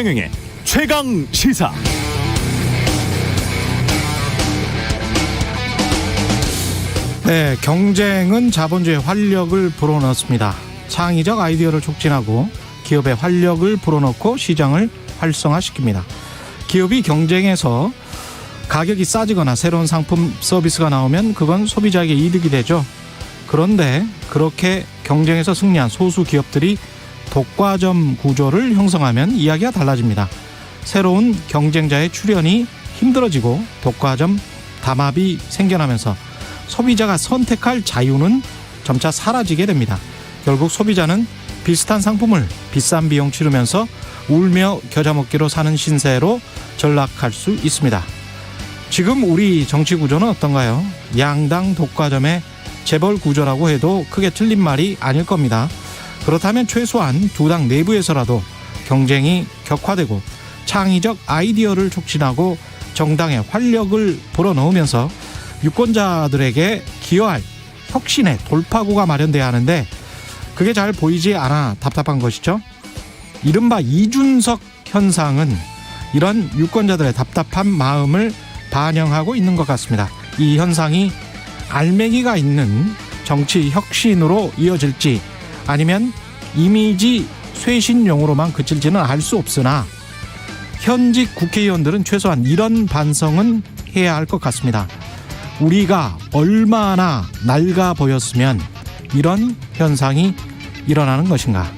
최경영의 최강 시사. 네, 경쟁은 자본주의의 활력을 불어넣습니다. 창의적 아이디어를 촉진하고 기업의 활력을 불어넣고 시장을 활성화시킵니다. 기업이 경쟁에서 가격이 싸지거나 새로운 상품 서비스가 나오면 그건 소비자에게 이득이 되죠. 그런데 그렇게 경쟁에서 승리한 소수 기업들이 독과점 구조를 형성하면 이야기가 달라집니다. 새로운 경쟁자의 출현이 힘들어지고 독과점 담합이 생겨나면서 소비자가 선택할 자유는 점차 사라지게 됩니다. 결국 소비자는 비슷한 상품을 비싼 비용 치르면서 울며 겨자 먹기로 사는 신세로 전락할 수 있습니다. 지금 우리 정치 구조는 어떤가요? 양당 독과점의 재벌 구조라고 해도 크게 틀린 말이 아닐 겁니다. 그렇다면 최소한 두 당 내부에서라도 경쟁이 격화되고 창의적 아이디어를 촉진하고 정당의 활력을 불어넣으면서 유권자들에게 기여할 혁신의 돌파구가 마련돼야 하는데 그게 잘 보이지 않아 답답한 것이죠. 이른바 이준석 현상은 이런 유권자들의 답답한 마음을 반영하고 있는 것 같습니다. 이 현상이 알맹이가 있는 정치 혁신으로 이어질지 아니면 이미지 쇄신용으로만 그칠지는 알 수 없으나 현직 국회의원들은 최소한 이런 반성은 해야 할 것 같습니다. 우리가 얼마나 낡아 보였으면 이런 현상이 일어나는 것인가.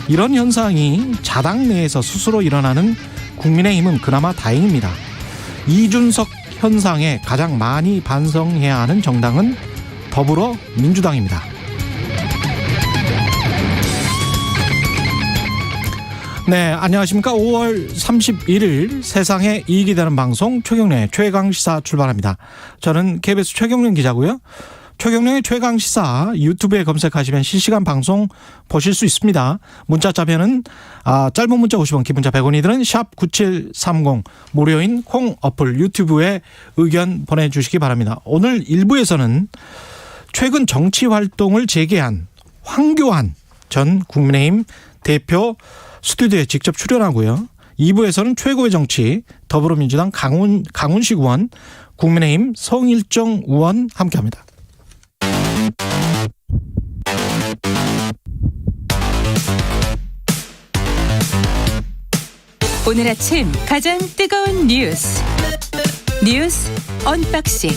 이런 현상이 자당 내에서 스스로 일어나는 국민의힘은 그나마 다행입니다. 이준석 현상에 가장 많이 반성해야 하는 정당은 더불어민주당입니다. 네, 안녕하십니까. 5월 31일 세상에 이익이 되는 방송 최경련의 최강시사 출발합니다. 저는 KBS 최경련 기자고요. 최경련의 최강시사 유튜브에 검색하시면 실시간 방송 보실 수 있습니다. 문자 자면은 짧은 문자 50원, 긴 문자 100원이 드는 샵 9730 무료인 콩 어플 유튜브에 의견 보내주시기 바랍니다. 오늘 1부에서는 최근 정치 활동을 재개한 황교안 전 국민의힘 대표 스튜디오에 직접 출연하고요. 2부에서는 최고의 정치 더불어민주당 강훈식 의원, 국민의힘 성일정 의원 함께합니다. 오늘 아침 가장 뜨거운 뉴스 언박싱.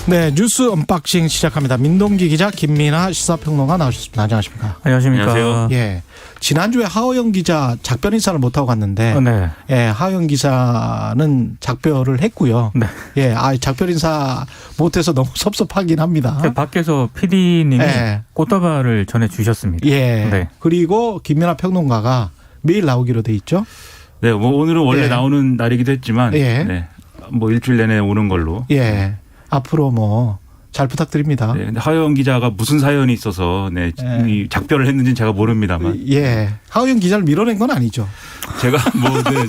네, 뉴스 언박싱 시작합니다. 민동기 기자, 김민아 시사평론가 나오셨습니다. 안녕하십니까? 안녕하십니까? 안녕하세요. 예, 지난주에 하호영 기자 작별 인사를 못하고 갔는데 네. 예, 하호영 기자는 작별을 했고요. 네. 예, 작별 인사 못해서 너무 섭섭하긴 합니다. 밖에서 PD님이 예. 꽃다발을 전해주셨습니다. 예. 네. 그리고 김민아 평론가가 매일 나오기로 돼 있죠. 네, 뭐 오늘은 원래 예. 나오는 날이기도 했지만, 예. 네, 뭐 일주일 내내 오는 걸로. 예. 앞으로 뭐 잘 부탁드립니다. 네, 하영 기자가 무슨 사연이 있어서 네, 예. 이 작별을 했는지는 제가 모릅니다만, 예. 하호영 기자를 밀어낸 건 아니죠. 제가 뭐 네,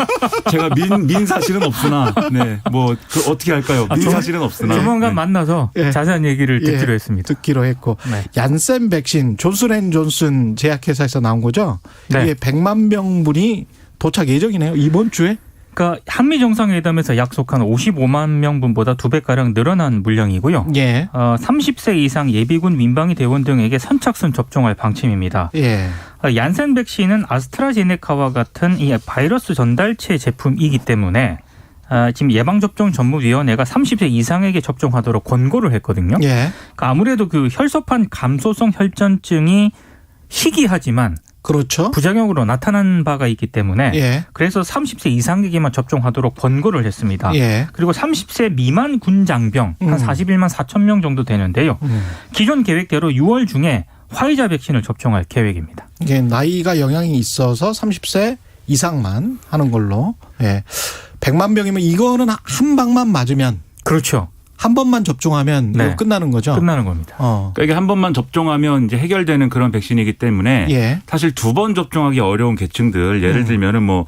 제가 민 사실은 없으나, 네, 뭐 어떻게 할까요? 민 사실은 없으나. 조만간 네. 만나서 예. 자세한 얘기를 듣기로 예, 했습니다. 듣기로 했고 네. 얀센 백신 존슨앤존슨 제약회사에서 나온 거죠. 네. 이게 100만 명분이 도착 예정이네요. 이번 주에. 그러니까 한미 정상회담에서 약속한 55만 명분보다 2배가량 늘어난 물량이고요. 예. 30세 이상 예비군 민방위 대원 등에게 선착순 접종할 방침입니다. 예. 얀센 백신은 아스트라제네카와 같은 이 바이러스 전달체 제품이기 때문에 지금 예방접종전문위원회가 30세 이상에게 접종하도록 권고를 했거든요. 예. 그러니까 아무래도 그 혈소판 감소성 혈전증이 희귀하지만 그렇죠. 부작용으로 나타난 바가 있기 때문에 예. 그래서 30세 이상에게만 접종하도록 권고를 했습니다. 예. 그리고 30세 미만 군장병 한 41만 4천 명 정도 되는데요. 기존 계획대로 6월 중에 화이자 백신을 접종할 계획입니다. 이게 나이가 영향이 있어서 30세 이상만 하는 걸로. 예. 100만 명이면 이거는 한 방만 맞으면 그렇죠. 한 번만 접종하면 네. 이거 끝나는 거죠? 끝나는 겁니다. 그러니까 이게 한 번만 접종하면 이제 해결되는 그런 백신이기 때문에 예. 사실 2번 접종하기 어려운 계층들 예를 들면은 뭐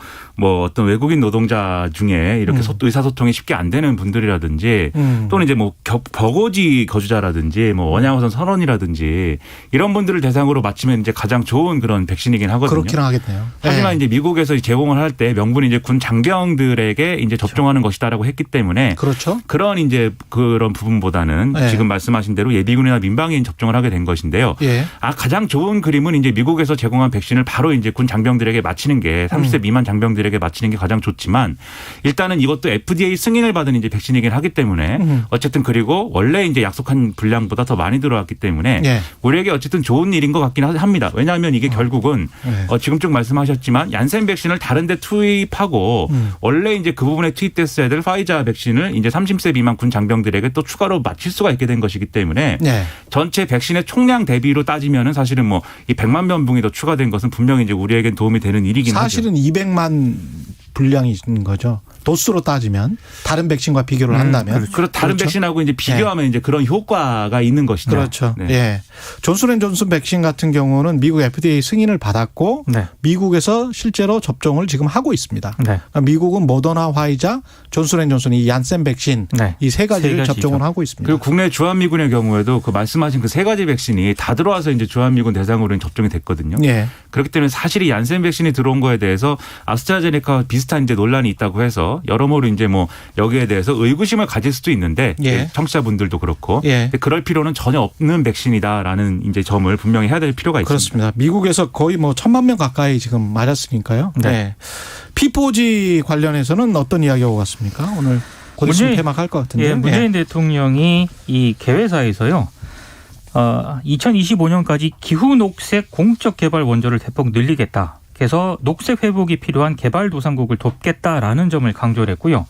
어떤 외국인 노동자 중에 이렇게 의사소통이 쉽게 안 되는 분들이라든지 또는 이제 뭐 벽오지 거주자라든지 뭐 원양어선 선원이라든지 이런 분들을 대상으로 맞추면 이제 가장 좋은 그런 백신이긴 하거든요. 그렇긴 하겠네요. 하지만 예. 이제 미국에서 제공을 할 때 명분이 이제 군 장병들에게 이제 접종하는 것이다라고 했기 때문에 그렇죠. 그런 이제 그런 부분보다는 예. 지금 말씀하신 대로 예비군이나 민방위인 접종을 하게 된 것인데요. 예. 가장 좋은 그림은 이제 미국에서 제공한 백신을 바로 이제 군 장병들에게 맞히는 게 30세 미만 장병들에게 맞히는 게 가장 좋지만 일단은 이것도 FDA 승인을 받은 이제 백신이긴 하기 때문에 어쨌든 그리고 원래 이제 약속한 분량보다 더 많이 들어왔기 때문에 예. 우리에게 어쨌든 좋은 일인 것 같긴 합니다. 왜냐하면 이게 결국은 예. 지금 쭉 말씀하셨지만 얀센 백신을 다른 데 투입하고 원래 이제 그 부분에 투입됐어야 될 파이자 백신을 이제 30세 미만 군 장병들에게 또 추가로 맞힐 수가 있게 된 것이기 때문에 예. 전체 백신의 총량 대비로 따지면은 사실은 뭐 이 100만 명분이 더 추가된 것은 분명히 이제 우리에겐 도움이 되는 일이긴 하죠. 사실은 200만 분량인 거죠. 도수로 따지면 다른 백신과 비교를 한다면. 그렇죠. 다른 그렇죠? 백신하고 이제 비교하면 이제 그런 효과가 있는 것이죠. 그렇죠. 네. 예. 존슨앤존슨 백신 같은 경우는 미국 FDA 승인을 받았고 네. 미국에서 실제로 접종을 지금 하고 있습니다. 네. 그러니까 미국은 모더나, 화이자, 존슨앤존슨 이 얀센 백신 네. 이 세 가지를 세 가지죠. 접종을 하고 있습니다. 그리고 국내 주한미군의 경우에도 그 말씀하신 그 세 가지 백신이 다 들어와서 이제 주한미군 대상으로는 접종이 됐거든요. 예. 그렇기 때문에 사실 이 얀센 백신이 들어온 거에 대해서 아스트라제네카와 비슷한 이제 논란이 있다고 해서 여러모로 이제 뭐 여기에 대해서 의구심을 가질 수도 있는데 예. 청취자분들도 그렇고 예. 그럴 필요는 전혀 없는 백신이다라는 이제 점을 분명히 해야 될 필요가 있습니다. 그렇습니다. 미국에서 거의 뭐 1,000만 명 가까이 지금 맞았으니까요. 네. 네. P4G 관련해서는 어떤 이야기가 오갔습니까? 오늘 곧 있으면 폐막할 것 같은데. 예, 문재인 대통령이 이 개회사에서요. 2025년까지 기후 녹색 공적 개발 원조를 대폭 늘리겠다. 그래서 녹색 회복이 필요한 개발도상국을 돕겠다라는 점을 강조를 했고요.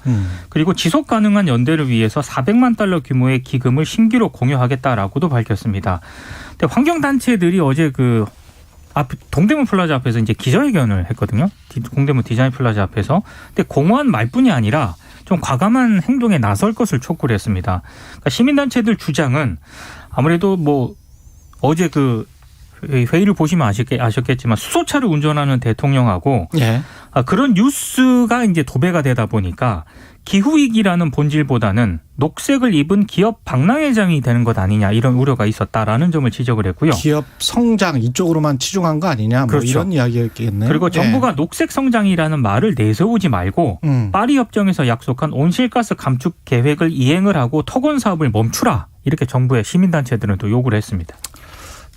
그리고 지속 가능한 연대를 위해서 400만 달러 규모의 기금을 신규로 공유하겠다라고도 밝혔습니다. 근데 환경단체들이 어제 그 동대문 플라자 앞에서 이제 기자회견을 했거든요. 동대문 디자인 플라자 앞에서. 근데 공허한 말뿐이 아니라 좀 과감한 행동에 나설 것을 촉구를 했습니다. 그러니까 시민단체들 주장은 아무래도 뭐 어제 그 회의를 보시면 아셨겠지만 수소차를 운전하는 대통령하고 예. 그런 뉴스가 이제 도배가 되다 보니까 기후위기라는 본질보다는 녹색을 입은 기업 박람회장이 되는 것 아니냐 이런 우려가 있었다라는 점을 지적을 했고요. 기업 성장 이쪽으로만 치중한 거 아니냐 뭐 그렇죠. 이런 이야기였겠네요. 그리고 예. 정부가 녹색 성장이라는 말을 내세우지 말고 파리 협정에서 약속한 온실가스 감축 계획을 이행을 하고 토건 사업을 멈추라 이렇게 정부의 시민단체들은 또 요구를 했습니다.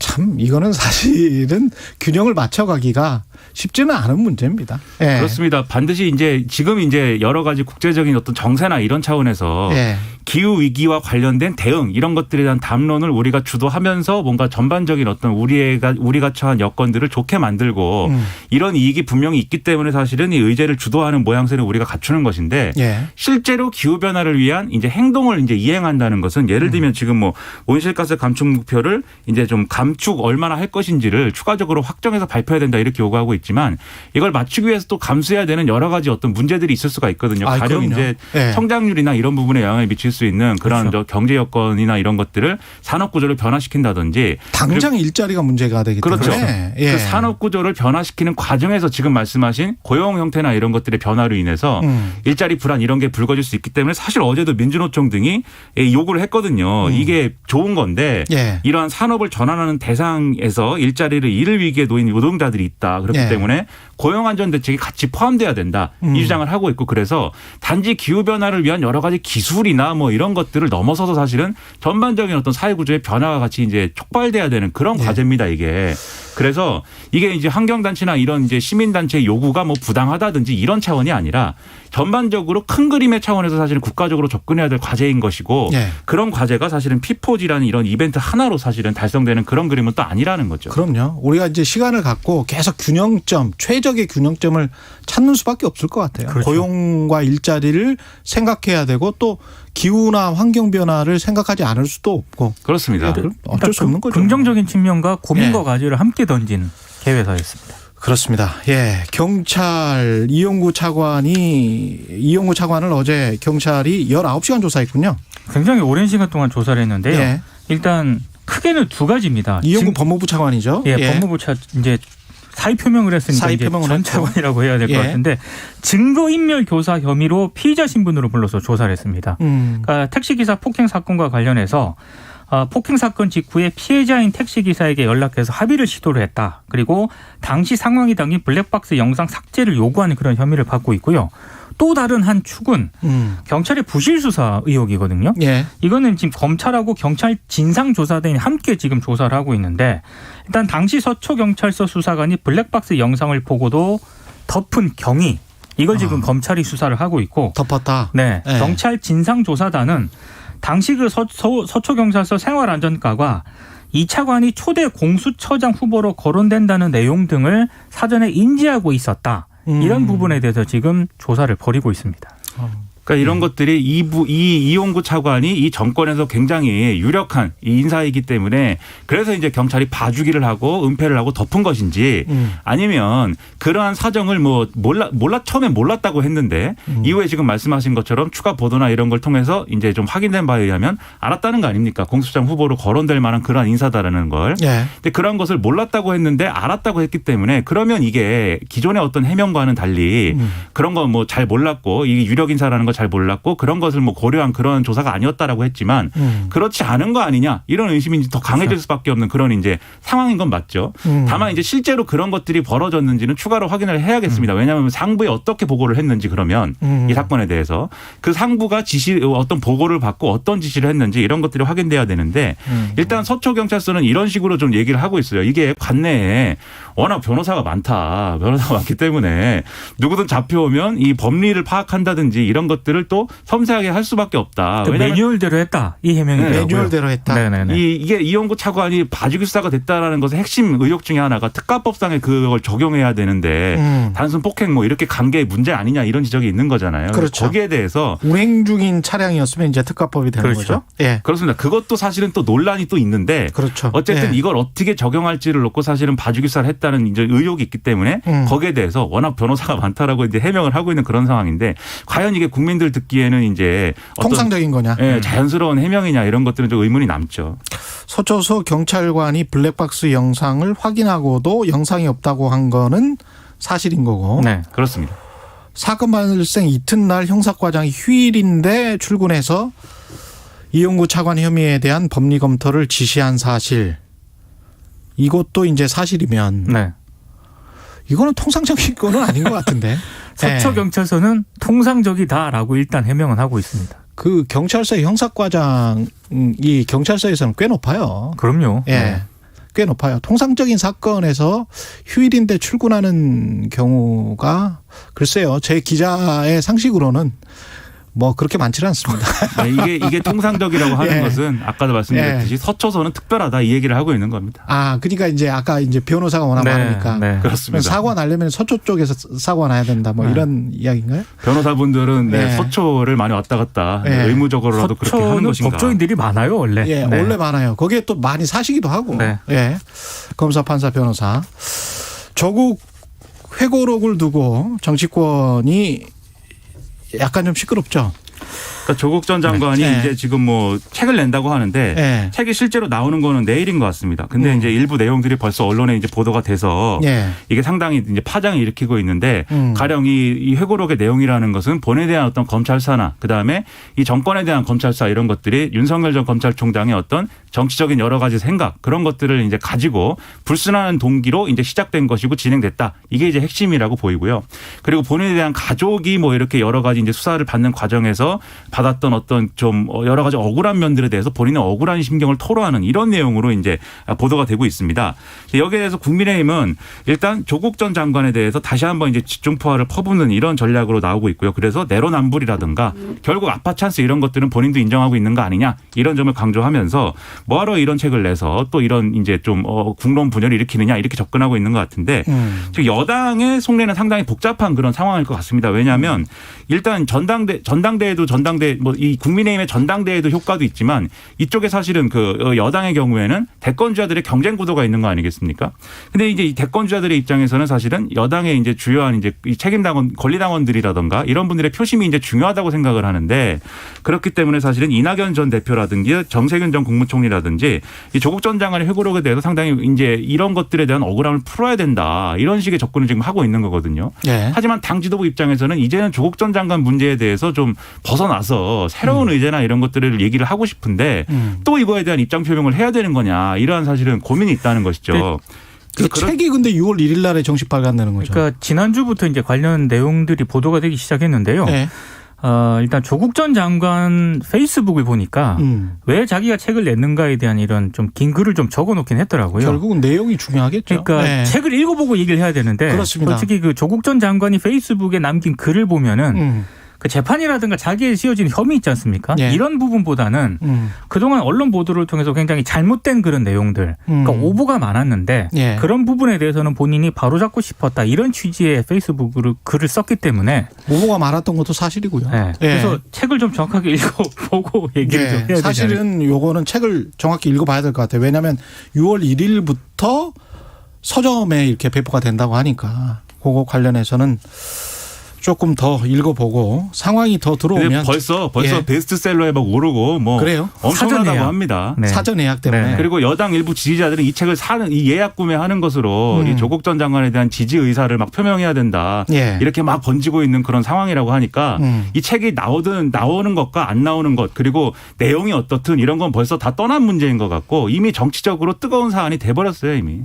참 이거는 사실은 균형을 맞춰가기가 쉽지는 않은 문제입니다. 예. 그렇습니다. 반드시 이제 지금 이제 여러 가지 국제적인 어떤 정세나 이런 차원에서 예. 기후 위기와 관련된 대응 이런 것들에 대한 담론을 우리가 주도하면서 뭔가 전반적인 어떤 우리가 처한 여건들을 좋게 만들고 이런 이익이 분명히 있기 때문에 사실은 이 의제를 주도하는 모양새를 우리가 갖추는 것인데 예. 실제로 기후 변화를 위한 이제 행동을 이제 이행한다는 것은 예를 들면 지금 뭐 온실가스 감축 목표를 이제 좀 감축 얼마나 할 것인지를 추가적으로 확정해서 발표해야 된다 이렇게 요구하고 있지만 이걸 맞추기 위해서 또 감수해야 되는 여러 가지 어떤 문제들이 있을 수가 있거든요. 가령 그럼요. 이제 예. 성장률이나 이런 부분에 영향을 미칠 수 있는 그런 그렇죠. 경제 여건이나 이런 것들을 산업 구조를 변화시킨다든지 당장 일자리가 문제가 되기 그렇죠. 때문에 예. 그 산업 구조를 변화시키는 과정에서 지금 말씀하신 고용 형태나 이런 것들의 변화로 인해서 일자리 불안 이런 게 불거질 수 있기 때문에 사실 어제도 민주노총 등이 요구를 했거든요. 이게 좋은 건데 예. 이러한 산업을 전환하는 대상에서 일자리를 잃을 위기에 놓인 노동자들이 있다. 그렇기 예. 때문에 고용안전 대책이 같이 포함돼야 된다. 이 주장을 하고 있고 그래서 단지 기후변화를 위한 여러 가지 기술이나 뭐 이런 것들을 넘어서서 사실은 전반적인 어떤 사회구조의 변화가 같이 이제 촉발돼야 되는 그런 과제입니다. 이게. 그래서 이게 이제 환경단체나 이런 이제 시민단체의 요구가 뭐 부당하다든지 이런 차원이 아니라 전반적으로 큰 그림의 차원에서 사실은 국가적으로 접근해야 될 과제인 것이고 예. 그런 과제가 사실은 P4G라는 이런 이벤트 하나로 사실은 달성되는 그런 그림은 또 아니라는 거죠. 그럼요. 우리가 이제 시간을 갖고 계속 균형점, 최적의 균형점을 찾는 수밖에 없을 것 같아요. 그렇죠. 고용과 일자리를 생각해야 되고 또 기후나 환경 변화를 생각하지 않을 수도 없고. 그렇습니다. 어쩔 수 없는 거죠. 긍정적인 측면과 고민과 예. 과제를 함께 던진 개회사였습니다. 그렇습니다. 예, 경찰 이용구 차관을 어제 경찰이 19시간 조사했군요. 굉장히 오랜 시간 동안 조사를 했는데요. 예. 일단 크게는 두 가지입니다. 이용구 법무부 차관이죠. 예, 법무부 이제 사의 표명을 했으니까 사의 이제 표명을 전 했고. 차관이라고 해야 될 것 예. 같은데 증거인멸 교사 혐의로 피의자 신분으로 불러서 조사를 했습니다. 그러니까 택시기사 폭행 사건과 관련해서 폭행 사건 직후에 피해자인 택시기사에게 연락해서 합의를 시도를 했다. 그리고 당시 상황이 담긴 블랙박스 영상 삭제를 요구하는 그런 혐의를 받고 있고요. 또 다른 한 축은 경찰의 부실 수사 의혹이거든요. 예. 이거는 지금 검찰하고 경찰 진상조사단이 함께 지금 조사를 하고 있는데 일단 당시 서초경찰서 수사관이 블랙박스 영상을 보고도 덮은 경위 이걸 지금 검찰이 수사를 하고 있고 덮었다. 네, 예. 경찰 진상조사단은 당시 그 서초경찰서 생활안전과가 이 차관이 초대 공수처장 후보로 거론된다는 내용 등을 사전에 인지하고 있었다. 이런 부분에 대해서 지금 조사를 벌이고 있습니다. 그러니까 이런 것들이 이용구 차관이 이 정권에서 굉장히 유력한 이 인사이기 때문에 그래서 이제 경찰이 봐주기를 하고 은폐를 하고 덮은 것인지 아니면 그러한 사정을 처음에 몰랐다고 했는데 이후에 지금 말씀하신 것처럼 추가 보도나 이런 걸 통해서 이제 좀 확인된 바에 의하면 알았다는 거 아닙니까? 공수처장 후보로 거론될 만한 그러한 인사다라는 걸. 예. 근데 그런 것을 몰랐다고 했는데 알았다고 했기 때문에 그러면 이게 기존의 어떤 해명과는 달리 그런 거 뭐 잘 몰랐고 이게 유력 인사라는 거 잘 몰랐고 그런 것을 뭐 고려한 그런 조사가 아니었다라고 했지만 그렇지 않은 거 아니냐 이런 의심이 더 강해질 수밖에 없는 그런 이제 상황인 건 맞죠. 다만 이제 실제로 그런 것들이 벌어졌는지는 추가로 확인을 해야겠습니다. 왜냐하면 상부에 어떻게 보고를 했는지 그러면 이 사건에 대해서 그 상부가 어떤 보고를 받고 어떤 지시를 했는지 이런 것들이 확인돼야 되는데 일단 서초경찰서는 이런 식으로 좀 얘기를 하고 있어요. 이게 관내에 워낙 변호사가 많기 때문에 누구든 잡혀오면 이 법리를 파악한다든지 이런 것들을 또 섬세하게 할 수밖에 없다. 그러니까 매뉴얼대로 했다. 이 해명이더라고요. 매뉴얼대로 했다. 네네네. 이게 이용구 차관이 봐주기 수사가 됐다라는 것의 핵심 의혹 중에 하나가 특가법상에 그걸 적용해야 되는데 단순 폭행 뭐 이렇게 간 게 문제 아니냐 이런 지적이 있는 거잖아요. 그렇죠. 거기에 대해서 운행 중인 차량이었으면 이제 특가법이 되는 그렇죠. 거죠. 예. 그렇습니다. 그것도 사실은 또 논란이 또 있는데 그렇죠. 어쨌든 예. 이걸 어떻게 적용할지를 놓고 사실은 봐주기 수사를 했다는 이제 의혹이 있기 때문에 거기에 대해서 워낙 변호사가 많다라고 이제 해명을 하고 있는 그런 상황인데 과연 이게 국민들 듣기에는 이제 어떤 통상적인 거냐. 예, 자연스러운 해명이냐 이런 것들은 좀 의문이 남죠. 서초서 경찰관이 블랙박스 영상을 확인하고도 영상이 없다고 한 거는 사실인 거고. 네. 그렇습니다. 사건 발생 이튿날 형사과장이 휴일인데 출근해서 이용구 차관 혐의에 대한 법리 검토를 지시한 사실. 이것도 이제 사실이면 네. 이거는 통상적인 거는 아닌 것 같은데. 서초경찰서는 통상적이다라고 일단 해명은 하고 있습니다. 그 경찰서의 형사과장이 경찰서에서는 꽤 높아요. 그럼요. 예. 네. 꽤 높아요. 통상적인 사건에서 휴일인데 출근하는 경우가 글쎄요. 제 기자의 상식으로는 뭐 그렇게 많지는 않습니다. 네, 이게 통상적이라고 하는 예. 것은 아까도 말씀드렸듯이 서초서는 특별하다 이 얘기를 하고 있는 겁니다. 아, 그러니까 이제 아까 이제 변호사가 워낙 네, 많으니까 네. 그렇습니다. 사고 나려면 서초 쪽에서 사고 나야 된다. 뭐 이런 이야기인가요? 변호사분들은 네. 서초를 많이 왔다 갔다 네. 의무적으로라도 그렇게 하는 서초는 것인가. 법조인들이 많아요 원래. 예, 네. 원래 많아요. 거기에 또 많이 사시기도 하고. 네. 예. 검사, 판사, 변호사. 조국 회고록을 두고 정치권이 약간 좀 시끄럽죠. 그러니까 조국 전 장관이 네. 이제 지금 뭐 책을 낸다고 하는데 네. 책이 실제로 나오는 거는 내일인 것 같습니다. 근데 이제 일부 내용들이 벌써 언론에 이제 보도가 돼서 예. 이게 상당히 이제 파장을 일으키고 있는데 가령 이 회고록의 내용이라는 것은 본에 대한 어떤 검찰 수사나 그다음에 이 정권에 대한 검찰 수사 이런 것들이 윤석열 전 검찰총장의 어떤 정치적인 여러 가지 생각 그런 것들을 이제 가지고 불순한 동기로 이제 시작된 것이고 진행됐다. 이게 이제 핵심이라고 보이고요. 그리고 본인에 대한 가족이 뭐 이렇게 여러 가지 이제 수사를 받는 과정에서 받았던 어떤 좀 여러 가지 억울한 면들에 대해서 본인의 억울한 심경을 토로하는 이런 내용으로 이제 보도가 되고 있습니다. 여기에 대해서 국민의힘은 일단 조국 전 장관에 대해서 다시 한번 이제 집중포화를 퍼붓는 이런 전략으로 나오고 있고요. 그래서 내로남불이라든가 결국 아파 찬스 이런 것들은 본인도 인정하고 있는 거 아니냐 이런 점을 강조하면서 뭐하러 이런 책을 내서 또 이런 이제 좀 국론 분열을 일으키느냐 이렇게 접근하고 있는 것 같은데 지금 여당의 속내는 상당히 복잡한 그런 상황일 것 같습니다. 왜냐하면 일단 전당대회도 전당대회 근데 뭐 이 국민의힘의 전당대회도 효과도 있지만 이쪽에 사실은 그 여당의 경우에는 대권주자들의 경쟁 구도가 있는 거 아니겠습니까? 근데 이제 이 대권주자들의 입장에서는 사실은 여당의 이제 주요한 이제 이 책임당원, 권리당원들이라든가 이런 분들의 표심이 이제 중요하다고 생각을 하는데 그렇기 때문에 사실은 이낙연 전 대표라든지 정세균 전 국무총리라든지 이 조국 전 장관의 회고록에 대해서 상당히 이제 이런 것들에 대한 억울함을 풀어야 된다. 이런 식의 접근을 지금 하고 있는 거거든요. 네. 하지만 당 지도부 입장에서는 이제는 조국 전 장관 문제에 대해서 좀 벗어나서 새로운 의제나 이런 것들을 얘기를 하고 싶은데 또 이거에 대한 입장 표명을 해야 되는 거냐. 이러한 사실은 고민이 있다는 것이죠. 그 책이 근데 6월 1일 날에 정식 발간되는 거죠. 그러니까 지난주부터 이제 관련 내용들이 보도가 되기 시작했는데요. 네. 일단 조국 전 장관 페이스북을 보니까 왜 자기가 책을 냈는가에 대한 이런 좀 긴 글을 좀 적어놓긴 했더라고요. 결국은 내용이 중요하겠죠. 그러니까 네. 책을 읽어보고 얘기를 해야 되는데 그렇습니다. 솔직히 그 조국 전 장관이 페이스북에 남긴 글을 보면은 그 재판이라든가 자기에 씌워진 혐의 있지 않습니까? 예. 이런 부분보다는 그동안 언론 보도를 통해서 굉장히 잘못된 그런 내용들, 그러니까 오보가 많았는데 예. 그런 부분에 대해서는 본인이 바로잡고 싶었다. 이런 취지의 페이스북으로 글을 썼기 때문에 오보가 많았던 것도 사실이고요. 네. 그래서 예. 책을 좀 정확하게 읽어보고 얘기를 예. 좀 해야 되잖아요. 사실은 요거는 책을 정확히 읽어봐야 될 것 같아요. 왜냐하면 6월 1일부터 서점에 이렇게 배포가 된다고 하니까 그거 관련해서는 조금 더 읽어보고 상황이 더 들어오면 벌써 예. 베스트셀러에 막 오르고 뭐 그래요? 엄청나다고 합니다. 네. 사전 예약 때문에. 네. 그리고 여당 일부 지지자들은 이 책을 사는 이 예약 구매하는 것으로 이 조국 전 장관에 대한 지지 의사를 막 표명해야 된다. 예. 이렇게 막 번지고 있는 그런 상황이라고 하니까 이 책이 나오는 것과 안 나오는 것 그리고 내용이 어떻든 이런 건 벌써 다 떠난 문제인 것 같고 이미 정치적으로 뜨거운 사안이 돼버렸어요 이미.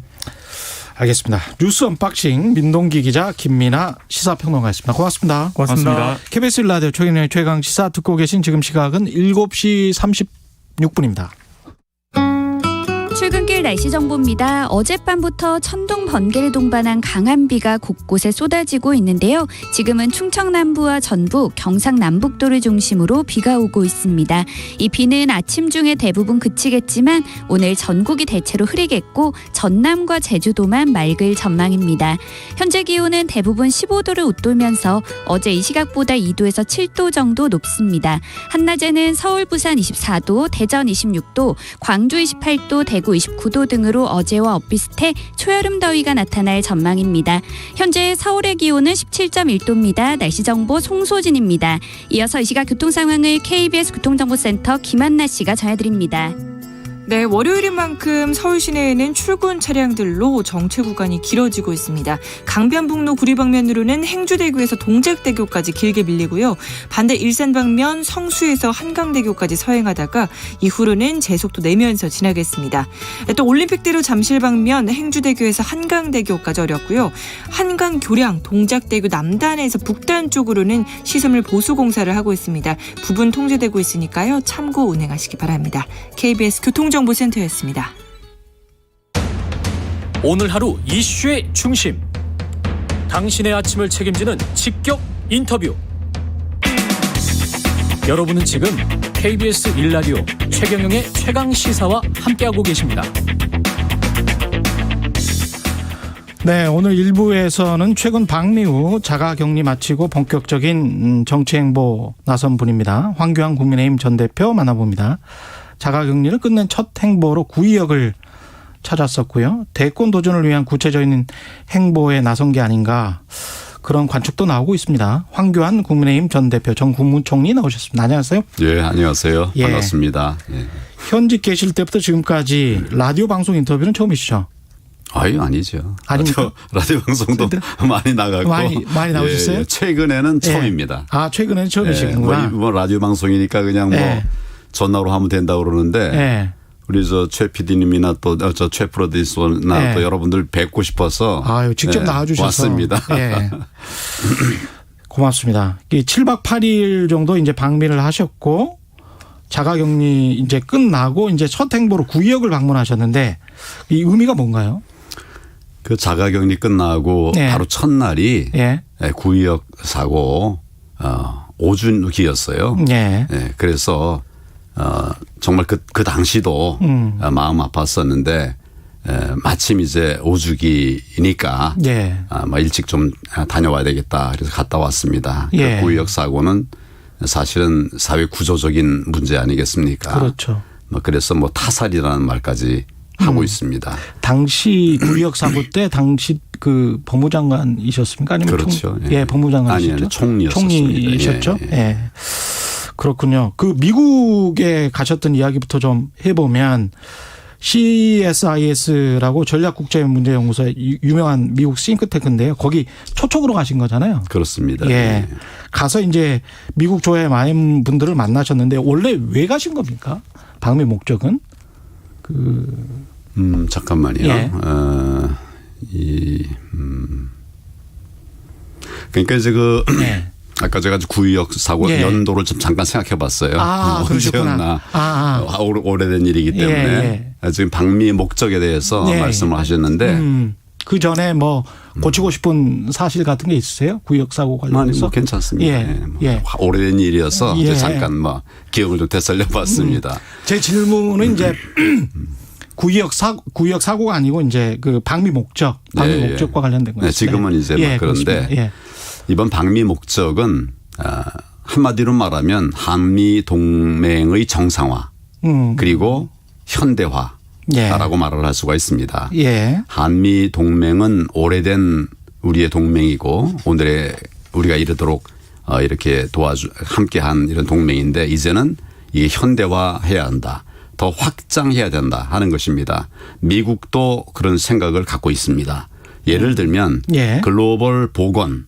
알겠습니다. 뉴스 언박싱 민동기 기자 김민아 시사평론가였습니다. 고맙습니다. 고맙습니다. KBS 라디오 최경영의 최강 시사 듣고 계신 지금 시각은 7시 36분입니다. 출근길 날씨 정보입니다. 어젯밤부터 천둥 번개를 동반한 강한 비가 곳곳에 쏟아지고 있는데요. 지금은 충청 남부와 전북, 경상 남북도를 중심으로 비가 오고 있습니다. 이 비는 아침 중에 대부분 그치겠지만 오늘 전국이 대체로 흐리겠고 전남과 제주도만 맑을 전망입니다. 현재 기온은 대부분 15도를 웃돌면서 어제 이 시각보다 2도에서 7도 정도 높습니다. 한낮에는 서울, 부산 24도, 대전 26도, 광주 28도, 대구 29도 등으로 어제와 엇비슷해 초여름 더위가 나타날 전망입니다. 현재 서울의 기온은 17.1도입니다. 날씨 정보 송소진입니다. 이어서 이 시각 교통 상황을 KBS 교통정보센터 김한나 씨가 전해드립니다. 네, 월요일인 만큼 서울 시내에는 출근 차량들로 정체 구간이 길어지고 있습니다. 강변북로 구리 방면으로는 행주대교에서 동작대교까지 길게 밀리고요. 반대 일산 방면 성수에서 한강대교까지 서행하다가 이후로는 제속도 내면서 지나겠습니다. 또 올림픽대로 잠실 방면 행주대교에서 한강대교까지 어렵고요. 한강 교량 동작대교 남단에서 북단 쪽으로는 시설물 보수 공사를 하고 있습니다. 부분 통제되고 있으니까요. 참고 운행하시기 바랍니다. KBS 교통정보센터였습니다. 오늘 하루 이슈의 중심. 당신의 아침을 책임지는 직격 인터뷰. 여러분은 지금 KBS 1라디오 최경영의 최강시사와 함께하고 계십니다. 네, 오늘 1부에서는 최근 방미후 자가격리 마치고 본격적인 정치행보 나선 분입니다. 황교안 국민의힘 전 대표 만나봅니다. 자가격리를 끝낸 첫 행보로 구의역을 찾았었고요. 대권 도전을 위한 구체적인 행보에 나선 게 아닌가 그런 관측도 나오고 있습니다. 황교안 국민의힘 전 대표 전 국무총리 나오셨습니다. 안녕하세요. 예, 안녕하세요. 예. 반갑습니다. 예. 현직 계실 때부터 지금까지 라디오 방송 인터뷰는 처음이시죠? 아니죠. 아닙니까? 라디오 방송도 많이 나가고. 많이 나오셨어요? 예, 최근에는 예. 처음입니다. 최근에는 처음이시구나. 뭐 라디오 방송이니까 그냥 예. 전화로 하면 된다고 그러는데. 예. 우리 최 PD님이나 또 최 프로듀서나 예. 또 여러분들 뵙고 싶어서. 직접 나와주셔서. 왔습니다. 예. 고맙습니다. 7박 8일 정도 이제 방미를 하셨고 자가격리 이제 끝나고 이제 첫 행보로 구의역을 방문하셨는데 이 의미가 뭔가요? 그 자가격리 끝나고 예. 바로 첫날이 예. 구의역 사고 5주기였어요. 예. 예. 그래서 정말 그 당시도 마음 아팠었는데 마침 이제 5주기니까 예. 일찍 좀 다녀와야 되겠다. 그래서 갔다 왔습니다. 예. 그 구의역 사고는 사실은 사회 구조적인 문제 아니겠습니까? 그렇죠. 그래서 타살이라는 말까지 하고 있습니다. 당시 구역 사고 때 당시 그 법무장관이셨습니까? 아니면 그렇죠. 법무장관이셨죠? 아니, 총리셨죠? 예. 그렇군요. 그 미국에 가셨던 이야기부터 좀 해보면 CSIS라고 전략국제문제연구소의 유명한 미국 싱크탱크인데요. 거기 초청으로 가신 거잖아요. 그렇습니다. 예. 가서 이제 미국 조회 많은 분들을 만나셨는데 원래 왜 가신 겁니까? 방미 목적은? 잠깐만요. 예. 그러니까 이제 예. 아까 제가 구역 사고 예. 연도를 좀 잠깐 생각해 봤어요. 그러셨구나. 오래된 일이기 때문에 지금 방미 목적에 대해서 말씀을 하셨는데 그 전에 고치고 싶은 사실 같은 게 있으세요? 구역 사고 관련해서? 괜찮습니다. 오래된 일이어서 이제 잠깐 기억을 좀 되살려 봤습니다. 제 질문은 이제 구역 사고가 아니고 이제 그 방미 목적과 관련된 거예요. 지금은 이제 그런데 이번 방미 목적은 한마디로 말하면 한미 동맹의 정상화 그리고 현대화라고 말을 할 수가 있습니다. 한미 동맹은 오래된 우리의 동맹이고 오늘의 우리가 이르도록 이렇게 함께한 이런 동맹인데 이제는 이게 현대화해야 한다. 더 확장해야 된다 하는 것입니다. 미국도 그런 생각을 갖고 있습니다. 예를 들면 글로벌 보건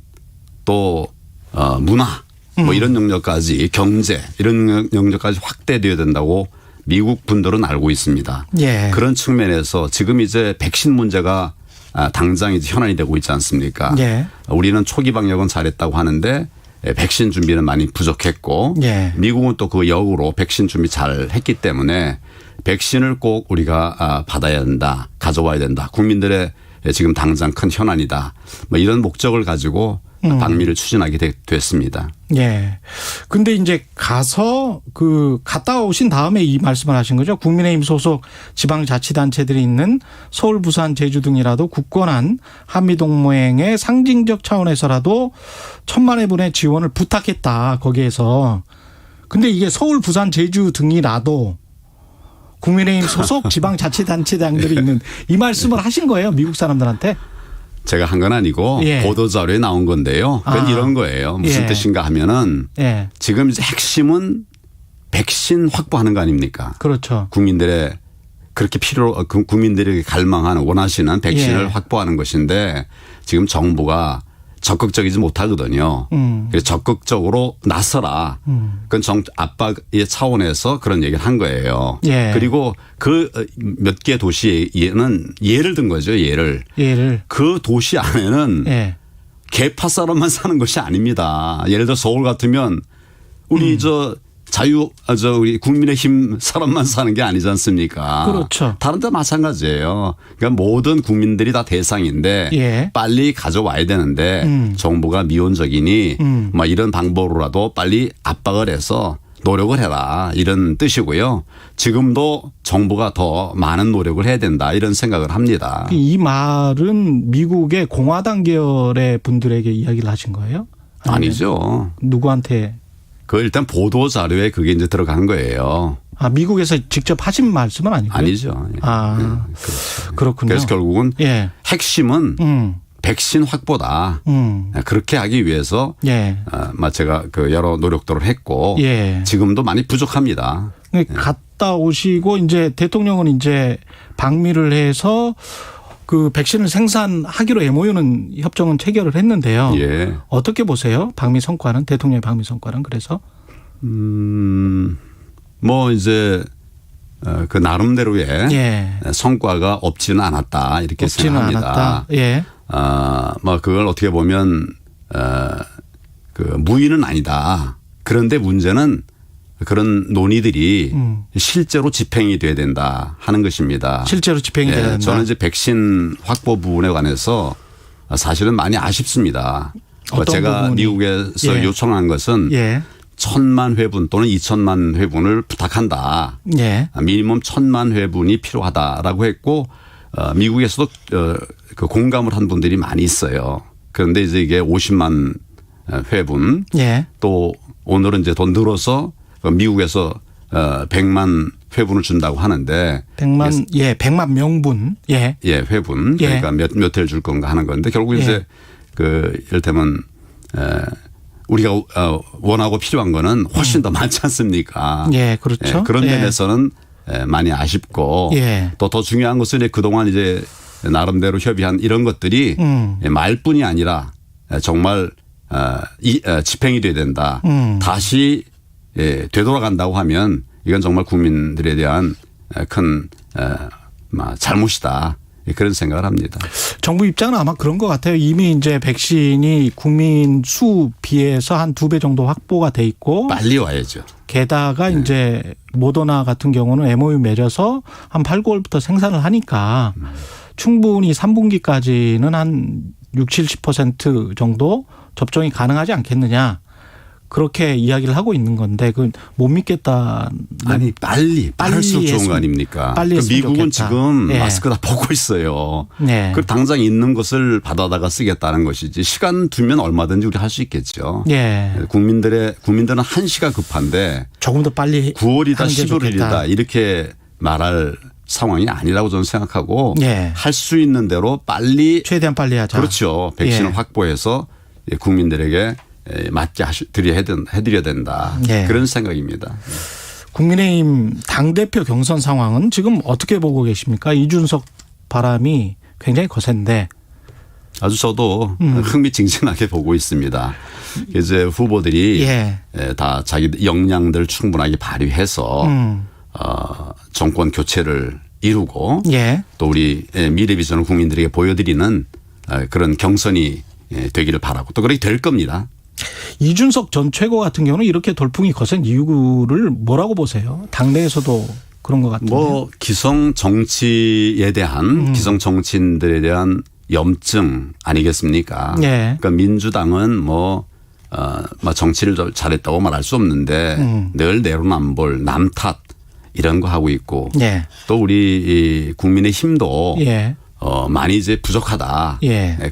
또 문화 이런 영역까지 경제 이런 영역까지 확대되어야 된다고 미국 분들은 알고 있습니다. 그런 측면에서 지금 이제 백신 문제가 당장 이제 현안이 되고 있지 않습니까? 우리는 초기 방역은 잘했다고 하는데 백신 준비는 많이 부족했고 미국은 또 그 역으로 백신 준비 잘 했기 때문에 백신을 꼭 우리가 받아야 된다. 가져와야 된다. 국민들의 지금 당장 큰 현안이다. 이런 목적을 가지고 방미를 추진하게 됐습니다. 근데 이제 갔다 오신 다음에 이 말씀을 하신 거죠. 국민의힘 소속 지방자치단체들이 있는 서울, 부산, 제주 등이라도 굳건한 한미동맹의 상징적 차원에서라도 1,000만회 분의 지원을 부탁했다. 거기에서. 근데 이게 서울, 부산, 제주 등이라도 국민의힘 소속 지방자치단체장들이 있는 이 말씀을 하신 거예요. 미국 사람들한테. 제가 한 건 아니고 보도자료에 나온 건데요. 그건 이런 거예요. 무슨 뜻인가 하면은 지금 이제 핵심은 백신 확보하는 거 아닙니까? 그렇죠. 국민들의 그렇게 국민들이 갈망하는 원하시는 백신을 확보하는 것인데 지금 정부가 적극적이지 못하거든요. 그래서 적극적으로 나서라. 그건 압박의 차원에서 그런 얘기를 한 거예요. 그리고 그 몇 개 도시에는 예를 든 거죠. 예를. 그 도시 안에는 개파 사람만 사는 것이 아닙니다. 예를 들어 서울 같으면 우리 우리 국민의힘 사람만 사는 게 아니지 않습니까? 그렇죠. 다른 데 마찬가지예요. 그러니까 모든 국민들이 다 대상인데 빨리 가져와야 되는데 정부가 미온적이니 이런 방법으로라도 빨리 압박을 해서 노력을 해라 이런 뜻이고요. 지금도 정부가 더 많은 노력을 해야 된다 이런 생각을 합니다. 이 말은 미국의 공화당 계열의 분들에게 이야기를 하신 거예요? 아니죠. 누구한테? 그 일단 보도 자료에 그게 이제 들어간 거예요. 미국에서 직접 하신 말씀은 아니고요? 아니죠. 그렇죠. 그렇군요. 그래서 결국은 핵심은 백신 확보다. 그렇게 하기 위해서 제가 여러 노력들을 했고 지금도 많이 부족합니다. 갔다 오시고 이제 대통령은 이제 방미를 해서 그 백신을 생산하기로 MOU는 협정은 체결을 했는데요. 어떻게 보세요? 방미 성과는 대통령의 방미 성과는 그래서 이제 그 나름대로의 성과가 없지는 않았다 이렇게 생각합니다. 그걸 어떻게 보면 그 무의는 아니다. 그런데 문제는 그런 논의들이 실제로 집행이 돼야 된다 하는 것입니다. 실제로 집행이 돼야 된다. 저는 이제 백신 확보 부분에 관해서 사실은 많이 아쉽습니다. 제가 부분이? 미국에서 요청한 것은 1,000만 회분 또는 2,000만 회분을 부탁한다. 미니멈 1,000만 회분이 필요하다라고 했고 미국에서도 그 공감을 한 분들이 많이 있어요. 그런데 이제 이게 50만 회분 또 오늘은 이제 돈 들어서 미국에서 100만 회분을 준다고 하는데 100만 명분. 예. 예, 회분. 예. 그러니까 몇 회를 줄 건가 하는 건데 결국 이제 이를테면 우리가 원하고 필요한 거는 훨씬 더 많지 않습니까? 예, 그렇죠. 예, 그런 면에서는 많이 아쉽고 또 더 중요한 것은 그동안 이제 나름대로 협의한 이런 것들이 말뿐이 아니라 정말 집행이 돼야 된다. 다시 되돌아간다고 하면 이건 정말 국민들에 대한 큰 잘못이다. 그런 생각을 합니다. 정부 입장은 아마 그런 것 같아요. 이미 이제 백신이 국민 수 비해서 한 2배 정도 확보가 돼 있고 빨리 와야죠. 게다가 이제 모더나 같은 경우는 MOU 맺어서 한 8, 9월부터 생산을 하니까 충분히 3분기까지는 한 60, 70% 정도 접종이 가능하지 않겠느냐. 그렇게 이야기를 하고 있는 건데 그 못 믿겠다. 아니 빠를수록 좋은 거 아닙니까? 빨리 미국은 좋겠다. 지금 마스크 다 벗고 있어요. 그 당장 있는 것을 받아다가 쓰겠다는 것이지 시간 두면 얼마든지 우리 할 수 있겠죠. 국민들은 한시가 급한데 조금 더 빨리 9월이다 11월이다 이렇게 말할 상황이 아니라고 저는 생각하고 할 수 있는 대로 빨리 최대한 빨리 하자. 그렇죠. 백신을 확보해서 국민들에게 맞게 해드려야 된다. 그런 생각입니다. 국민의힘 당대표 경선 상황은 지금 어떻게 보고 계십니까? 이준석 바람이 굉장히 거센데. 아주 저도 흥미진진하게 보고 있습니다. 이제 후보들이 다 자기 역량들 충분하게 발휘해서 정권 교체를 이루고 또 우리 미래 비전을 국민들에게 보여드리는 그런 경선이 되기를 바라고 또 그렇게 될 겁니다. 이준석 전 최고 같은 경우는 이렇게 돌풍이 거센 이유를 뭐라고 보세요? 당내에서도 그런 것 같은데. 기성 정치에 대한 기성 정치인들에 대한 염증 아니겠습니까? 그러니까 민주당은 정치를 잘했다고 말할 수 없는데 늘 내로남불 남 탓 이런 거 하고 있고 또 우리 국민의힘도 많이 이제 부족하다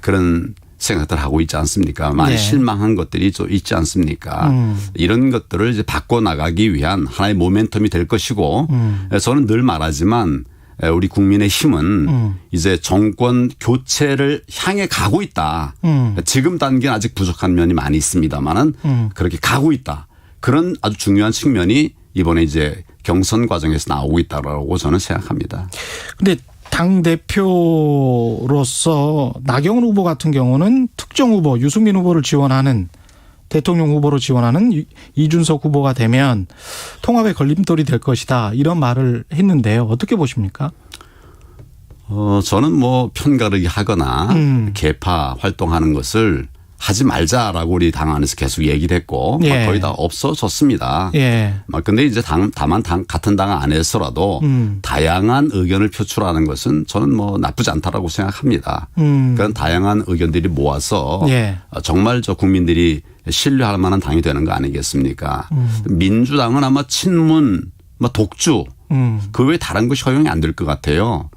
그런 생각들 하고 있지 않습니까? 많이 실망한 것들이 좀 있지 않습니까? 이런 것들을 이제 바꿔나가기 위한 하나의 모멘텀이 될 것이고 저는 늘 말하지만 우리 국민의힘은 이제 정권 교체를 향해 가고 있다. 지금 단계는 아직 부족한 면이 많이 있습니다만은 그렇게 가고 있다. 그런 아주 중요한 측면이 이번에 이제 경선 과정에서 나오고 있다라고 저는 생각합니다. 그런데 당대표로서 나경원 후보 같은 경우는 특정 후보 유승민 후보를 지원하는 대통령 후보로 지원하는 이준석 후보가 되면 통합의 걸림돌이 될 것이다 이런 말을 했는데요. 어떻게 보십니까? 저는 편가르기 하거나 개파 활동하는 것을 하지 말자라고 우리 당 안에서 계속 얘기를 했고 거의 다 없어졌습니다. 근데 이제 다만 같은 당 안에서라도 다양한 의견을 표출하는 것은 저는 나쁘지 않다라고 생각합니다. 그러니까 다양한 의견들이 모아서 정말 저 국민들이 신뢰할 만한 당이 되는 거 아니겠습니까? 민주당은 아마 친문, 독주 그 외에 다른 것이 허용이 안 될 것 같아요.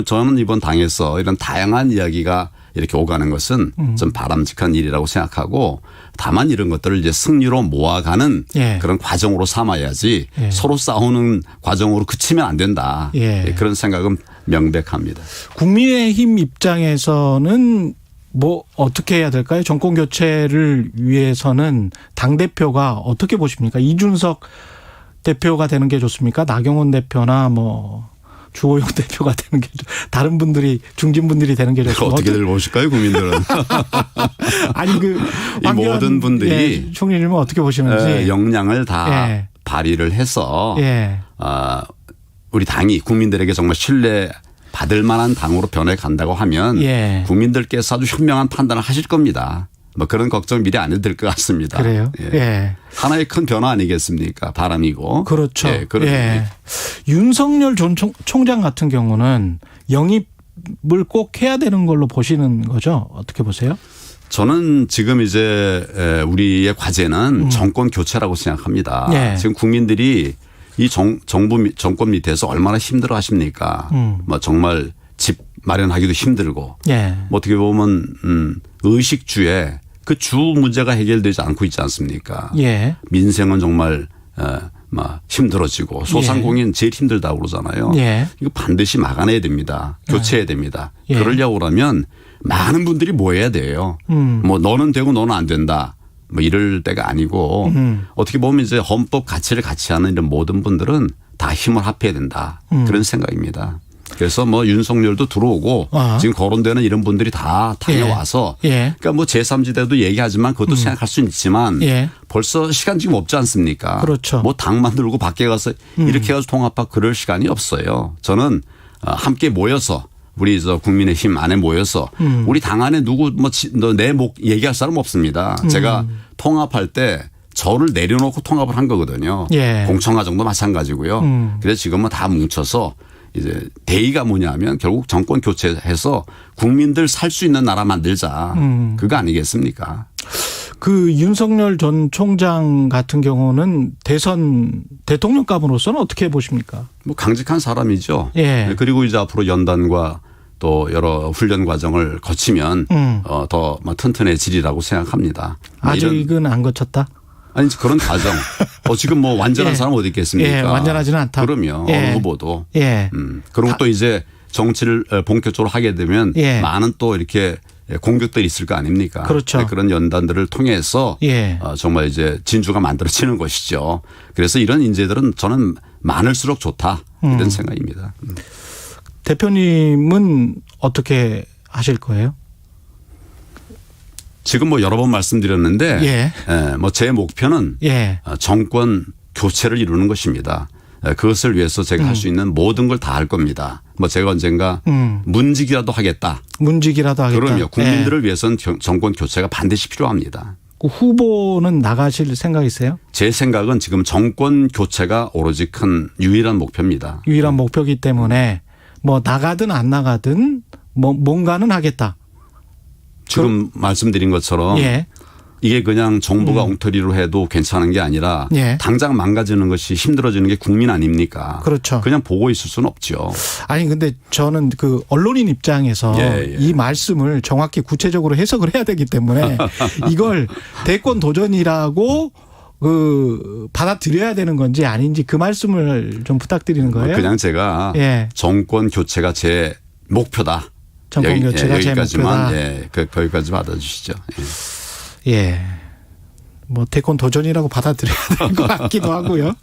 저는 이번 당에서 이런 다양한 이야기가 이렇게 오가는 것은 좀 바람직한 일이라고 생각하고 다만 이런 것들을 이제 승리로 모아가는 그런 과정으로 삼아야지 서로 싸우는 과정으로 그치면 안 된다. 그런 생각은 명백합니다. 국민의힘 입장에서는 어떻게 해야 될까요? 정권 교체를 위해서는 당대표가 어떻게 보십니까? 이준석 대표가 되는 게 좋습니까? 나경원 대표나 주호영 대표가 되는 게 다른 분들이 중진 분들이 되는 게 좋습니까? 어떻게들 보실까요, 국민들은? 아니 이 모든 분들이 총리님은 어떻게 보시는지 역량을 다 발휘를 해서 우리 당이 국민들에게 정말 신뢰 받을 만한 당으로 변해 간다고 하면 국민들께서 아주 현명한 판단을 하실 겁니다. 그런 걱정 미리 안 해도 될 것 같습니다. 그래요? 하나의 큰 변화 아니겠습니까? 바람이고. 그렇죠. 윤석열 전 총장 같은 경우는 영입을 꼭 해야 되는 걸로 보시는 거죠? 어떻게 보세요? 저는 지금 이제 우리의 과제는 정권 교체라고 생각합니다. 지금 국민들이 이 정권 밑에서 얼마나 힘들어 하십니까? 정말 집 마련하기도 힘들고 어떻게 보면 의식주에 그 주 문제가 해결되지 않고 있지 않습니까? 예. 민생은 정말 막 힘들어지고 소상공인 제일 힘들다고 그러잖아요. 예. 이거 반드시 막아내야 됩니다. 교체해야 됩니다. 예. 그러려고 그러면 많은 분들이 모여야 돼요. 뭐 너는 되고 너는 안 된다. 뭐 이럴 때가 아니고 어떻게 보면 이제 헌법 가치를 같이 하는 이런 모든 분들은 다 힘을 합해야 된다. 그런 생각입니다. 그래서 뭐 윤석열도 들어오고 지금 거론되는 이런 분들이 다 당에 와서 그러니까 뭐 제3지대도 얘기하지만 그것도 생각할 수는 있지만 벌써 시간 지금 없지 않습니까? 그렇죠. 뭐 당 만들고 밖에 가서 이렇게 해서 통합하고 그럴 시간이 없어요. 저는 함께 모여서 우리 저 국민의힘 안에 모여서 우리 당 안에 누구 뭐 내 목 얘기할 사람 없습니다. 제가 통합할 때 저를 내려놓고 통합을 한 거거든요. 공청화정도 마찬가지고요. 그래서 지금은 다 뭉쳐서 이제 대의가 뭐냐면 결국 정권 교체해서 국민들 살 수 있는 나라 만들자. 그거 아니겠습니까? 그 윤석열 전 총장 같은 경우는 대선 대통령감으로서는 어떻게 보십니까? 뭐 강직한 사람이죠. 예. 그리고 이제 앞으로 연단과 또 여러 훈련 과정을 거치면 더 튼튼해지리라고 생각합니다. 아직은 안 거쳤다? 아니 그런 과정. 지금 뭐 완전한 사람 어디 있겠습니까? 예, 완전하지는 않다. 그럼요. 어느 후보도. 예. 그리고 또 이제 정치를 본격적으로 하게 되면 많은 또 이렇게 공격들이 있을 거 아닙니까? 그렇죠. 그런 연단들을 통해서 정말 이제 진주가 만들어지는 것이죠. 그래서 이런 인재들은 저는 많을수록 좋다 이런 생각입니다. 대표님은 어떻게 하실 거예요? 지금 뭐 여러 번 말씀드렸는데 뭐 제 목표는 정권 교체를 이루는 것입니다. 그것을 위해서 제가 할 수 있는 모든 걸 다 할 겁니다. 뭐 제가 언젠가 문직이라도 하겠다. 문직이라도 하겠다. 그럼요. 국민들을 위해서는 정권 교체가 반드시 필요합니다. 그 후보는 나가실 생각이세요? 제 생각은 지금 정권 교체가 오로지 큰 유일한 목표입니다. 유일한 목표이기 때문에 뭐 나가든 안 나가든 뭐 뭔가는 하겠다. 지금 말씀드린 것처럼 이게 그냥 정부가 엉터리로 해도 괜찮은 게 아니라 당장 망가지는 것이 힘들어지는 게 국민 아닙니까? 그렇죠. 그냥 보고 있을 수는 없죠. 아니 근데 저는 그 언론인 입장에서 이 말씀을 정확히 구체적으로 해석을 해야 되기 때문에 이걸 대권 도전이라고 받아들여야 되는 건지 아닌지 그 말씀을 좀 부탁드리는 거예요. 그냥 제가 정권 교체가 제 목표다. 정권 교체가 제 목표다. 거기까지 받아주시죠. 예. 뭐 대권 도전이라고 받아들여야 될 것 같기도 하고요.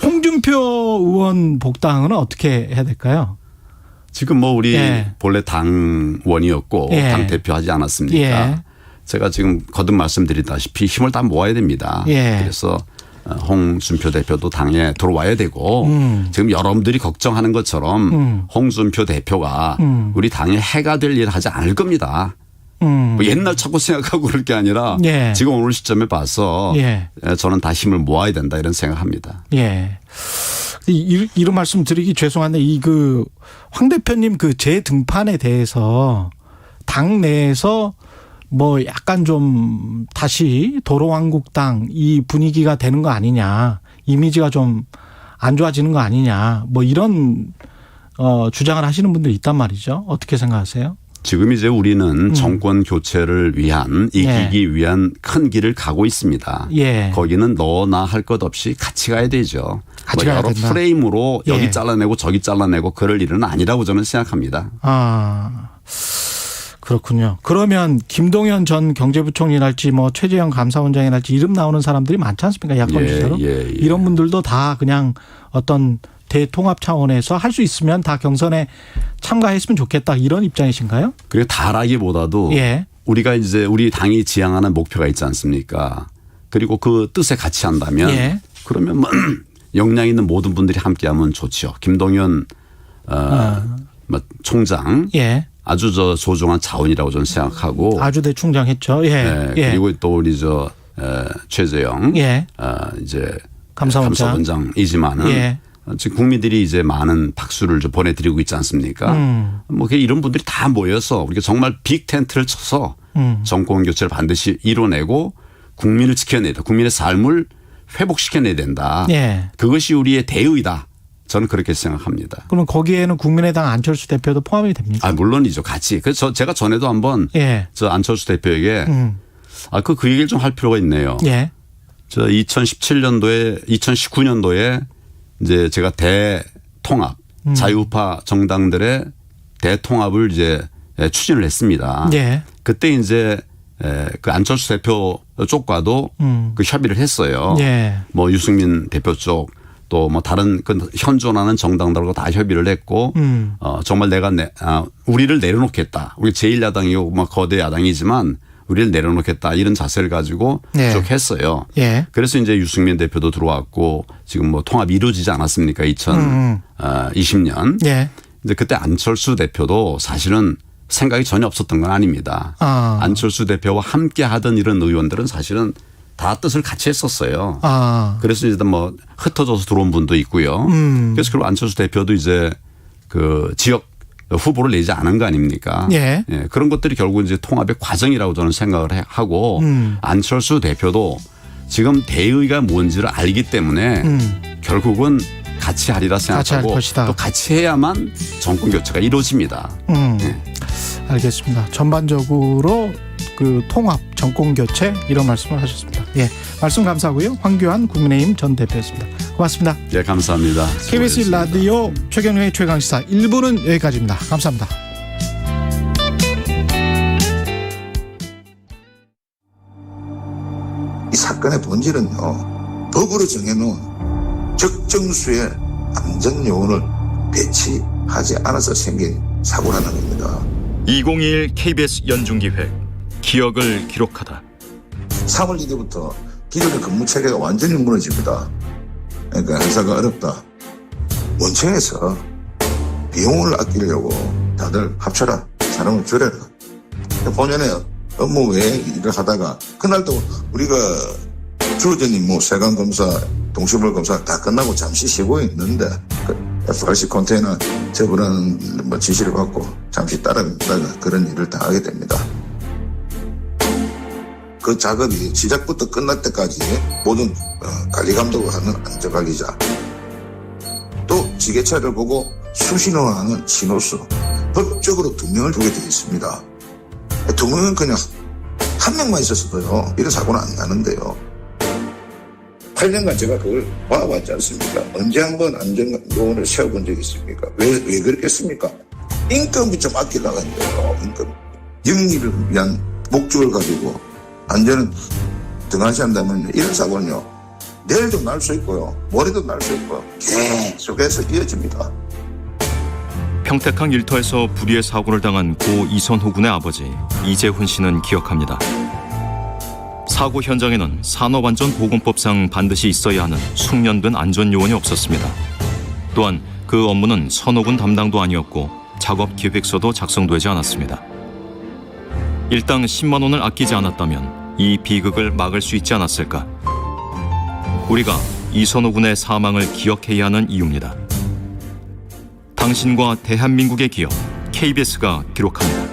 홍준표 의원 복당은 어떻게 해야 될까요? 지금 뭐 우리 본래 당원이었고 당 대표하지 않았습니까? 제가 지금 거듭 말씀드리다시피 힘을 다 모아야 됩니다. 그래서 홍준표 대표도 당에 들어와야 되고 지금 여러분들이 걱정하는 것처럼 홍준표 대표가 우리 당에 해가 될 일을 하지 않을 겁니다. 뭐 옛날 자꾸 생각하고 그럴 게 아니라 지금 오늘 시점에 봐서 저는 다 힘을 모아야 된다 이런 생각합니다. 이런 말씀 드리기 죄송한데 황 대표님 그 재등판에 대해서 당 내에서 뭐 약간 좀 다시 도로왕국당 이 분위기가 되는 거 아니냐, 이미지가 좀 안 좋아지는 거 아니냐, 뭐 이런 주장을 하시는 분들이 있단 말이죠. 어떻게 생각하세요? 지금 이제 우리는 정권 교체를 위한 이기기 위한 큰 길을 가고 있습니다. 거기는 너나 할 것 없이 같이 가야 되죠. 같이 뭐 가야 여러 된다. 프레임으로 여기 잘라내고 저기 잘라내고 그럴 일은 아니라고 저는 생각합니다. 그렇군요. 그러면 김동연 전 경제부총리랄지 뭐 최재형 감사원장이랄지 이름 나오는 사람들이 많지 않습니까? 야권 주자로. 이런 분들도 다 그냥 어떤 대통합 차원에서 할 수 있으면 다 경선에 참가했으면 좋겠다 이런 입장이신가요? 그리고 다라기보다도 우리가 이제 우리 당이 지향하는 목표가 있지 않습니까? 그리고 그 뜻에 같이 한다면 그러면 뭐 역량 있는 모든 분들이 함께하면 좋죠. 김동연 뭐 총장 아주 소중한 자원이라고 저는 생각하고 아주 대충장 했죠. 그리고 또 우리 최재형 이제 감사원장이지만은 지금 국민들이 이제 많은 박수를 좀 보내드리고 있지 않습니까? 뭐 이런 분들이 다 모여서 우리가 정말 빅 텐트를 쳐서 정권 교체를 반드시 이뤄내고 국민을 지켜내야 된다. 국민의 삶을 회복시켜내야 된다. 그것이 우리의 대의다. 저는 그렇게 생각합니다. 그럼 거기에는 국민의당 안철수 대표도 포함이 됩니까? 물론이죠. 같이. 그래서 제가 전에도 한번 저 안철수 대표에게 그 얘기를 좀 할 필요가 있네요. 예. 저 2019년도에 이제 제가 대통합, 자유우파 정당들의 대통합을 이제 추진을 했습니다. 예. 그때 이제 그 안철수 대표 쪽과도 그 협의를 했어요. 예. 뭐 유승민 대표 쪽 또 뭐 다른 그 현존하는 정당들과 다 협의를 했고 정말 내가 우리를 내려놓겠다. 우리 제1야당이고 뭐 거대 야당이지만 우리를 내려놓겠다 이런 자세를 가지고 예. 쭉 했어요. 예. 그래서 이제 유승민 대표도 들어왔고 지금 뭐 통합이 이루어지지 않았습니까? 2020년. 예. 이제 그때 안철수 대표도 사실은 생각이 전혀 없었던 건 아닙니다. 안철수 대표와 함께 하던 이런 의원들은 사실은 다 뜻을 같이 했었어요. 그래서 이제 뭐 흩어져서 들어온 분도 있고요. 그래서 그리고 안철수 대표도 이제 그 지역 후보를 내지 않은 거 아닙니까? 예. 예, 그런 것들이 결국 이제 통합의 과정이라고 저는 생각을 하고 안철수 대표도 지금 대의가 뭔지를 알기 때문에 결국은 같이 하리라 생각하고 또 같이 해야만 정권 교체가 이루어집니다. 예. 알겠습니다. 전반적으로 그 통합, 정권 교체 이런 말씀을 하셨습니다. 예, 말씀 감사하고요. 황교안 국민의힘 전 대표였습니다. 고맙습니다. 예, 감사합니다. KBS 라디오 최경영의 최강시사 1부는 여기까지입니다. 감사합니다. 이 사건의 본질은요, 법으로 정해놓은 적정수의 안전요원을 배치하지 않아서 생긴 사고라는 겁니다. 2021 KBS 연중기획 기억을 기록하다. 3월 1일부터 기존의 근무체계가 완전히 무너집니다. 그러니까 회사가 어렵다. 원청에서 비용을 아끼려고 다들 합쳐라, 사람을 줄여라. 본연의 업무 외에 일을 하다가 그날도 우리가 주로전님 뭐 세관검사, 동시물 검사 다 끝나고 잠시 쉬고 있는데 FRC 컨테이너 접으라는 뭐 지시를 받고 잠시 따라가다가 그런 일을 다 하게 됩니다. 그 작업이 시작부터 끝날 때까지 모든 관리 감독을 하는 안전관리자, 또 지게차를 보고 수신호하는 신호수, 법적으로 2명을 두게 되어 있습니다. 2명은 그냥 1명만 있었어도요 이런 사고는 안 나는데요. 8년간 제가 그걸 봐왔지 않습니까? 언제 한번 안전요원을 세워본 적이 있습니까? 왜 그랬겠습니까? 인건비 좀 아끼려고 했는데요. 인건비. 영리를 위한 목적을 가지고 안전은 등한시한다면 이런 사고는요, 내일도 날 수 있고요, 모레도 날 수 있고 계속해서 이어집니다. 평택항 일터에서 불의의 사고를 당한 고 이선호 군의 아버지 이재훈 씨는 기억합니다. 사고 현장에는 산업안전보건법상 반드시 있어야 하는 숙련된 안전요원이 없었습니다. 또한 그 업무는 선호군 담당도 아니었고 작업 기획서도 작성되지 않았습니다. 일당 10만 원을 아끼지 않았다면 이 비극을 막을 수 있지 않았을까? 우리가 이선호 군의 사망을 기억해야 하는 이유입니다. 당신과 대한민국의 기억, KBS가 기록합니다.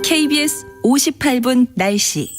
KBS 58분 날씨.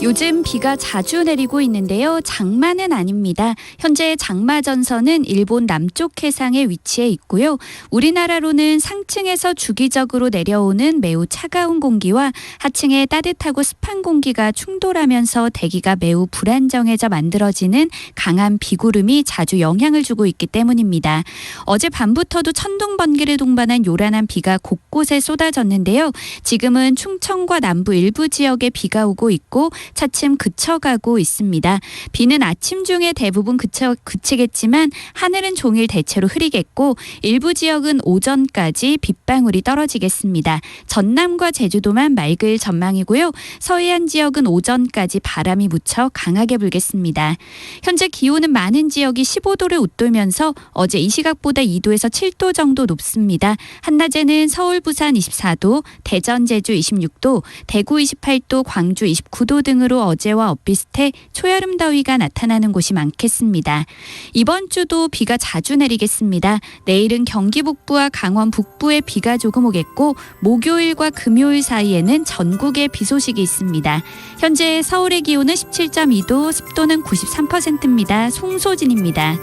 요즘 비가 자주 내리고 있는데요. 장마는 아닙니다. 현재 장마 전선은 일본 남쪽 해상에 위치해 있고요. 우리나라로는 상층에서 주기적으로 내려오는 매우 차가운 공기와 하층의 따뜻하고 습한 공기가 충돌하면서 대기가 매우 불안정해져 만들어지는 강한 비구름이 자주 영향을 주고 있기 때문입니다. 어제 밤부터도 천둥 번개를 동반한 요란한 비가 곳곳에 쏟아졌는데요. 지금은 충청과 남부 일부 지역에 비가 오고 있고 차츰 그쳐가고 있습니다. 비는 아침 중에 대부분 그치겠지만 하늘은 종일 대체로 흐리겠고 일부 지역은 오전까지 빗방울이 떨어지겠습니다. 전남과 제주도만 맑을 전망이고요. 서해안 지역은 오전까지 바람이 무척 강하게 불겠습니다. 현재 기온은 많은 지역이 15도를 웃돌면서 어제 이 시각보다 2도에서 7도 정도 높습니다. 한낮에는 서울, 부산 24도, 대전, 제주 26도, 대구 28도, 광주 29도 등으로 어제와 엇비슷해 초여름 더위가 나타나는 곳이 많겠습니다. 이번 주도 비가 자주 내리겠습니다. 내일은 경기 북부와 강원 북부에 비가 조금 오겠고 목요일과 금요일 사이에는 전국에 비 소식이 있습니다. 현재 서울의 기온은 17.2도, 습도는 93%입니다. 송소진입니다.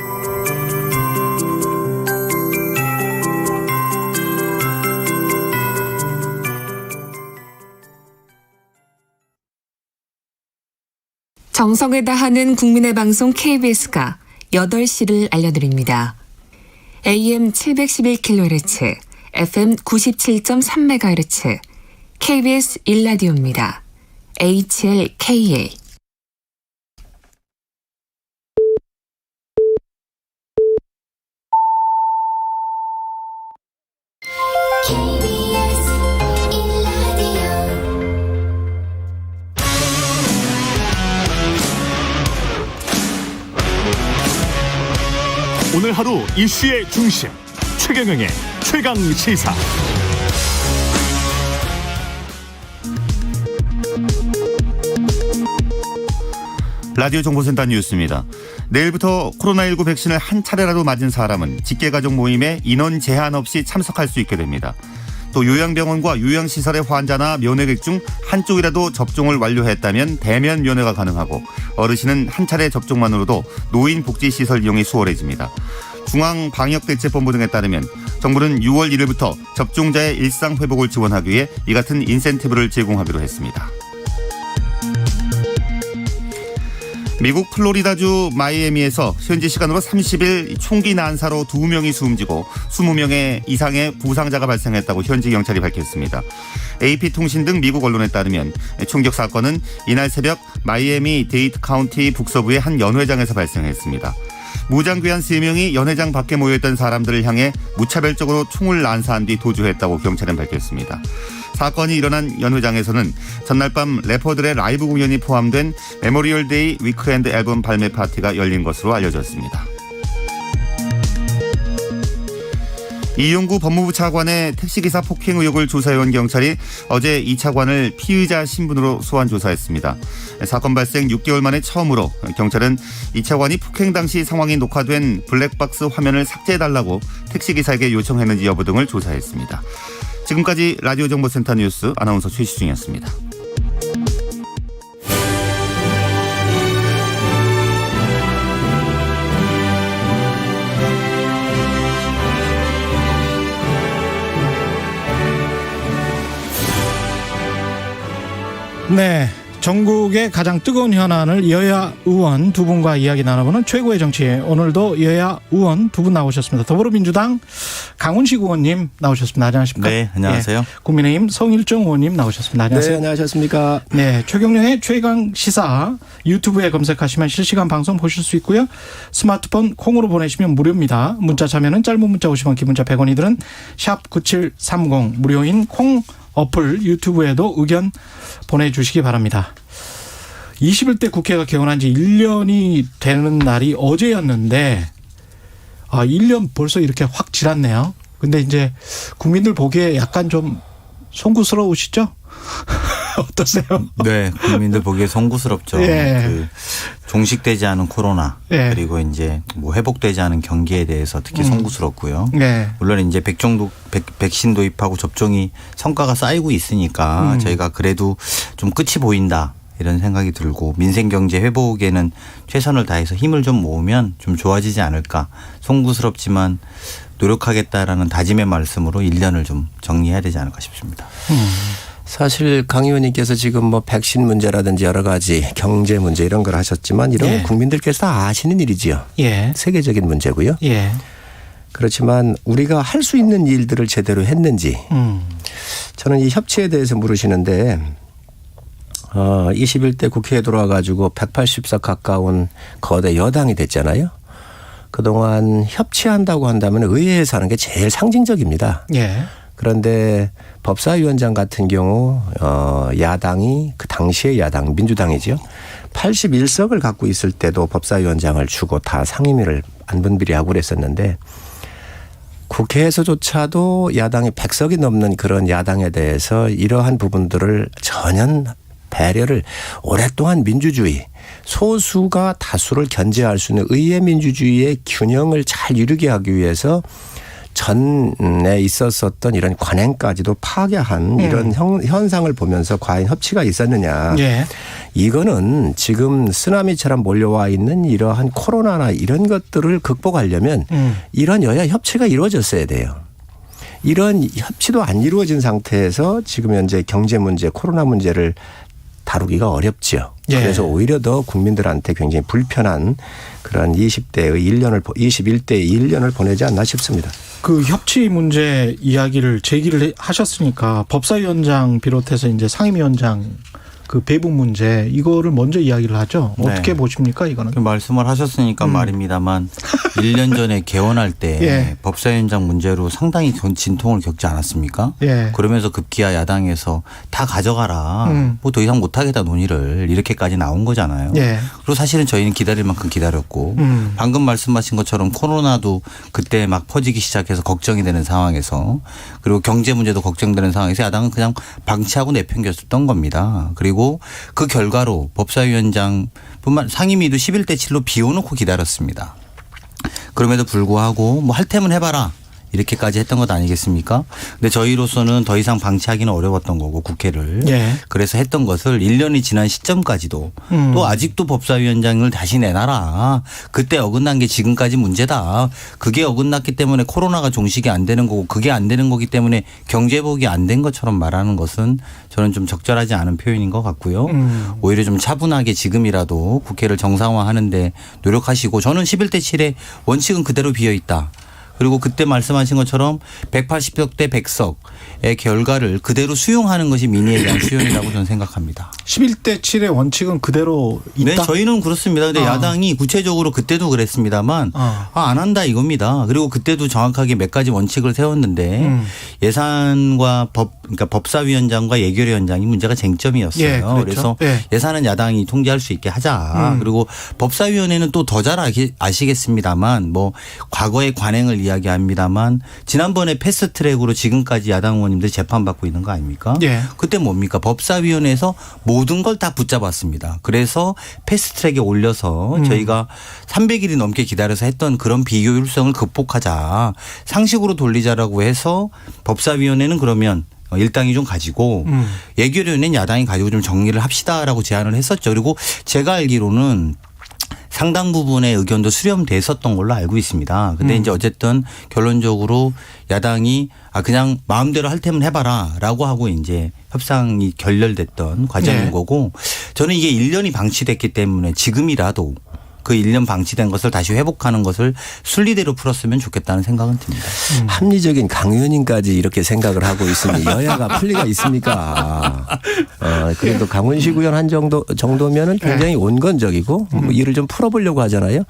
정성을 다하는 국민의 방송 KBS가 8시를 알려드립니다. AM 711kHz, FM 97.3MHz, KBS 1라디오입니다. HLKA. 오늘 하루 이슈의 중심 최경영의 최강 시사. 라디오 정보센터 뉴스입니다. 내일부터 코로나19 백신을 한 차례라도 맞은 사람은 직계가족 모임에 인원 제한 없이 참석할 수 있게 됩니다. 또 요양병원과 요양시설의 환자나 면회객 중 한쪽이라도 접종을 완료했다면 대면 면회가 가능하고 어르신은 한 차례 접종만으로도 노인복지시설 이용이 수월해집니다. 중앙방역대책본부 등에 따르면 정부는 6월 1일부터 접종자의 일상 회복을 지원하기 위해 이 같은 인센티브를 제공하기로 했습니다. 미국 플로리다주 마이애미에서 현지 시간으로 30일 총기 난사로 2명이 숨지고 20명 이상의 부상자가 발생했다고 현지 경찰이 밝혔습니다. AP통신 등 미국 언론에 따르면 총격 사건은 이날 새벽 마이애미 데이트 카운티 북서부의 한 연회장에서 발생했습니다. 무장귀한 3명이 연회장 밖에 모여있던 사람들을 향해 무차별적으로 총을 난사한 뒤 도주했다고 경찰은 밝혔습니다. 사건이 일어난 연회장에서는 전날 밤 래퍼들의 라이브 공연이 포함된 메모리얼 데이 위크엔드 앨범 발매 파티가 열린 것으로 알려졌습니다. 이용구 법무부 차관의 택시기사 폭행 의혹을 조사해온 경찰이 어제 이 차관을 피의자 신분으로 소환 조사했습니다. 사건 발생 6개월 만에 처음으로 경찰은 이 차관이 폭행 당시 상황이 녹화된 블랙박스 화면을 삭제해달라고 택시기사에게 요청했는지 여부 등을 조사했습니다. 지금까지 라디오 정보센터 뉴스 아나운서 최시중이었습니다. 네, 전국의 가장 뜨거운 현안을 여야 의원 두 분과 이야기 나눠보는 최고의 정치. 오늘도 여야 의원 두 분 나오셨습니다. 더불어민주당 강훈식 의원님 나오셨습니다. 안녕하십니까? 네, 안녕하세요. 네, 국민의힘 성일종 의원님 나오셨습니다. 안녕하세요. 네, 안녕하셨습니까? 네, 최경영의 최강 시사 유튜브에 검색하시면 실시간 방송 보실 수 있고요. 스마트폰 콩으로 보내시면 무료입니다. 문자 참여는 짧은 문자 50원, 긴 문자 100원이 드는 샵 9730 무료인 콩 어플 유튜브에도 의견 보내주시기 바랍니다. 21대 국회가 개원한 지 1년이 되는 날이 어제였는데 1년 벌써 이렇게 확 지났네요. 근데 이제 국민들 보기에 약간 좀 송구스러우시죠? 어떠세요? 네, 국민들 보기에 송구스럽죠. 예. 종식되지 않은 코로나 예. 그리고 이제 뭐 회복되지 않은 경기에 대해서 특히 송구스럽고요. 예. 물론 이제 백신 도입하고 접종이 성과가 쌓이고 있으니까 저희가 그래도 좀 끝이 보인다. 이런 생각이 들고 민생 경제 회복에는 최선을 다해서 힘을 좀 모으면 좀 좋아지지 않을까. 송구스럽지만 노력하겠다라는 다짐의 말씀으로 1년을 좀 정리해야 되지 않을까 싶습니다. 사실 강 의원님께서 지금 뭐 백신 문제라든지 여러 가지 경제 문제 이런 걸 하셨지만 이런 건 국민들께서 다 아시는 일이지요. 예. 세계적인 문제고요. 예. 그렇지만 우리가 할 수 있는 일들을 제대로 했는지 저는 이 협치에 대해서 물으시는데 21대 국회에 들어와가지고 180석 가까운 거대 여당이 됐잖아요. 그동안 협치한다고 한다면 의회에서 하는 게 제일 상징적입니다. 예. 그런데 법사위원장 같은 경우 야당이 그 당시의 야당 민주당이죠. 81석을 갖고 있을 때도 법사위원장을 주고 다 상임위를 안분비리하고 그랬었는데 국회에서조차도 야당이 100석이 넘는 그런 야당에 대해서 이러한 부분들을 전혀 배려를 오랫동안 민주주의 소수가 다수를 견제할 수 있는 의회 민주주의의 균형을 잘 이루게 하기 위해서 전에 있었었던 이런 관행까지도 파괴한 이런 현상을 보면서 과연 협치가 있었느냐. 예. 이거는 지금 쓰나미처럼 몰려와 있는 이러한 코로나나 이런 것들을 극복하려면 이런 여야 협치가 이루어졌어야 돼요. 이런 협치도 안 이루어진 상태에서 지금 현재 경제 문제, 코로나 문제를 다루기가 어렵죠. 예. 그래서 오히려 더 국민들한테 굉장히 불편한 그런 21대의 1년을 보내지 않나 싶습니다. 그 협치 문제 이야기를 제기를 하셨으니까 법사위원장 비롯해서 이제 상임위원장 그 배분 문제 이거를 먼저 이야기를 하죠. 어떻게 네. 보십니까 이거는? 그 말씀을 하셨으니까 말입니다만 1년 전에 개원할 때 예. 법사위원장 문제로 상당히 진통을 겪지 않았습니까? 예. 그러면서 급기야 야당에서 다 가져가라. 뭐 더 이상 못하겠다 논의를 이렇게까지 나온 거잖아요. 예. 그리고 사실은 저희는 기다릴 만큼 기다렸고 방금 말씀하신 것처럼 코로나도 그때 막 퍼지기 시작해서 걱정이 되는 상황에서 그리고 경제 문제도 걱정되는 상황에서 야당은 그냥 방치하고 내팽겼었던 겁니다. 그리고 그 결과로 법사위원장뿐만 상임위도 11대 7로 비워놓고 기다렸습니다. 그럼에도 불구하고 뭐 할 테면 해봐라. 이렇게까지 했던 것 아니겠습니까? 근데 저희로서는 더 이상 방치하기는 어려웠던 거고 국회를. 예. 그래서 했던 것을 1년이 지난 시점까지도 또 아직도 법사위원장을 다시 내놔라. 그때 어긋난 게 지금까지 문제다. 그게 어긋났기 때문에 코로나가 종식이 안 되는 거고 그게 안 되는 거기 때문에 경제복이 안 된 것처럼 말하는 것은 저는 좀 적절하지 않은 표현인 것 같고요. 오히려 좀 차분하게 지금이라도 국회를 정상화하는데 노력하시고 저는 11대 7의 원칙은 그대로 비어있다. 그리고 그때 말씀하신 것처럼 180석 대 100석의 결과를 그대로 수용하는 것이 민의에 대한 수용이라고 저는 생각합니다. 11대 7의 원칙은 그대로 있다? 네, 저희는 그렇습니다. 근데 야당이 구체적으로 그때도 그랬습니다만 안 한다 이겁니다. 그리고 그때도 정확하게 몇 가지 원칙을 세웠는데 예산과 그러니까 법사위원장과 예결위원장이 문제가 쟁점이었어요. 예, 그렇죠. 그래서 예. 예산은 야당이 통제할 수 있게 하자. 그리고 법사위원회는 또 더 잘 아시겠습니다만 뭐 과거의 관행을 이야기합니다만 지난번에 패스트트랙으로 지금까지 야당 의원님들이 재판받고 있는 거 아닙니까? 예. 그때 뭡니까? 법사위원회에서 모든 걸 다 붙잡았습니다. 그래서 패스트트랙에 올려서 저희가 300일이 넘게 기다려서 했던 그런 비효율성을 극복하자. 상식으로 돌리자라고 해서 법사위원회는 그러면 일당이 좀 가지고 예결위원회는 야당이 가지고 좀 정리를 합시다라고 제안을 했었죠. 그리고 제가 알기로는 상당 부분의 의견도 수렴됐었던 걸로 알고 있습니다. 근데 이제 어쨌든 결론적으로 야당이 그냥 마음대로 할 테면 해봐라라고 하고 이제 협상이 결렬됐던 과정인 네. 거고 저는 이게 1년이 방치됐기 때문에 지금이라도 그 1년 방치된 것을 다시 회복하는 것을 순리대로 풀었으면 좋겠다는 생각은 듭니다. 합리적인 강 의원님까지 이렇게 생각을 하고 있으니 여야가 풀리가 있습니까? 그래도 강훈식 의원 한 정도면은 굉장히 온건적이고 뭐 일을 좀 풀어보려고 하잖아요.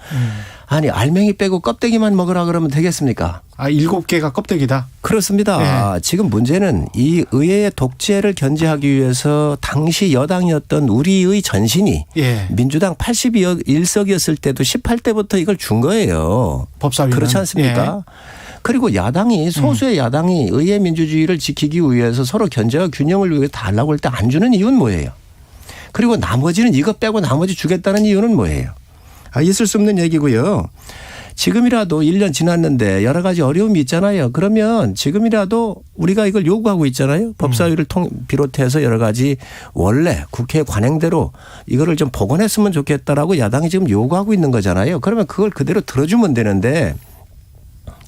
아니 알맹이 빼고 껍데기만 먹으라 그러면 되겠습니까? 7개가 껍데기다. 그렇습니다. 네. 지금 문제는 이 의회의 독재를 견제하기 위해서 당시 여당이었던 우리의 전신이 예. 민주당 81석이었을 때도 18대부터 이걸 준 거예요. 법사위는. 그렇지 않습니까? 예. 그리고 야당이 소수의 야당이 의회 민주주의를 지키기 위해서 서로 견제와 균형을 위해 달라고 할 때 안 주는 이유는 뭐예요? 그리고 나머지는 이거 빼고 나머지 주겠다는 이유는 뭐예요? 있을 수 없는 얘기고요. 지금이라도 1년 지났는데 여러 가지 어려움이 있잖아요. 그러면 지금이라도 우리가 이걸 요구하고 있잖아요. 법사위를 비롯해서 여러 가지 원래 국회 관행대로 이거를 좀 복원했으면 좋겠다라고 야당이 지금 요구하고 있는 거잖아요. 그러면 그걸 그대로 들어주면 되는데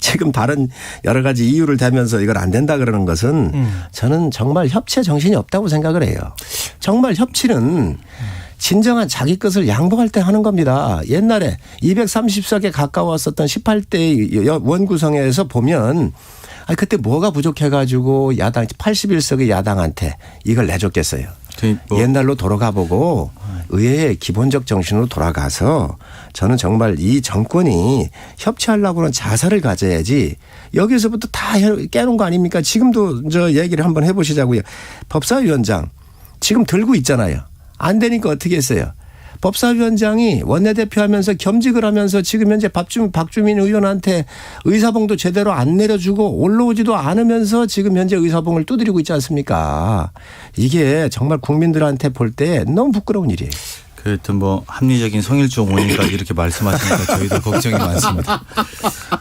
지금 다른 여러 가지 이유를 대면서 이걸 안 된다 그러는 것은 저는 정말 협치의 정신이 없다고 생각을 해요. 정말 협치는 진정한 자기 것을 양보할 때 하는 겁니다. 옛날에 230석에 가까웠었던 18대 원구성에서 보면 그때 뭐가 부족해가지고 야당 81석의 야당한테 이걸 내줬겠어요. 옛날로 돌아가 보고 의회의 기본적 정신으로 돌아가서 저는 정말 이 정권이 협치하려고는 자세를 가져야지 여기서부터 다 깨는 거 아닙니까? 지금도 저 얘기를 한번 해보시자고요. 법사위원장 지금 들고 있잖아요. 안 되니까 어떻게 했어요? 법사위원장이 원내대표 하면서 겸직을 하면서 지금 현재 박주민 의원한테 의사봉도 제대로 안 내려주고 올라오지도 않으면서 지금 현재 의사봉을 두드리고 있지 않습니까? 이게 정말 국민들한테 볼 때 너무 부끄러운 일이에요. 하여튼 뭐 합리적인 성일주 어머니까지 이렇게 말씀하시니까 저희도 걱정이 많습니다.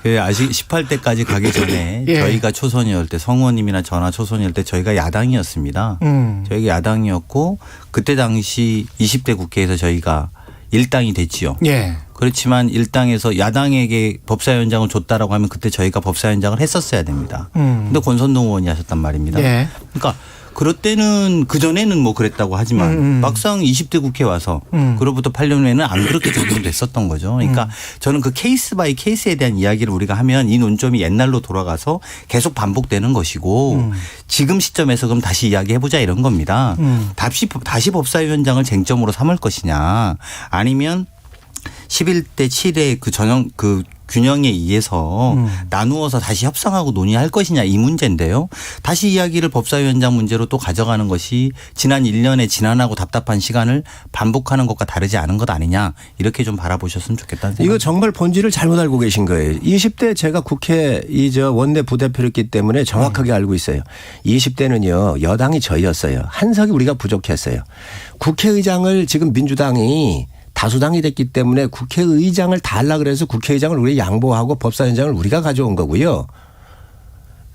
18대까지 가기 전에 예. 저희가 초선이었을 때 성우님이나 저나 초선이었을 때 저희가 야당이었습니다. 저희가 야당이었고 그때 당시 20대 국회에서 저희가 일당이 됐지요. 예. 그렇지만 일당에서 야당에게 법사위원장을 줬다라고 하면 그때 저희가 법사위원장을 했었어야 됩니다. 그런데 권선동 의원이 하셨단 말입니다. 예. 그러니까 그럴 때는 그전에는 뭐 그랬다고 하지만 막상 20대 국회 와서 그로부터 8년 후에는 안 그렇게 적용됐었던 거죠. 그러니까 저는 그 케이스 바이 케이스에 대한 이야기를 우리가 하면 이 논점이 옛날로 돌아가서 계속 반복되는 것이고 지금 시점에서 그럼 다시 이야기해보자 이런 겁니다. 다시 법사위원장을 쟁점으로 삼을 것이냐 아니면 11대 7의 그 균형에 의해서 나누어서 다시 협상하고 논의할 것이냐 이 문제인데요. 다시 이야기를 법사위원장 문제로 또 가져가는 것이 지난 1년의 지난하고 답답한 시간을 반복하는 것과 다르지 않은 것 아니냐 이렇게 좀 바라보셨으면 좋겠다는 생각입니다. 이거 정말 본질을 잘못 알고 계신 거예요. 20대 제가 국회 원내 부대표였기 때문에 정확하게 알고 있어요. 20대는요 여당이 저희였어요. 한석이 우리가 부족했어요. 국회의장을 지금 민주당이 다수당이 됐기 때문에 국회의장을 달라 그래서 국회의장을 우리 양보하고 법사위원장을 우리가 가져온 거고요.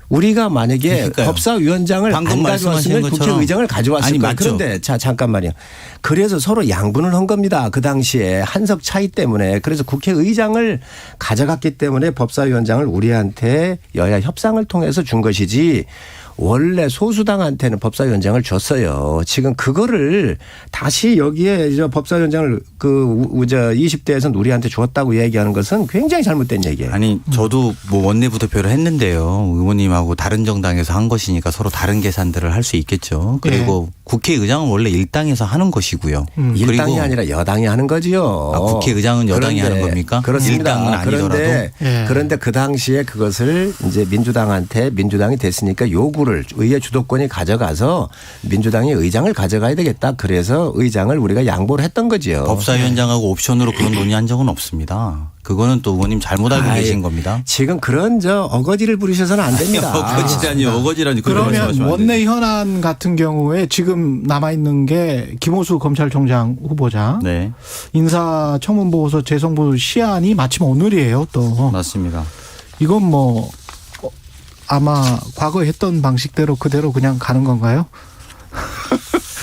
우리가 만약에 그러니까요. 법사위원장을 안 가져왔으면 국회의장을 가져왔을 거예요. 그런데 잠깐만요. 그래서 서로 양분을 한 겁니다. 그 당시에 한석 차이 때문에. 그래서 국회의장을 가져갔기 때문에 법사위원장을 우리한테 여야 협상을 통해서 준 것이지 원래 소수당한테는 법사위원장을 줬어요. 지금 그거를 다시 여기에 법사위원장을 20대에서는 우리한테 줬다고 얘기하는 것은 굉장히 잘못된 얘기예요. 아니 저도 뭐 원내부대표를 했는데요. 의원님하고 다른 정당에서 한 것이니까 서로 다른 계산들을 할 수 있겠죠. 그리고 국회의장은 원래 일당에서 하는 것이고요. 일당이 아니라 여당이 하는 거지요. 국회의장은 여당이 하는 겁니까? 그렇습니다. 일당은 아니더라도. 그런데 그 당시에 그것을 이제 민주당이 됐으니까 요구를 의회 주도권이 가져가서 민주당이 의장을 가져가야 되겠다. 그래서 의장을 우리가 양보를 했던 거지요. 법사위원장하고 옵션으로 그런 논의한 적은 없습니다. 그거는 또 의원님 잘못 알고 계신 겁니다. 지금 그런 어거지를 부리셔서는 안 됩니다. 어거지라니 어거지라니. 그러면 원내 현안 같은 경우에 지금 남아있는 게 김호수 검찰총장 후보자. 네. 인사청문보고서 재송부 시한이 마침 오늘이에요 또. 맞습니다. 이건 뭐 아마 과거 했던 방식대로 그대로 그냥 가는 건가요?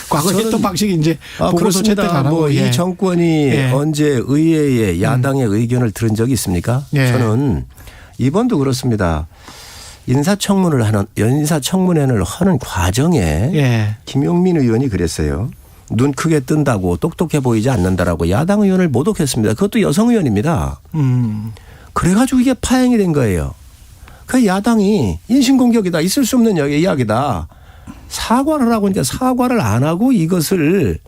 과거 했던 방식이 이제 보고서 채택 안 하고. 이 정권이 언제 의회의 야당의 의견을 들은 적이 있습니까? 저는 이번도 그렇습니다. 인사청문회를 하는 과정에 김용민 의원이 그랬어요. 눈 크게 뜬다고 똑똑해 보이지 않는다라고 야당 의원을 모독했습니다. 그것도 여성 의원입니다. 그래가지고 이게 파행이 된 거예요. 그 야당이 인신공격이다. 있을 수 없는 이야기다. 사과를 하고 이제 사과를 안 하고 이것을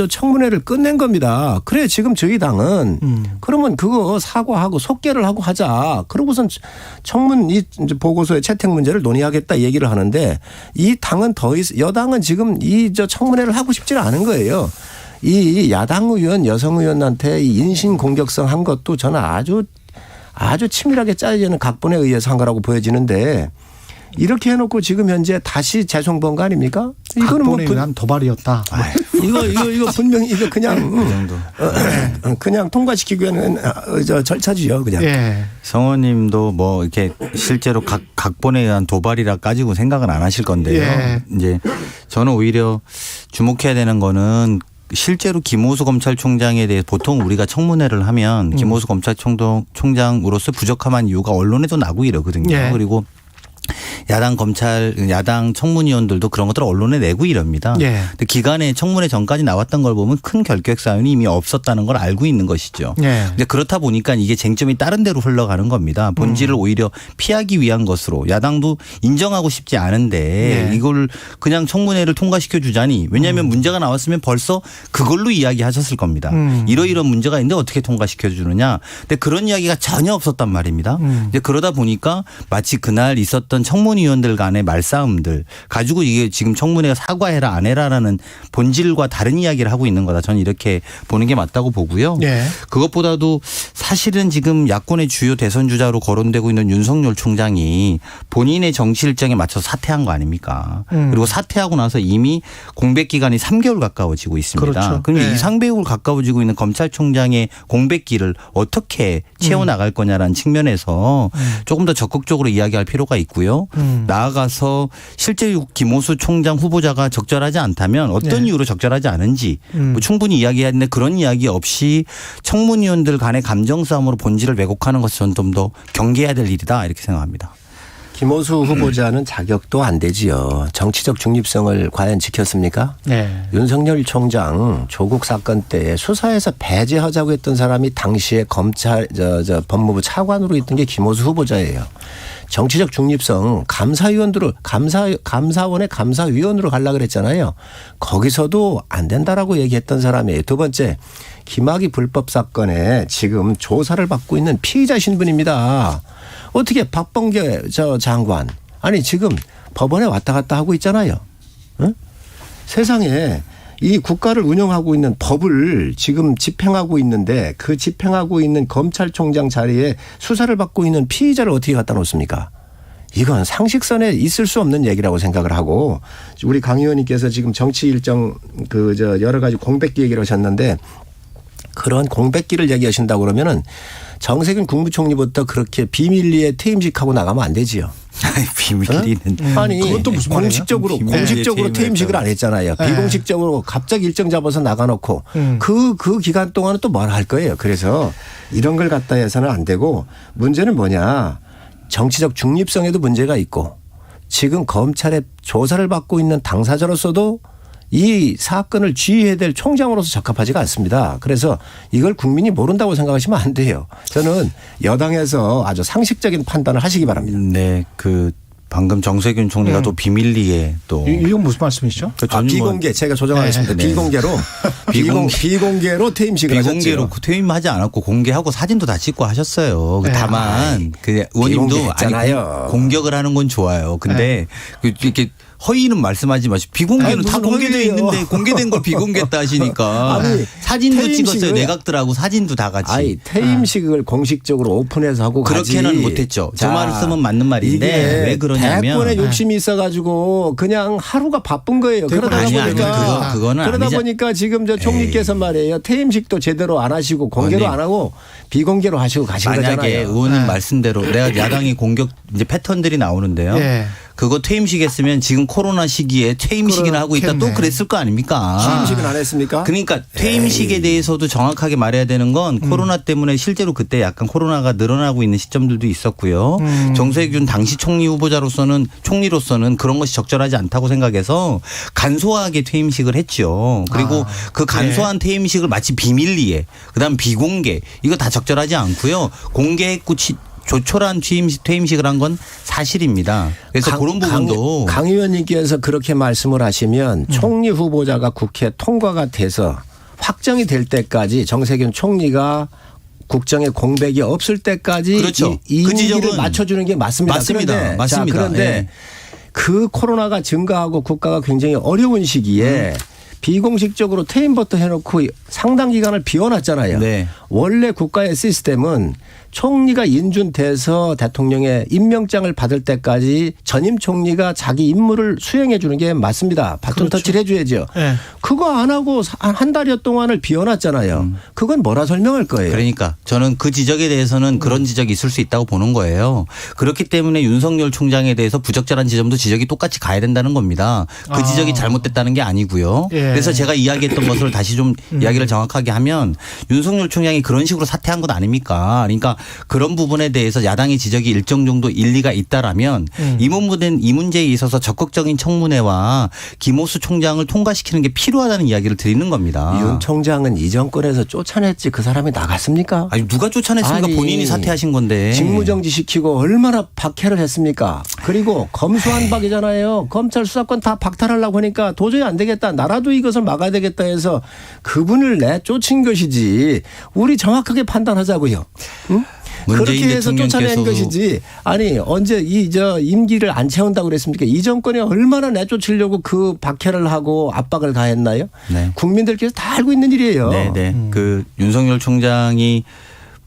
청문회를 끝낸 겁니다. 그래 지금 저희 당은 그러면 그거 사과하고 속개를 하고 하자. 그러고선 청문 보고서의 채택 문제를 논의하겠다 얘기를 하는데 이 당은 여당은 지금 청문회를 하고 싶지는 않은 거예요. 이 야당 의원, 여성 의원한테 이 인신 공격성 한 것도 저는 아주 치밀하게 짜여지는 각본에 의해서 한 거라고 보여지는데. 이렇게 해놓고 지금 현재 다시 재송본 거 아닙니까? 이거는 각본에 의한 도발이었다. 이거 분명히 이거 그냥 그냥 통과시키기 위한 절차지요, 그냥. 성원님도 뭐 이렇게 실제로 각본에 의한 도발이라 가지고 생각은 안 하실 건데요. 이제 저는 오히려 주목해야 되는 거는. 실제로 김호수 검찰총장에 대해 보통 우리가 청문회를 하면 김호수 검찰총장으로서 부적함한 이유가 언론에도 나고 이러거든요. 그리고 야당 청문위원들도 그런 것들을 언론에 내고 이럽니다. 근데 기간에 청문회 전까지 나왔던 걸 보면 큰 결격 사연이 이미 없었다는 걸 알고 있는 것이죠. 근데 그렇다 보니까 이게 쟁점이 다른 데로 흘러가는 겁니다. 본질을 오히려 피하기 위한 것으로 야당도 인정하고 싶지 않은데 이걸 그냥 청문회를 통과시켜 주자니 왜냐하면 문제가 나왔으면 벌써 그걸로 이야기하셨을 겁니다. 이러이러한 문제가 있는데 어떻게 통과시켜 주느냐. 근데 그런 이야기가 전혀 없었단 말입니다. 이제 그러다 보니까 마치 그날 있었던 청문위원들 간의 말싸움들 가지고 이게 지금 청문회가 사과해라 안 해라라는 본질과 다른 이야기를 하고 있는 거다. 저는 이렇게 보는 게 맞다고 보고요. 그것보다도 사실은 지금 야권의 주요 대선 주자로 거론되고 있는 윤석열 총장이 본인의 정치 일정에 맞춰서 사퇴한 거 아닙니까? 그리고 사퇴하고 나서 이미 공백 기간이 3개월 가까워지고 있습니다. 그렇죠. 그러니까 이 3개월 가까워지고 있는 검찰총장의 공백기를 어떻게 채워나갈 거냐라는 측면에서 조금 더 적극적으로 이야기할 필요가 있고요. 나아가서 실제 김호수 총장 후보자가 적절하지 않다면 어떤 이유로 적절하지 않은지 뭐 충분히 이야기해야 되는데 그런 이야기 없이 청문위원들 간의 감정 싸움으로 본질을 왜곡하는 것은 저는 좀 더 경계해야 될 일이다 이렇게 생각합니다. 김호수 후보자는 자격도 안 되지요. 정치적 중립성을 과연 지켰습니까? 네. 윤석열 총장 조국 사건 때 수사에서 배제하자고 했던 사람이 당시에 검찰 법무부 차관으로 있던 게 김호수 후보자예요. 정치적 중립성 감사위원으로 감사원의 감사위원으로 가려고 그랬잖아요. 거기서도 안 된다라고 얘기했던 사람이에요. 두 번째, 김학의 불법 사건에 지금 조사를 받고 있는 피의자 신분입니다. 어떻게 박범계 장관 아니 지금 법원에 왔다 갔다 하고 있잖아요. 응? 세상에 이 국가를 운영하고 있는 법을 지금 집행하고 있는데 그 집행하고 있는 검찰총장 자리에 수사를 받고 있는 피의자를 어떻게 갖다 놓습니까? 이건 상식선에 있을 수 없는 얘기라고 생각을 하고 우리 강 의원님께서 지금 정치 일정 여러 가지 공백기 얘기를 하셨는데 그런 공백기를 얘기하신다고 그러면은 정세균 국무총리부터 그렇게 비밀리에 퇴임식하고 나가면 안 되지요. 비밀리는 아니 그것도 무슨 공식적으로 퇴임식을 안 했잖아요. 비공식적으로 갑자기 일정 잡아서 나가놓고 그 기간 동안은 또 뭘 할 거예요. 그래서 이런 걸 갖다 해서는 안 되고 문제는 뭐냐. 정치적 중립성에도 문제가 있고 지금 검찰의 조사를 받고 있는 당사자로서도 이 사건을 지휘해야 될 총장으로서 적합하지가 않습니다. 그래서 이걸 국민이 모른다고 생각하시면 안 돼요. 저는 여당에서 아주 상식적인 판단을 하시기 바랍니다. 네, 방금 정세균 총리가 또 비밀리에 또 이건 무슨 말씀이시죠? 비공개 제가 조정하겠습니다. 네. 비공개로 퇴임식을 비공개로 하셨죠. 퇴임하지 않았고 공개하고 사진도 다 찍고 하셨어요. 네. 다만 의원님도 공격을 하는 건 좋아요. 근데 이렇게 허위는 말씀하지 마시고 비공개는 다 공개되어 있는데 공개된 걸 비공개했다 하시니까 사진도 찍었어요. 내각들하고 사진도 다 같이. 퇴임식을 공식적으로 오픈해서 하고 그렇게는 못했죠. 저 말씀은 맞는 말인데 왜 그러냐면 대권에 욕심이 있어가지고 그냥 하루가 바쁜 거예요. 그러다 보니까 지금 저 총리께서 말이에요. 퇴임식도 제대로 안 하시고 공개로 안 하고 비공개로 하시고 가신 거잖아요. 만약에 의원님 말씀대로 내가 야당이 공격 이제 패턴들이 나오는데요. 그거 퇴임식 했으면 지금 코로나 시기에 퇴임식이나 하고 있다 또 그랬을 거 아닙니까? 퇴임식은 안 했습니까? 그러니까 퇴임식에 대해서도 정확하게 말해야 되는 건 코로나 때문에 실제로 그때 약간 코로나가 늘어나고 있는 시점들도 있었고요. 정세균 당시 총리로서는 그런 것이 적절하지 않다고 생각해서 간소하게 퇴임식을 했죠. 그리고 그 간소한 퇴임식을 마치 비밀리에 그다음 비공개 이거 다 적절하지 않고요. 공개했고 조촐한 퇴임식을 한 건 사실입니다. 그래서 그런 부분도 강 의원님께서 그렇게 말씀을 하시면 총리 후보자가 국회 통과가 돼서 확정이 될 때까지 정세균 총리가 국정에 공백이 없을 때까지 그렇죠. 이 임기를 맞춰주는 게 맞습니다. 그런데 그 코로나가 증가하고 국가가 굉장히 어려운 시기에 비공식적으로 퇴임부터 해놓고 상당 기간을 비워놨잖아요. 원래 국가의 시스템은 총리가 인준돼서 대통령의 임명장을 받을 때까지 전임 총리가 자기 임무를 수행해 주는 게 맞습니다. 바톤 터치를 해줘야죠. 그거 안 하고 한 달여 동안을 비워놨잖아요. 그건 뭐라 설명할 거예요. 그러니까 저는 그 지적에 대해서는 그런 지적이 있을 수 있다고 보는 거예요. 그렇기 때문에 윤석열 총장에 대해서 부적절한 지점도 지적이 똑같이 가야 된다는 겁니다. 그 지적이 잘못됐다는 게 아니고요. 그래서 제가 이야기했던 것을 다시 좀 이야기를 정확하게 하면 윤석열 총장이 그런 식으로 사퇴한 것 아닙니까? 그러니까 그런 부분에 대해서 야당의 지적이 일정 정도 일리가 있다라면 이 문제에 있어서 적극적인 청문회와 김호수 총장을 통과시키는 게 필요하다는 이야기를 드리는 겁니다. 윤 총장은 이 정권에서 쫓아냈지 그 사람이 나갔습니까? 아니 누가 쫓아냈습니까? 본인이 사퇴하신 건데. 직무정지 시키고 얼마나 박해를 했습니까? 그리고 검수완박이잖아요. 검찰 수사권 다 박탈하려고 하니까 도저히 안 되겠다. 나라도 이것을 막아야 되겠다 해서 그분을 내쫓은 것이지. 우리 정확하게 판단하자고요. 응? 그렇게 해서 쫓아낸 것이지. 아니 언제 임기를 안 채운다고 그랬습니까? 이 정권이 얼마나 내쫓으려고 그 박해를 하고 압박을 가했나요? 국민들께서 다 알고 있는 일이에요. 그 윤석열 총장이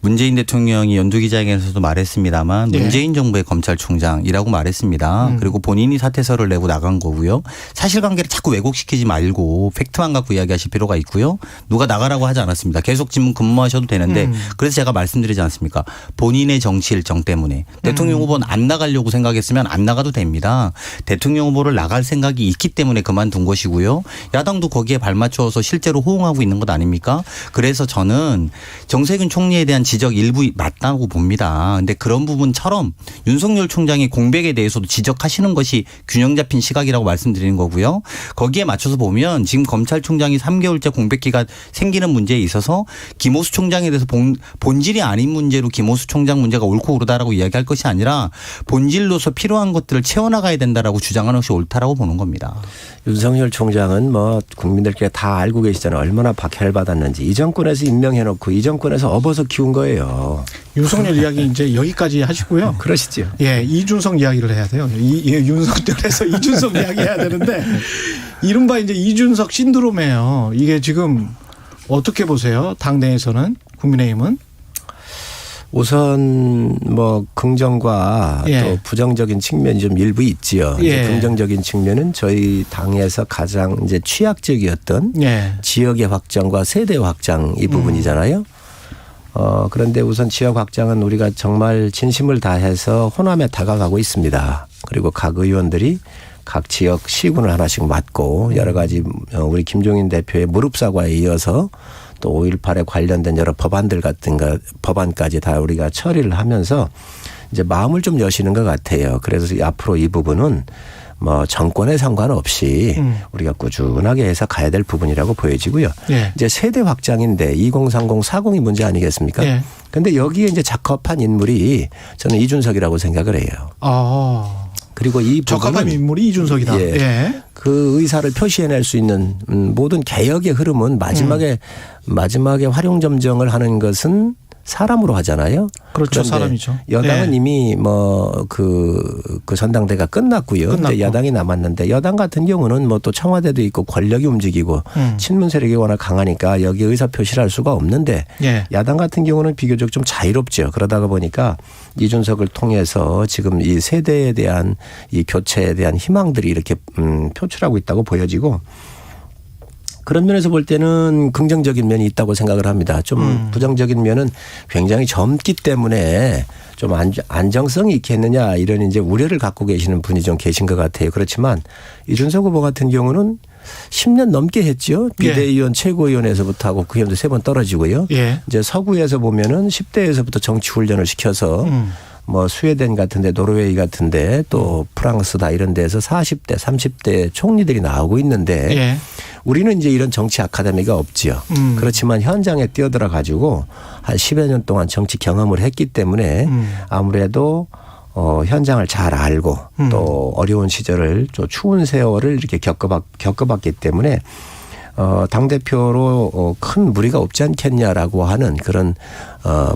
문재인 대통령이 연두기자회견에서도 말했습니다만 문재인 정부의 검찰총장이라고 말했습니다. 그리고 본인이 사퇴서를 내고 나간 거고요. 사실관계를 자꾸 왜곡시키지 말고 팩트만 갖고 이야기하실 필요가 있고요. 누가 나가라고 하지 않았습니다. 계속 근무하셔도 되는데 그래서 제가 말씀드리지 않습니까? 본인의 정치 일정 때문에 대통령 후보는 안 나가려고 생각했으면 안 나가도 됩니다. 대통령 후보를 나갈 생각이 있기 때문에 그만둔 것이고요. 야당도 거기에 발맞춰서 실제로 호응하고 있는 것 아닙니까? 그래서 저는 정세균 총리에 대한 지적 일부 맞다고 봅니다. 근데 그런 부분처럼 윤석열 총장의 공백에 대해서도 지적하시는 것이 균형 잡힌 시각이라고 말씀드리는 거고요. 거기에 맞춰서 보면 지금 검찰총장이 3개월째 공백기가 생기는 문제에 있어서 김호수 총장에 대해서 본질이 아닌 문제로 김호수 총장 문제가 옳고 그르다라고 이야기할 것이 아니라 본질로서 필요한 것들을 채워나가야 된다라고 주장하는 것이 옳다라고 보는 겁니다. 윤석열 총장은 뭐 국민들께 다 알고 계시잖아요. 얼마나 박해를 받았는지. 이 정권에서 임명해놓고 이 정권에서 업어서 키운 거예요. 윤석열 이야기 이제 여기까지 하시고요. 그러시죠. 예, 이준석 이야기를 해야 돼요. 윤석열에서 이준석 이야기 해야 되는데 이른바 이제 이준석 신드롬이에요. 이게 지금 어떻게 보세요? 당내에서는 국민의힘은? 우선 뭐 긍정과 예. 또 부정적인 측면이 좀 일부 있지요. 예. 긍정적인 측면은 저희 당에서 가장 이제 취약적이었던 예. 지역의 확장과 세대 확장 이 부분이잖아요. 그런데 우선 지역 확장은 우리가 정말 진심을 다해서 호남에 다가가고 있습니다. 그리고 각 의원들이 각 지역 시군을 하나씩 맡고 여러 가지 우리 김종인 대표의 무릎 사과에 이어서 또 5.18에 관련된 여러 법안들 같은 법안까지 다 우리가 처리를 하면서 이제 마음을 좀 여시는 것 같아요. 그래서 앞으로 이 부분은 뭐 정권에 상관없이 우리가 꾸준하게 해서 가야 될 부분이라고 보여지고요. 예. 이제 세대 확장인데 2030, 40이 문제 아니겠습니까? 예. 근데 여기에 이제 적합한 인물이 저는 이준석이라고 생각을 해요. 그리고 이 적합한 인물이 이준석이다. 예. 예. 그 의사를 표시해낼 수 있는 모든 개혁의 흐름은 마지막에 활용점정을 하는 것은 사람으로 하잖아요. 그렇죠. 사람이죠. 여당은 예. 이미 뭐 그 전당대가 끝났고요. 근데 여당이 남았는데 여당 같은 경우는 뭐 또 청와대도 있고 권력이 움직이고 친문 세력이 워낙 강하니까 여기 의사 표시를 할 수가 없는데 예. 야당 같은 경우는 비교적 좀 자유롭죠. 그러다가 보니까 이준석을 통해서 지금 이 세대에 대한 이 교체에 대한 희망들이 이렇게 표출하고 있다고 보여지고 그런 면에서 볼 때는 긍정적인 면이 있다고 생각을 합니다. 좀 부정적인 면은 굉장히 젊기 때문에 좀 안정성이 있겠느냐 이런 이제 우려를 갖고 계시는 분이 좀 계신 것 같아요. 그렇지만 이준석 후보 같은 경우는 10년 넘게 했죠. 비대위원 최고위원회에서부터 하고 국회의원도 3번 떨어지고요. 예. 이제 서구에서 보면은 10대에서부터 정치 훈련을 시켜서 뭐 스웨덴 같은데 노르웨이 같은데 또 프랑스다 이런 데서 40대 30대 총리들이 나오고 있는데 예. 우리는 이제 이런 정치 아카데미가 없지요. 그렇지만 현장에 뛰어들어 가지고 한 10여 년 동안 정치 경험을 했기 때문에 아무래도 현장을 잘 알고 또 어려운 시절을 또 추운 세월을 이렇게 겪어봤기 때문에 당대표로 큰 무리가 없지 않겠냐라고 하는 그런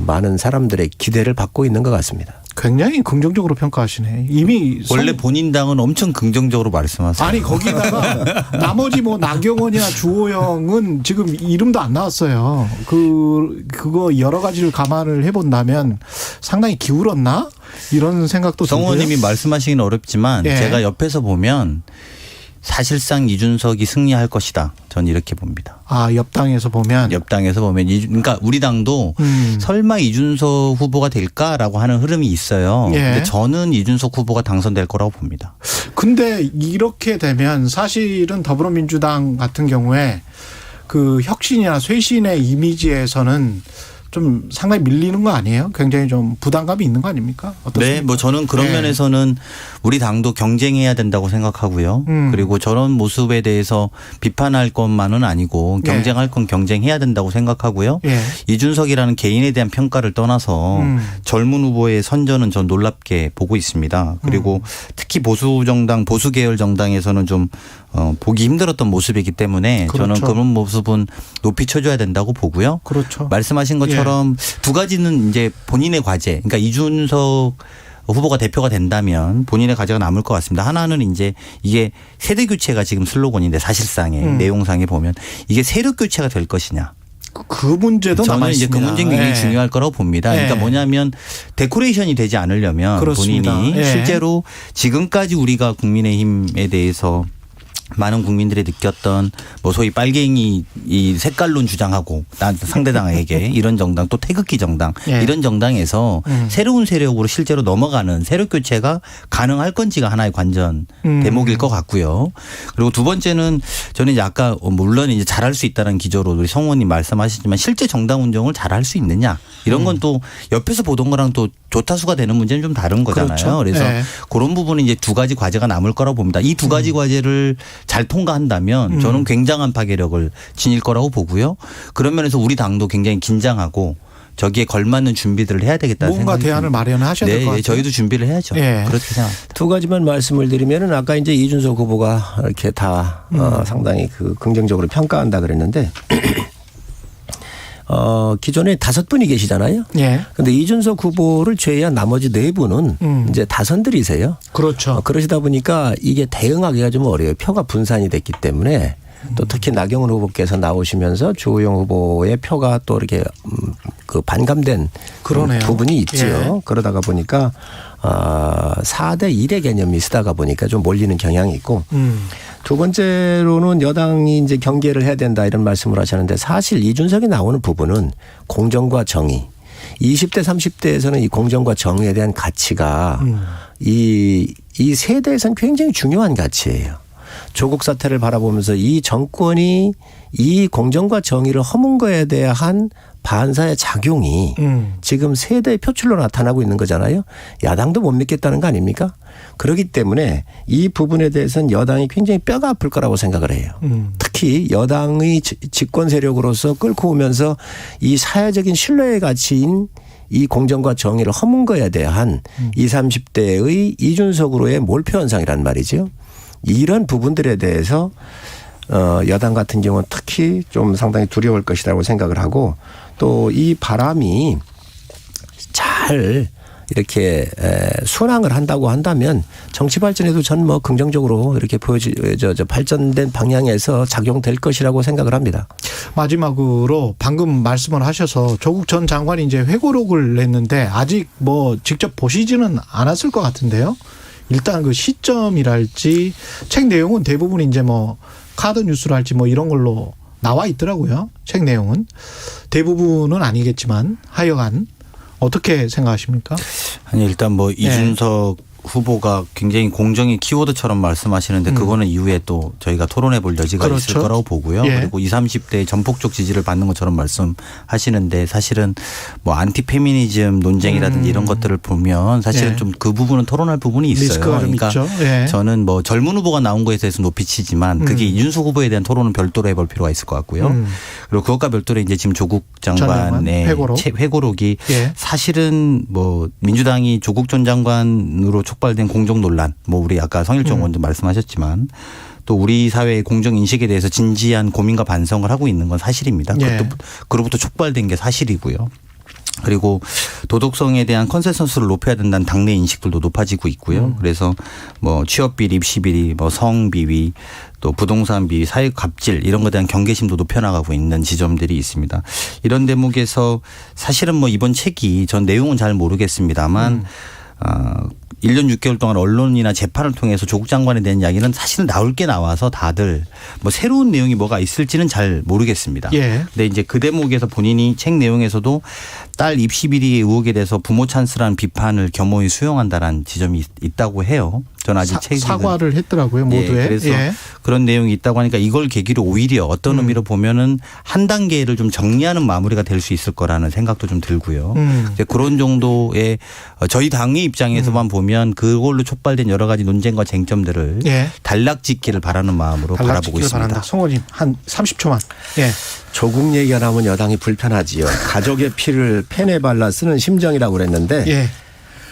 많은 사람들의 기대를 받고 있는 것 같습니다. 굉장히 긍정적으로 평가하시네. 이미 원래 본인 당은 엄청 긍정적으로 말씀하세요. 아니 거기다가 나머지 뭐 나경원이나 주호영은 지금 이름도 안 나왔어요. 그거 여러 가지를 감안을 해본다면 상당히 기울었나 이런 생각도 성 의원님이 말씀하시기는 어렵지만 예. 제가 옆에서 보면 사실상 이준석이 승리할 것이다. 전 이렇게 봅니다. 옆당에서 보면. 그러니까 우리 당도 설마 이준석 후보가 될까라고 하는 흐름이 있어요. 예. 근데 저는 이준석 후보가 당선될 거라고 봅니다. 근데 이렇게 되면 사실은 더불어민주당 같은 경우에 그 혁신이나 쇄신의 이미지에서는 좀 상당히 밀리는 거 아니에요? 굉장히 좀 부담감이 있는 거 아닙니까? 어떻습니까? 네, 뭐 저는 그런 면에서는 우리 당도 경쟁해야 된다고 생각하고요. 그리고 저런 모습에 대해서 비판할 것만은 아니고 경쟁할 건 경쟁해야 된다고 생각하고요. 예. 이준석이라는 개인에 대한 평가를 떠나서 젊은 후보의 선전은 전 놀랍게 보고 있습니다. 그리고 특히 보수 계열 정당에서는 좀 보기 힘들었던 모습이기 때문에 그렇죠. 저는 그런 모습은 높이 쳐줘야 된다고 보고요. 그렇죠. 말씀하신 것처럼 두 가지는 이제 본인의 과제, 그러니까 이준석 후보가 대표가 된다면 본인의 과제가 남을 것 같습니다. 하나는 이제 이게 세대 교체가 지금 슬로건인데 사실상의 내용상에 보면 이게 세력 교체가 될 것이냐. 그 문제도 저는 이제 그 문제가 굉장히 예. 중요할 거라고 봅니다. 그러니까 뭐냐면 데코레이션이 되지 않으려면 그렇습니다. 본인이 예. 실제로 지금까지 우리가 국민의힘에 대해서 많은 국민들이 느꼈던 뭐 소위 빨갱이 이 색깔론 주장하고 상대당에게 이런 정당 또 태극기 정당 예. 이런 정당에서 새로운 세력으로 실제로 넘어가는 세력 교체가 가능할 건지가 하나의 관전 대목일 것 같고요. 그리고 두 번째는 저는 이제 아까 물론 이제 잘할 수 있다는 기조로 우리 성 의원님 말씀하시지만 실제 정당 운영을 잘할 수 있느냐 이런 건 또 옆에서 보던 거랑 또 조타수가 되는 문제는 좀 다른 거잖아요. 그렇죠. 그래서 네. 그런 부분은 이제 두 가지 과제가 남을 거라고 봅니다. 이 두 가지 과제를 잘 통과한다면 저는 굉장한 파괴력을 지닐 거라고 보고요. 그런 면에서 우리 당도 굉장히 긴장하고 저기에 걸맞는 준비들을 해야 되겠다는 뭔가 생각이 대안을 마련하셔야 될 것 같아요. 저희도 준비를 해야죠. 예. 그렇게 생각합니다. 두 가지만 말씀을 드리면은 아까 이제 이준석 후보가 이렇게 다 상당히 그 긍정적으로 평가한다 그랬는데 기존에 5분이 계시잖아요. 예. 근데 이준석 후보를 제외한 나머지 4분은 이제 다선들이세요. 그렇죠. 그러시다 보니까 이게 대응하기가 좀 어려워요. 표가 분산이 됐기 때문에 또 특히 나경원 후보께서 나오시면서 주호영 후보의 표가 또 이렇게 그 반감된 그러네요. 부분이 있지요. 예. 그러다가 보니까 4대 1의 개념이 쓰다가 보니까 좀 몰리는 경향이 있고 두 번째로는 여당이 이제 경계를 해야 된다 이런 말씀을 하셨는데 사실 이준석이 나오는 부분은 공정과 정의 20대 30대에서는 이 공정과 정의에 대한 가치가 이 세대에서는 굉장히 중요한 가치예요. 조국 사태를 바라보면서 이 정권이 이 공정과 정의를 허문 거에 대한 반사의 작용이 지금 세대의 표출로 나타나고 있는 거잖아요. 야당도 못 믿겠다는 거 아닙니까? 그렇기 때문에 이 부분에 대해서는 여당이 굉장히 뼈가 아플 거라고 생각을 해요. 특히 여당의 집권 세력으로서 끌고 오면서 이 사회적인 신뢰의 가치인 이 공정과 정의를 허문 거에 대한 20, 30대의 이준석으로의 몰표 현상이란 말이죠. 이런 부분들에 대해서 여당 같은 경우는 특히 좀 상당히 두려울 것이라고 생각을 하고 또 이 바람이 잘 이렇게 순항을 한다고 한다면 정치 발전에도 전 뭐 긍정적으로 이렇게 발전된 방향에서 작용될 것이라고 생각을 합니다. 마지막으로 방금 말씀을 하셔서 조국 전 장관이 이제 회고록을 냈는데 아직 뭐 직접 보시지는 않았을 것 같은데요. 일단 그 시점이랄지 책 내용은 대부분 이제 뭐 카드 뉴스랄지 뭐 이런 걸로 나와 있더라고요. 책 내용은 대부분은 아니겠지만 하여간 어떻게 생각하십니까? 아니 일단 뭐 이준석 후보가 굉장히 공정의 키워드처럼 말씀하시는데 그거는 이후에 또 저희가 토론해 볼 여지가 그렇죠. 있을 거라고 보고요. 예. 그리고 20, 30대의 전폭적 지지를 받는 것처럼 말씀하시는데 사실은 뭐 안티페미니즘 논쟁이라든지 이런 것들을 보면 사실은 예. 좀 그 부분은 토론할 부분이 있어요. 리스크가 좀 그러니까 있죠. 예. 저는 뭐 젊은 후보가 나온 거에 대해서 높이 치지만 그게 이준석 후보에 대한 토론은 별도로 해볼 필요가 있을 것 같고요. 그리고 그것과 별도로 이제 지금 조국 장관의 회고록이 예. 사실은 뭐 민주당이 조국 전 장관으로 촉발된 공정 논란, 뭐 우리 아까 성일종 의원도 말씀하셨지만 또 우리 사회의 공정 인식에 대해서 진지한 고민과 반성을 하고 있는 건 사실입니다. 그것도 그로부터 촉발된 게 사실이고요. 그리고 도덕성에 대한 컨센서스를 높여야 된다는 당내 인식들도 높아지고 있고요. 그래서 뭐 취업 비리, 입시 비리, 뭐 성 비위, 또 부동산 비위, 사회 갑질 이런 것에 대한 경계심도 높여나가고 있는 지점들이 있습니다. 이런 대목에서 사실은 뭐 이번 책이 전 내용은 잘 모르겠습니다만 1년 6개월 동안 언론이나 재판을 통해서 조국 장관에 대한 이야기는 사실은 나올 게 나와서 다들 뭐 새로운 내용이 뭐가 있을지는 잘 모르겠습니다. 예. 근데 이제 그 대목에서 본인이 책 내용에서도 딸 입시 비리 의혹에 대해서 부모 찬스라는 비판을 겸허히 수용한다라는 지점이 있다고 해요. 저는 아직 책이 사과를 했더라고요, 모두에. 예, 그래서 그런 내용이 있다고 하니까 이걸 계기로 오히려 어떤 의미로 보면은 한 단계를 좀 정리하는 마무리가 될 수 있을 거라는 생각도 좀 들고요. 이제 그런 정도의 저희 당의 입장에서만 보면 그걸로 촉발된 여러 가지 논쟁과 쟁점들을 단락짓기를 바라는 마음으로 바라보고 있습니다. 송원님 한 30초만. 예. 조국 얘기가 나오면 여당이 불편하지요. 가족의 피를 펜에 발라 쓰는 심정이라고 그랬는데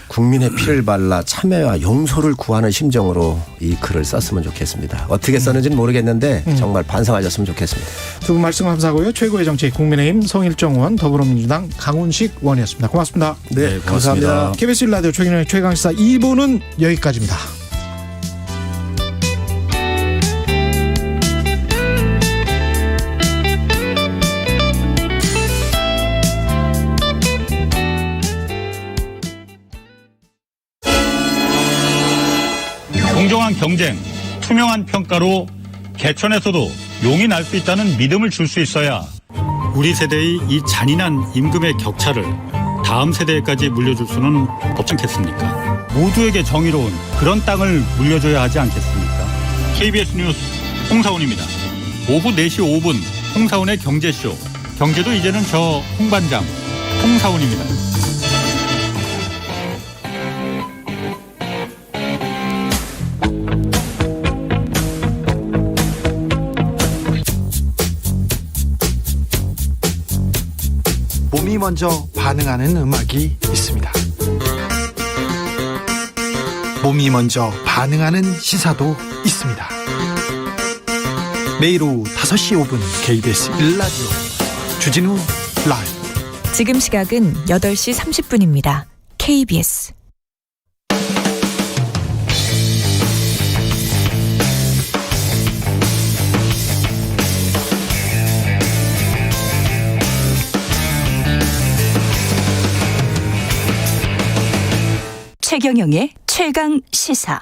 국민의 피를 발라 참회와 용서를 구하는 심정으로 이 글을 썼으면 좋겠습니다. 어떻게 썼는지는 모르겠는데 정말 반성하셨으면 좋겠습니다. 두 분 말씀 감사하고요. 최고의 정치 국민의힘 성일종 의원, 더불어민주당 강훈식 의원이었습니다. 고맙습니다. 네, 감사합니다. KBS 1라디오 최경영의 최강시사 2부는 여기까지입니다. 공정한 경쟁, 투명한 평가로 개천에서도 용이 날 수 있다는 믿음을 줄 수 있어야 우리 세대의 이 잔인한 임금의 격차를 다음 세대까지 물려줄 수는 없지 않겠습니까? 모두에게 정의로운 그런 땅을 물려줘야 하지 않겠습니까? KBS 뉴스 홍사훈입니다. 오후 4시 5분 홍사훈의 경제쇼. 경제도 이제는 저 홍반장 홍사훈입니다. 몸이 먼저 반응하는 음악이 있습니다. 몸이 먼저 반응하는 시사도 있습니다. 매일 오후 5시 5분 KBS 1라디오 주진우 라이브. 지금 시각은 8시 30분입니다. KBS 최경영의 최강 시사.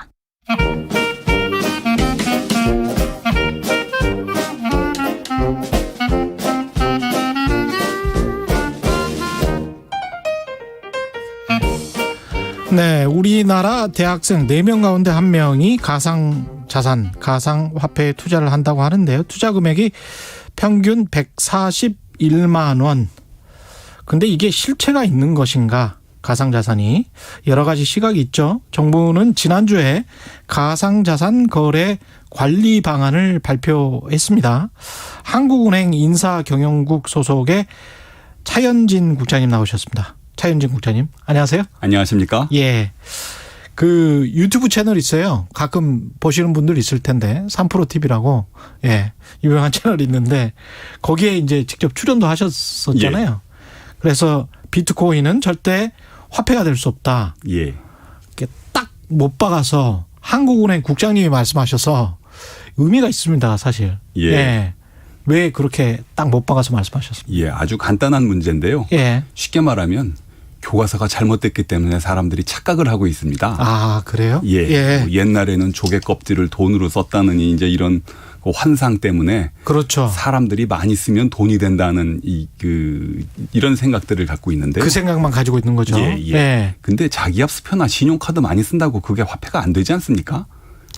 네, 우리나라 대학생 4명 가운데 1명이 가상자산, 가상화폐에 투자를 한다고 하는데요. 투자 금액이 평균 141만 원. 근데 이게 실체가 있는 것인가? 가상자산이 여러 가지 시각이 있죠. 정부는 지난주에 가상자산 거래 관리 방안을 발표했습니다. 한국은행 인사경영국 소속의 차현진 국장님 나오셨습니다. 차현진 국장님, 안녕하세요. 안녕하십니까? 예. 그 유튜브 채널 있어요. 가끔 보시는 분들 있을 텐데, 3프로TV라고, 예, 유명한 채널이 있는데, 거기에 이제 직접 출연도 하셨었잖아요. 예. 그래서 비트코인은 절대 화폐가 될 수 없다. 예. 딱 못 박아서 한국은행 국장님이 말씀하셔서 의미가 있습니다, 사실. 예. 예. 왜 그렇게 딱 못 박아서 말씀하셨습니까? 예, 아주 간단한 문제인데요. 예. 쉽게 말하면 교과서가 잘못됐기 때문에 사람들이 착각을 하고 있습니다. 아, 그래요? 예. 예. 뭐 옛날에는 조개 껍질을 돈으로 썼다는 이제 이런 환상 때문에 그렇죠. 사람들이 많이 쓰면 돈이 된다는 이런 생각들을 갖고 있는데 그 생각만 가지고 있는 거죠. 예, 예. 예. 근데 자기압 수표나 신용카드 많이 쓴다고 그게 화폐가 안 되지 않습니까?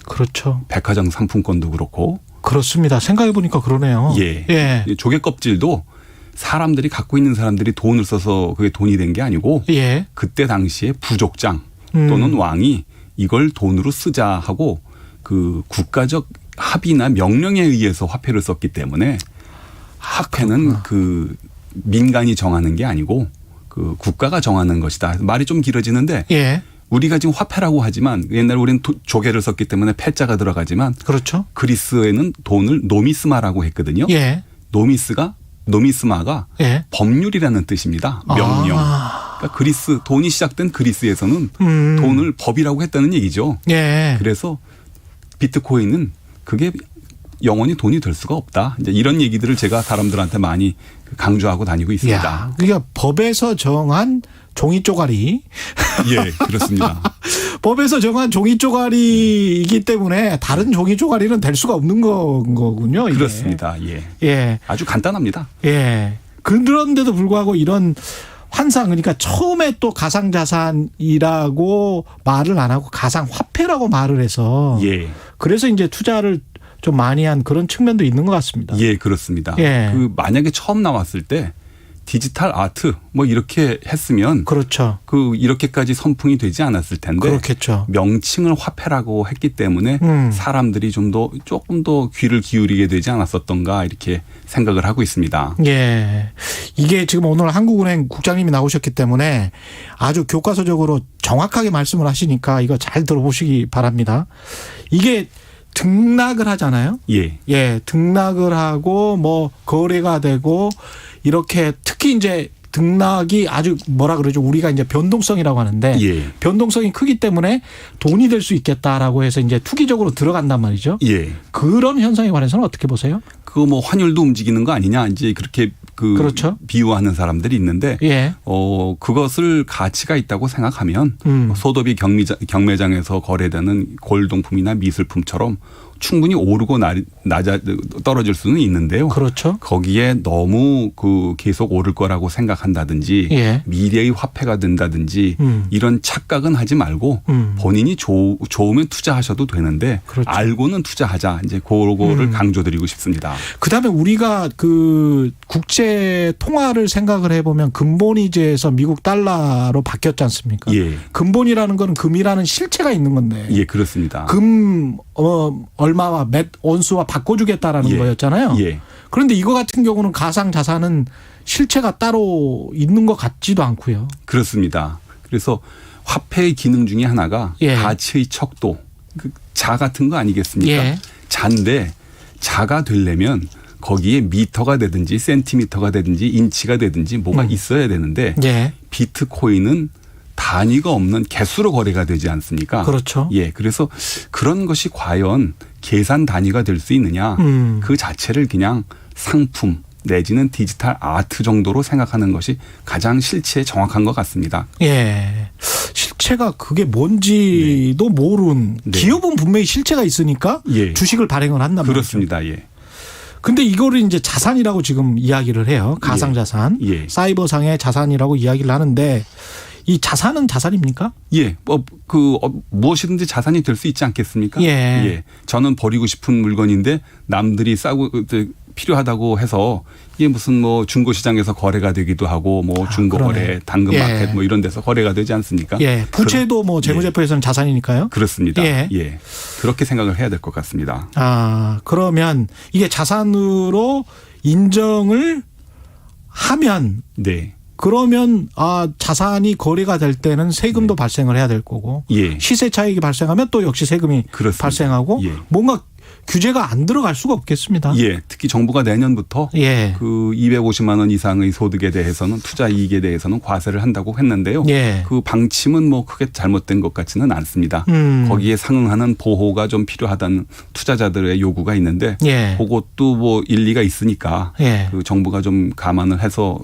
그렇죠. 백화점 상품권도 그렇고. 그렇습니다. 생각해 보니까 그러네요. 예. 예. 조개 껍질도 사람들이 갖고 있는 사람들이 돈을 써서 그게 돈이 된 게 아니고 예. 그때 당시에 부족장 또는 왕이 이걸 돈으로 쓰자 하고 그 국가적 합의나 명령에 의해서 화폐를 썼기 때문에 화폐는 그 민간이 정하는 게 아니고 그 국가가 정하는 것이다. 말이 좀 길어지는데 예. 우리가 지금 화폐라고 하지만 옛날에 우리는 조개를 썼기 때문에 패자가 들어가지만 그렇죠. 그리스에는 돈을 노미스마라고 했거든요. 예. 노미스마가 예. 법률이라는 뜻입니다. 명령. 그러니까 그리스 돈이 시작된 그리스에서는 돈을 법이라고 했다는 얘기죠. 예. 그래서 비트코인은 그게 영원히 돈이 될 수가 없다. 이제 이런 얘기들을 제가 사람들한테 많이 강조하고 다니고 있습니다. 야, 그러니까 법에서 정한 종이 쪼가리. 예, 그렇습니다. 법에서 정한 종이 쪼가리이기 때문에 다른 종이 쪼가리는 될 수가 없는 거군요. 이게. 그렇습니다. 예. 예. 아주 간단합니다. 예. 그런데도 불구하고 이런 환상, 그러니까 처음에 또 가상자산이라고 말을 안 하고 가상화폐라고 말을 해서. 예. 그래서 이제 투자를 좀 많이 한 그런 측면도 있는 것 같습니다. 예, 그렇습니다. 예. 그 만약에 처음 나왔을 때 디지털 아트 뭐 이렇게 했으면 그렇죠. 그 이렇게까지 선풍이 되지 않았을 텐데 그렇겠죠. 명칭을 화폐라고 했기 때문에 사람들이 조금 더 귀를 기울이게 되지 않았었던가 이렇게 생각을 하고 있습니다. 예. 이게 지금 오늘 한국은행 국장님이 나오셨기 때문에 아주 교과서적으로 정확하게 말씀을 하시니까 이거 잘 들어보시기 바랍니다. 이게 등락을 하잖아요. 예. 예. 등락을 하고 뭐 거래가 되고 이렇게 특히 이제 등락이 아주 뭐라 그러죠? 우리가 이제 변동성이라고 하는데 예. 변동성이 크기 때문에 돈이 될 수 있겠다라고 해서 이제 투기적으로 들어간단 말이죠. 예. 그런 현상에 관해서는 어떻게 보세요? 그거 뭐 환율도 움직이는 거 아니냐 이제 그렇게 그렇죠. 비유하는 사람들이 있는데 예. 그것을 가치가 있다고 생각하면 소도비 경매장에서 거래되는 골동품이나 미술품처럼 충분히 오르고 떨어질 수는 있는데요. 그렇죠. 거기에 너무 계속 오를 거라고 생각한다든지 예. 미래의 화폐가 된다든지 이런 착각은 하지 말고 본인이 좋으면 투자하셔도 되는데 그렇죠. 알고는 투자하자. 이제 그거를 강조드리고 싶습니다. 그다음에 우리가 국제 통화를 생각을 해보면 근본이제에서 미국 달러로 바뀌었지 않습니까? 예. 근본이라는 건 금이라는 실체가 있는 건데. 예, 그렇습니다. 금 얼마와 몇 온수와 바꿔주겠다라는 거였잖아요. 예. 그런데 이거 같은 경우는 가상 자산은 실체가 따로 있는 것 같지도 않고요. 그렇습니다. 그래서 화폐의 기능 중에 하나가 예. 가치의 척도, 자 같은 거 아니겠습니까? 예. 자인데 자가 되려면 거기에 미터가 되든지 센티미터가 되든지 인치가 되든지 뭐가 있어야 되는데 예. 비트코인은 단위가 없는 개수로 거래가 되지 않습니까? 그렇죠. 예, 그래서 그런 것이 과연 계산 단위가 될 수 있느냐? 그 자체를 그냥 상품 내지는 디지털 아트 정도로 생각하는 것이 가장 실체에 정확한 것 같습니다. 예. 실체가 그게 뭔지도 모르는 기업은 분명히 실체가 있으니까 예. 주식을 발행을 한단 말이죠. 그렇습니다. 예. 근데 이거를 이제 자산이라고 지금 이야기를 해요. 가상자산. 예. 사이버상의 자산이라고 이야기를 하는데 이 자산은 자산입니까? 예, 무엇이든지 자산이 될 수 있지 않겠습니까? 예. 예. 저는 버리고 싶은 물건인데 남들이 싸고 필요하다고 해서 이게 무슨 중고 시장에서 거래가 되기도 하고 중고 거래, 당근 마켓 이런 데서 거래가 되지 않습니까? 예. 부채도 재무제표에서는 자산이니까요. 그렇습니다. 예. 예. 그렇게 생각을 해야 될 것 같습니다. 그러면 이게 자산으로 인정을 하면 네. 그러면 자산이 거래가 될 때는 세금도 발생을 해야 될 거고 예. 시세 차익이 발생하면 또 역시 세금이 그렇습니다. 발생하고 예. 뭔가 규제가 안 들어갈 수가 없겠습니다. 예, 특히 정부가 내년부터 예. 250만 원 이상의 소득에 대해서는 투자 이익에 대해서는 과세를 한다고 했는데요. 예. 그 방침은 크게 잘못된 것 같지는 않습니다. 거기에 상응하는 보호가 좀 필요하다는 투자자들의 요구가 있는데 예. 그것도 일리가 있으니까 예. 정부가 좀 감안을 해서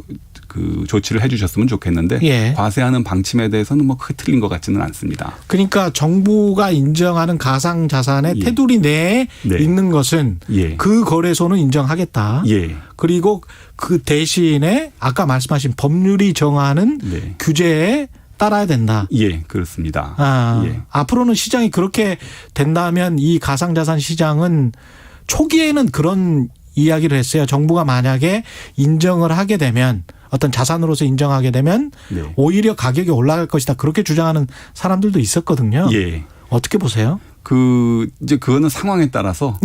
조치를 해 주셨으면 좋겠는데 예. 과세하는 방침에 대해서는 크게 틀린 것 같지는 않습니다. 그러니까 정부가 인정하는 가상자산의 테두리 내에 있는 것은 그 거래소는 인정하겠다. 예. 그리고 그 대신에 아까 말씀하신 법률이 정하는 규제에 따라야 된다. 예, 그렇습니다. 예. 앞으로는 시장이 그렇게 된다면 이 가상자산 시장은 초기에는 그런 이야기를 했어요. 정부가 만약에 인정을 하게 되면 어떤 자산으로서 인정하게 되면 오히려 가격이 올라갈 것이다. 그렇게 주장하는 사람들도 있었거든요. 예. 어떻게 보세요? 이제 그거는 상황에 따라서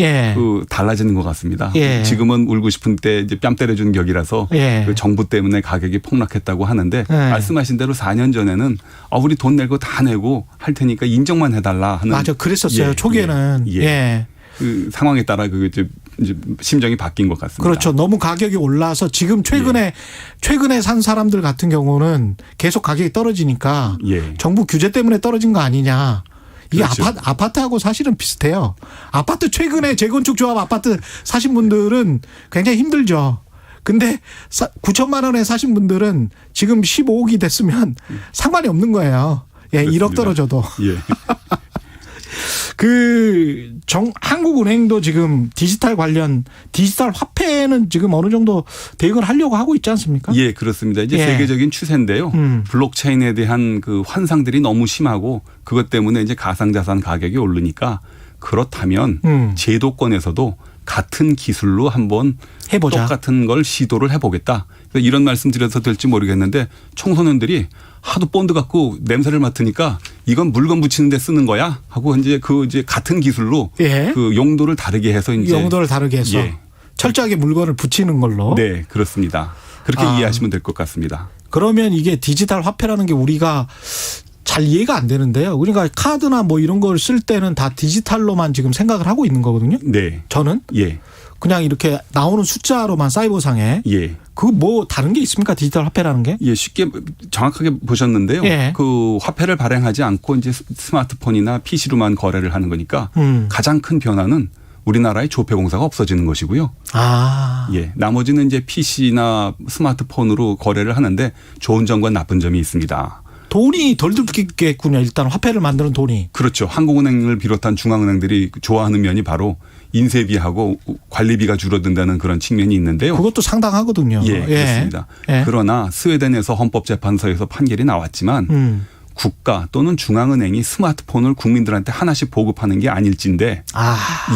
달라지는 것 같습니다. 예. 지금은 울고 싶은 때 이제 뺨 때려주는 격이라서 정부 때문에 가격이 폭락했다고 하는데 말씀하신 대로 4년 전에는 우리 돈 내고 다 내고 할 테니까 인정만 해달라 하는. 맞아, 그랬었어요. 초기에는. 예. 그 상황에 따라 이제 심정이 바뀐 것 같습니다. 그렇죠. 너무 가격이 올라서 지금 최근에 산 사람들 같은 경우는 계속 가격이 떨어지니까 정부 규제 때문에 떨어진 거 아니냐. 이게 그렇죠. 아파트하고 사실은 비슷해요. 아파트 최근에 재건축 조합 아파트 사신 분들은 굉장히 힘들죠. 근데 9천만 원에 사신 분들은 지금 15억이 됐으면 상관이 없는 거예요. 예, 1억 떨어져도. 예. 한국은행도 지금 디지털 화폐는 지금 어느 정도 대응을 하려고 하고 있지 않습니까? 예, 그렇습니다. 이제 세계적인 추세인데요. 블록체인에 대한 환상들이 너무 심하고 그것 때문에 이제 가상자산 가격이 오르니까 그렇다면 제도권에서도 같은 기술로 한번 해보자. 똑같은 걸 시도를 해보겠다. 이런 말씀 드려도 될지 모르겠는데 청소년들이 하도 본드 갖고 냄새를 맡으니까 이건 물건 붙이는 데 쓰는 거야 하고 이제 같은 기술로 용도를 다르게 해서 철저하게 물건을 붙이는 걸로. 네, 그렇습니다. 그렇게 이해하시면 될 것 같습니다. 그러면 이게 디지털 화폐라는 게 우리가 잘 이해가 안 되는데요. 우리가 카드나 이런 걸 쓸 때는 다 디지털로만 지금 생각을 하고 있는 거거든요. 네. 저는. 예. 그냥 이렇게 나오는 숫자로만 사이버상에. 예. 다른 게 있습니까? 디지털 화폐라는 게? 예, 쉽게 정확하게 보셨는데요. 그 화폐를 발행하지 않고 이제 스마트폰이나 PC로만 거래를 하는 거니까 가장 큰 변화는 우리나라의 조폐공사가 없어지는 것이고요. 예, 나머지는 이제 PC나 스마트폰으로 거래를 하는데 좋은 점과 나쁜 점이 있습니다. 돈이 덜 들겠군요. 일단 화폐를 만드는 돈이. 그렇죠. 한국은행을 비롯한 중앙은행들이 좋아하는 면이 바로 인쇄비하고 관리비가 줄어든다는 그런 측면이 있는데요. 그것도 상당하거든요. 예, 그렇습니다. 예. 그러나 스웨덴에서 헌법재판소에서 판결이 나왔지만 국가 또는 중앙은행이 스마트폰을 국민들한테 하나씩 보급하는 게 아닐진데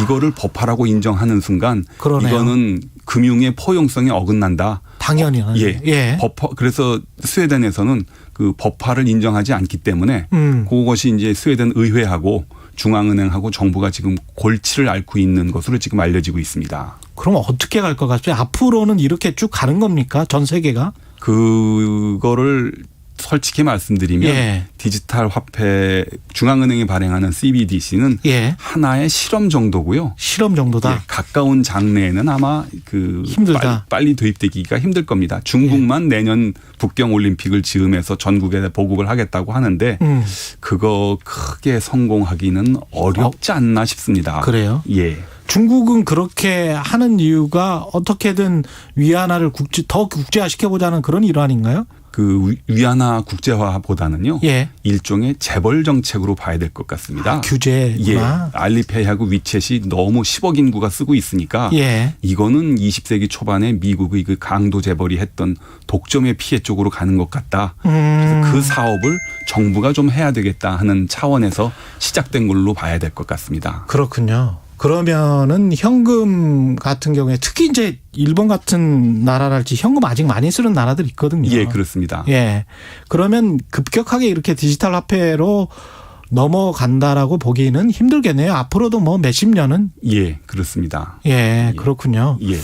이거를 법화라고 인정하는 순간 그러네요. 이거는 금융의 포용성에 어긋난다. 당연히. 예. 법화, 그래서 스웨덴에서는 그 법화를 인정하지 않기 때문에 그것이 이제 스웨덴 의회하고 중앙은행하고 정부가 지금 골치를 앓고 있는 것으로 지금 알려지고 있습니다. 그럼 어떻게 갈 것 같아요? 앞으로는 이렇게 쭉 가는 겁니까? 전 세계가? 그거를 솔직히 말씀드리면 디지털 화폐 중앙은행이 발행하는 CBDC는 하나의 실험 정도고요. 실험 정도다. 예, 가까운 장래에는 아마 그 힘들다. 빨리 도입되기가 힘들 겁니다. 중국만 내년 북경 올림픽을 즈음해서 전국에 보급을 하겠다고 하는데 그거 크게 성공하기는 어렵지 않나 싶습니다. 그래요? 예. 중국은 그렇게 하는 이유가 어떻게든 위안화를 더 국제화시켜보자는 그런 일환인가요? 그 위안화 국제화보다는요. 일종의 재벌 정책으로 봐야 될 것 같습니다. 규제구나. 예. 알리페이하고 위챗이 너무 10억 인구가 쓰고 있으니까 이거는 20세기 초반에 미국의 그 강도 재벌이 했던 독점의 피해 쪽으로 가는 것 같다. 그래서 그 사업을 정부가 좀 해야 되겠다 하는 차원에서 시작된 걸로 봐야 될 것 같습니다. 그렇군요. 그러면은 현금 같은 경우에 특히 이제 일본 같은 나라랄지 현금 아직 많이 쓰는 나라들 있거든요. 예, 그렇습니다. 예. 그러면 급격하게 이렇게 디지털 화폐로 넘어간다라고 보기는 힘들겠네요. 앞으로도 뭐 몇십 년은. 예, 그렇습니다. 예, 그렇군요. 예.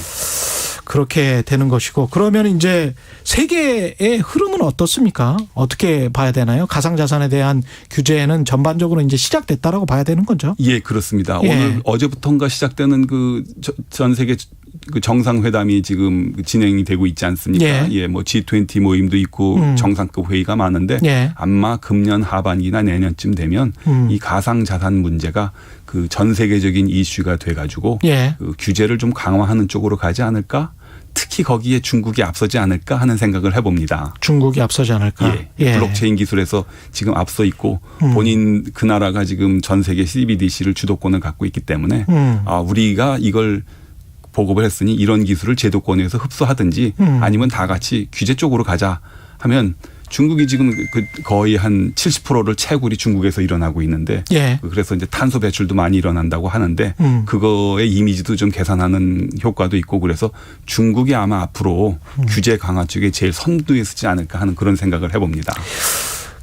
그렇게 되는 것이고 그러면 이제 세계의 흐름은 어떻습니까? 어떻게 봐야 되나요? 가상자산에 대한 규제는 전반적으로 이제 시작됐다라고 봐야 되는 거죠? 예, 그렇습니다. 오늘 어제부터인가 시작되는 그 전 세계 그 정상회담이 지금 진행이 되고 있지 않습니까? 예, 뭐 G20 모임도 있고 정상급 회의가 많은데 아마 금년 하반기나 내년쯤 되면 이 가상자산 문제가 그 전 세계적인 이슈가 돼가지고 그 규제를 좀 강화하는 쪽으로 가지 않을까? 특히 거기에 중국이 앞서지 않을까 하는 생각을 해봅니다. 중국이 앞서지 않을까? 블록체인 기술에서 지금 앞서 있고 본인 그 나라가 지금 전 세계 CBDC를 주도권을 갖고 있기 때문에 우리가 이걸 보급을 했으니 이런 기술을 제도권에서 흡수하든지 아니면 다 같이 규제 쪽으로 가자 하면 중국이 지금 거의 한 70%를 채굴이 중국에서 일어나고 있는데 그래서 이제 탄소 배출도 많이 일어난다고 하는데 그거의 이미지도 좀 개선하는 효과도 있고 그래서 중국이 아마 앞으로 규제 강화 쪽에 제일 선두에 서지 않을까 하는 그런 생각을 해봅니다.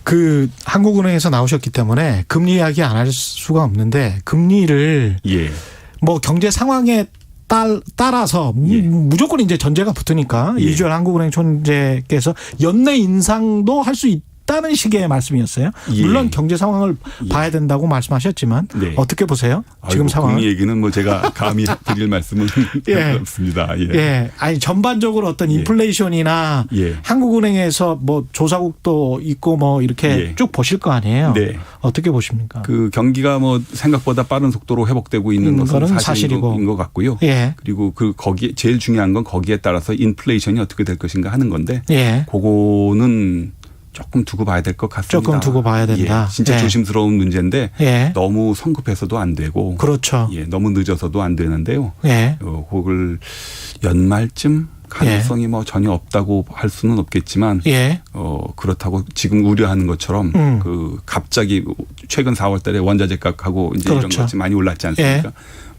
그 한국은행에서 나오셨기 때문에 금리 이야기 안 할 수가 없는데 금리를 뭐 경제 상황에 따라서 무조건 이제 전제가 붙으니까 이주열 한국은행 총재께서 연내 인상도 할 수 있다는 식의 말씀이었어요. 물론 경제 상황을 봐야 된다고 말씀하셨지만 어떻게 보세요? 지금 상황. 금리 얘기는 뭐 제가 감히 드릴 말씀은 없습니다. 아니 전반적으로 어떤 인플레이션이나 한국은행에서 뭐 조사국도 있고 뭐 이렇게 쭉 보실 거 아니에요. 어떻게 보십니까? 그 경기가 뭐 생각보다 빠른 속도로 회복되고 있는 것은 사실인 것 같고요. 그리고 그 거기에 제일 중요한 건 거기에 따라서 인플레이션이 어떻게 될 것인가 하는 건데 그거는 조금 두고 봐야 될 것 같습니다. 조금 두고 봐야 된다. 진짜 조심스러운 문제인데 너무 성급해서도 안 되고 너무 늦어서도 안 되는데요. 그걸 연말쯤 가능성이 뭐 전혀 없다고 할 수는 없겠지만 그렇다고 지금 우려하는 것처럼 그 갑자기 최근 4월 달에 원자재 가격하고 이제 이런 것이 많이 올랐지 않습니까?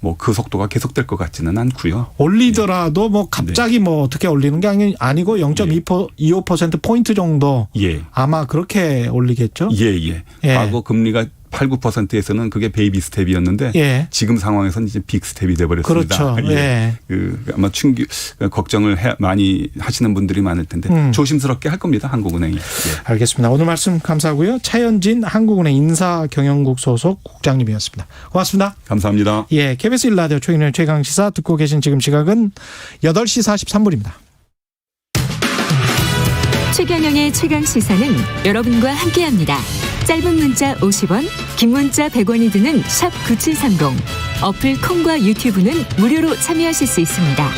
뭐 그 속도가 계속될 것 같지는 않고요. 올리더라도 뭐 갑자기 뭐 어떻게 올리는 게 아니고 0.25% 포인트 정도 아마 그렇게 올리겠죠? 과거 금리가 8, 9%에서는 그게 베이비 스텝이었는데 지금 상황에서는 이제 빅 스텝이 돼버렸습니다. 그렇죠. 그 아마 걱정을 많이 하시는 분들이 많을 텐데 조심스럽게 할 겁니다. 한국은행이. 알겠습니다. 오늘 말씀 감사하고요. 차현진 한국은행 인사경영국 소속 국장님이었습니다. 고맙습니다. 감사합니다. KBS 1라디오 최인의 최강시사 듣고 계신 지금 시각은 8시 43분입니다. 최경영의 최강시사는 여러분과 함께합니다. 짧은 문자 50원, 긴 문자 100원이 드는 샵 9730. 어플 콩과 유튜브는 무료로 참여하실 수 있습니다.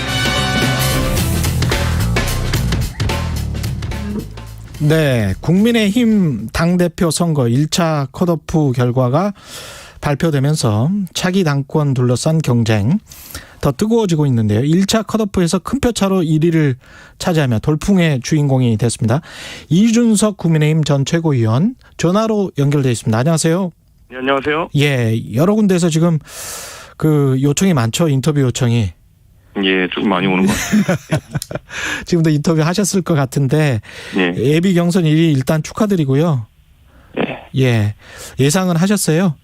네, 국민의힘 당대표 선거 1차 컷오프 결과가 발표되면서 차기 당권 둘러싼 경쟁 더 뜨거워지고 있는데요. 1차 컷오프에서 큰 표차로 1위를 차지하며 돌풍의 주인공이 됐습니다. 이준석 국민의힘 전 최고위원 전화로 연결돼 있습니다. 안녕하세요. 네, 안녕하세요. 예, 여러 군데에서 지금 그 요청이 많죠. 인터뷰 요청이. 예, 좀 많이 오는 것 같습니다. 지금도 인터뷰 하셨을 것 같은데 예. 예비 경선 1위 일단 축하드리고요. 예, 예상은 하셨어요?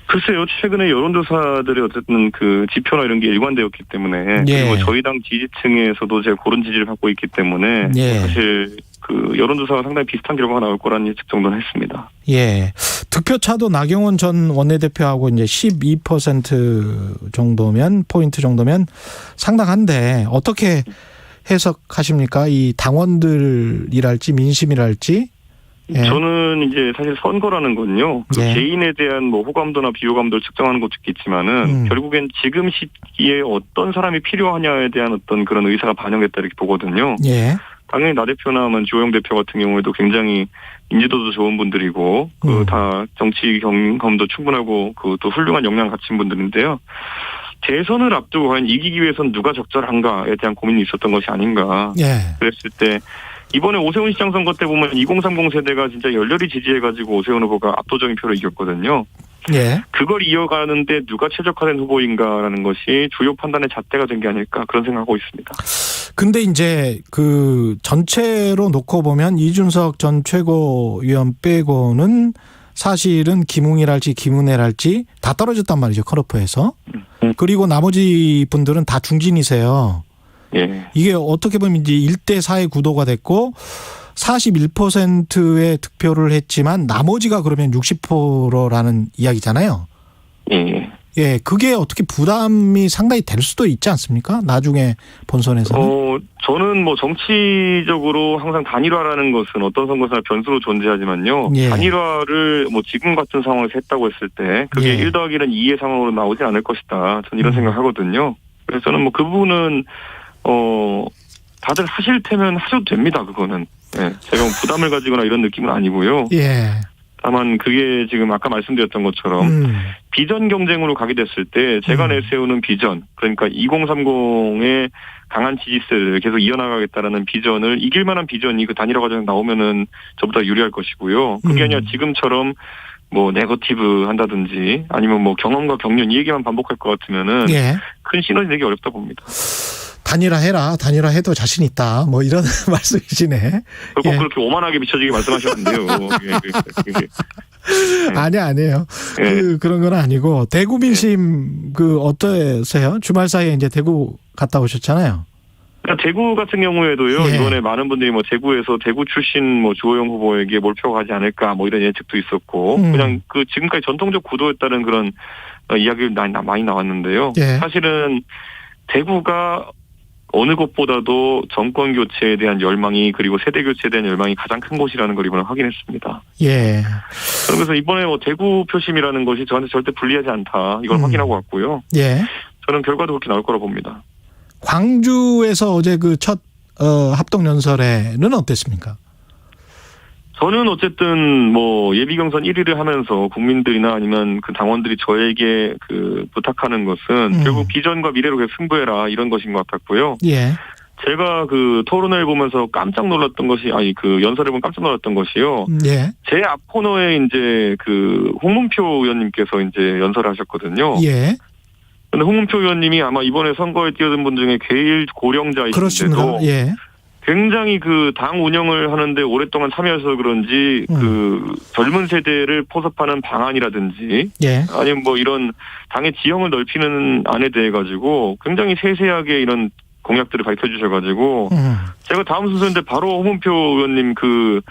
글쎄요, 최근에 여론조사들이 어쨌든 그 지표나 이런 게 일관되었기 때문에 예. 그리고 저희 당 지지층에서도 제가 그런 지지를 받고 있기 때문에 예. 사실 그 여론조사가 상당히 비슷한 결과가 나올 거라는 예측 정도는 했습니다. 예. 득표차도 나경원 전 원내대표하고 이제 12% 정도면 포인트 정도면 상당한데 어떻게 해석하십니까? 이 당원들이랄지 민심이랄지. 예. 저는 이제 사실 선거라는 건요. 그 예. 개인에 대한 뭐 호감도나 비호감도를 측정하는 것도 있겠지만은 결국엔 지금 시기에 어떤 사람이 필요하냐에 대한 어떤 그런 의사가 반영됐다 이렇게 보거든요. 예. 당연히 나 대표나 주호영 대표 같은 경우에도 굉장히 인지도도 좋은 분들이고 그 다 정치 경험도 충분하고 그 또 훌륭한 역량 갖춘 분들인데요. 대선을 앞두고 과연 이기기 위해서는 누가 적절한가에 대한 고민이 있었던 것이 아닌가. 예. 그랬을 때 이번에 오세훈 시장 선거 때 보면 2030 세대가 진짜 열렬히 지지해가지고 오세훈 후보가 압도적인 표로 이겼거든요. 예. 그걸 이어가는데 누가 최적화된 후보인가라는 것이 주요 판단의 잣대가 된 게 아닐까 그런 생각하고 있습니다. 근데 이제 그 전체로 놓고 보면 이준석 전 최고위원 빼고는 사실은 김웅이랄지 김은혜랄지 다 떨어졌단 말이죠. 컷오프에서. 그리고 나머지 분들은 다 중진이세요. 예. 이게 어떻게 보면 이제 1대4의 구도가 됐고 41%의 득표를 했지만 나머지가 그러면 60%라는 이야기잖아요. 예. 예, 그게 어떻게 부담이 상당히 될 수도 있지 않습니까? 나중에 본선에서는. 저는 뭐 정치적으로 항상 단일화라는 것은 어떤 선거나 변수로 존재하지만요. 예. 단일화를 뭐 지금 같은 상황에서 했다고 했을 때 그게 예. 1+1은 2의 상황으로 나오지 않을 것이다. 저는 이런 생각하거든요. 그래서 저는 뭐 그 부분은 다들 하실 테면 하셔도 됩니다. 그거는. 예. 제가 뭐 부담을 가지거나 이런 느낌은 아니고요. 예. 다만 그게 지금 아까 말씀드렸던 것처럼 비전 경쟁으로 가게 됐을 때 제가 내세우는 비전, 그러니까 2030의 강한 지지세를 계속 이어나가겠다라는 비전을 이길 만한 비전이 그 단일화 과정에 나오면은 저보다 유리할 것이고요. 그게 아니라 지금처럼 뭐 네거티브 한다든지 아니면 뭐 경험과 경륜 이 얘기만 반복할 것 같으면은 예. 큰 시너지 내기 어렵다 봅니다. 단일화해라. 단일화해도 자신 있다. 뭐 이런 말씀이시네. 꼭 예. 그렇게 오만하게 비춰지게 말씀하시면 안 돼요. 아니에요. 그런 건 아니고 대구 민심 그 어떠세요? 주말 사이에 이제 대구 갔다 오셨잖아요. 그러니까 대구 같은 경우에도요. 예. 이번에 많은 분들이 뭐 대구에서 대구 출신 뭐 주호영 후보에게 몰표가 가지 않을까 뭐 이런 예측도 있었고 그냥 그 지금까지 전통적 구도에 따른 그런 이야기가 많이 나왔는데요. 예. 사실은 대구가 어느 곳보다도 정권 교체에 대한 열망이 그리고 세대 교체에 대한 열망이 가장 큰 곳이라는 걸 이번에 확인했습니다. 예. 그래서 이번에 뭐 대구 표심이라는 것이 저한테 절대 불리하지 않다. 이걸 확인하고 왔고요. 예. 저는 결과도 그렇게 나올 거라고 봅니다. 광주에서 어제 그 첫 합동 연설에는 어땠습니까? 저는 어쨌든 뭐 예비 경선 1위를 하면서 국민들이나 아니면 그 당원들이 저에게 그 부탁하는 것은 결국 비전과 미래로 계속 승부해라 이런 것인 것 같았고요. 예. 제가 그 토론회를 보면서 깜짝 놀랐던 것이 그 연설을 보면 깜짝 놀랐던 것이요. 예. 제 앞 코너에 이제 그 홍문표 의원님께서 이제 연설을 하셨거든요. 예. 근데 홍문표 의원님이 아마 이번에 선거에 뛰어든 분 중에 제일 고령자이신데도 그렇습니다. 예. 굉장히 그 당 운영을 하는데 오랫동안 참여해서 그런지 그 젊은 세대를 포섭하는 방안이라든지 예. 아니면 뭐 이런 당의 지형을 넓히는 안에 대해 가지고 굉장히 세세하게 이런 공약들을 밝혀주셔가지고 제가 다음 순서인데 바로 홍문표 의원님 그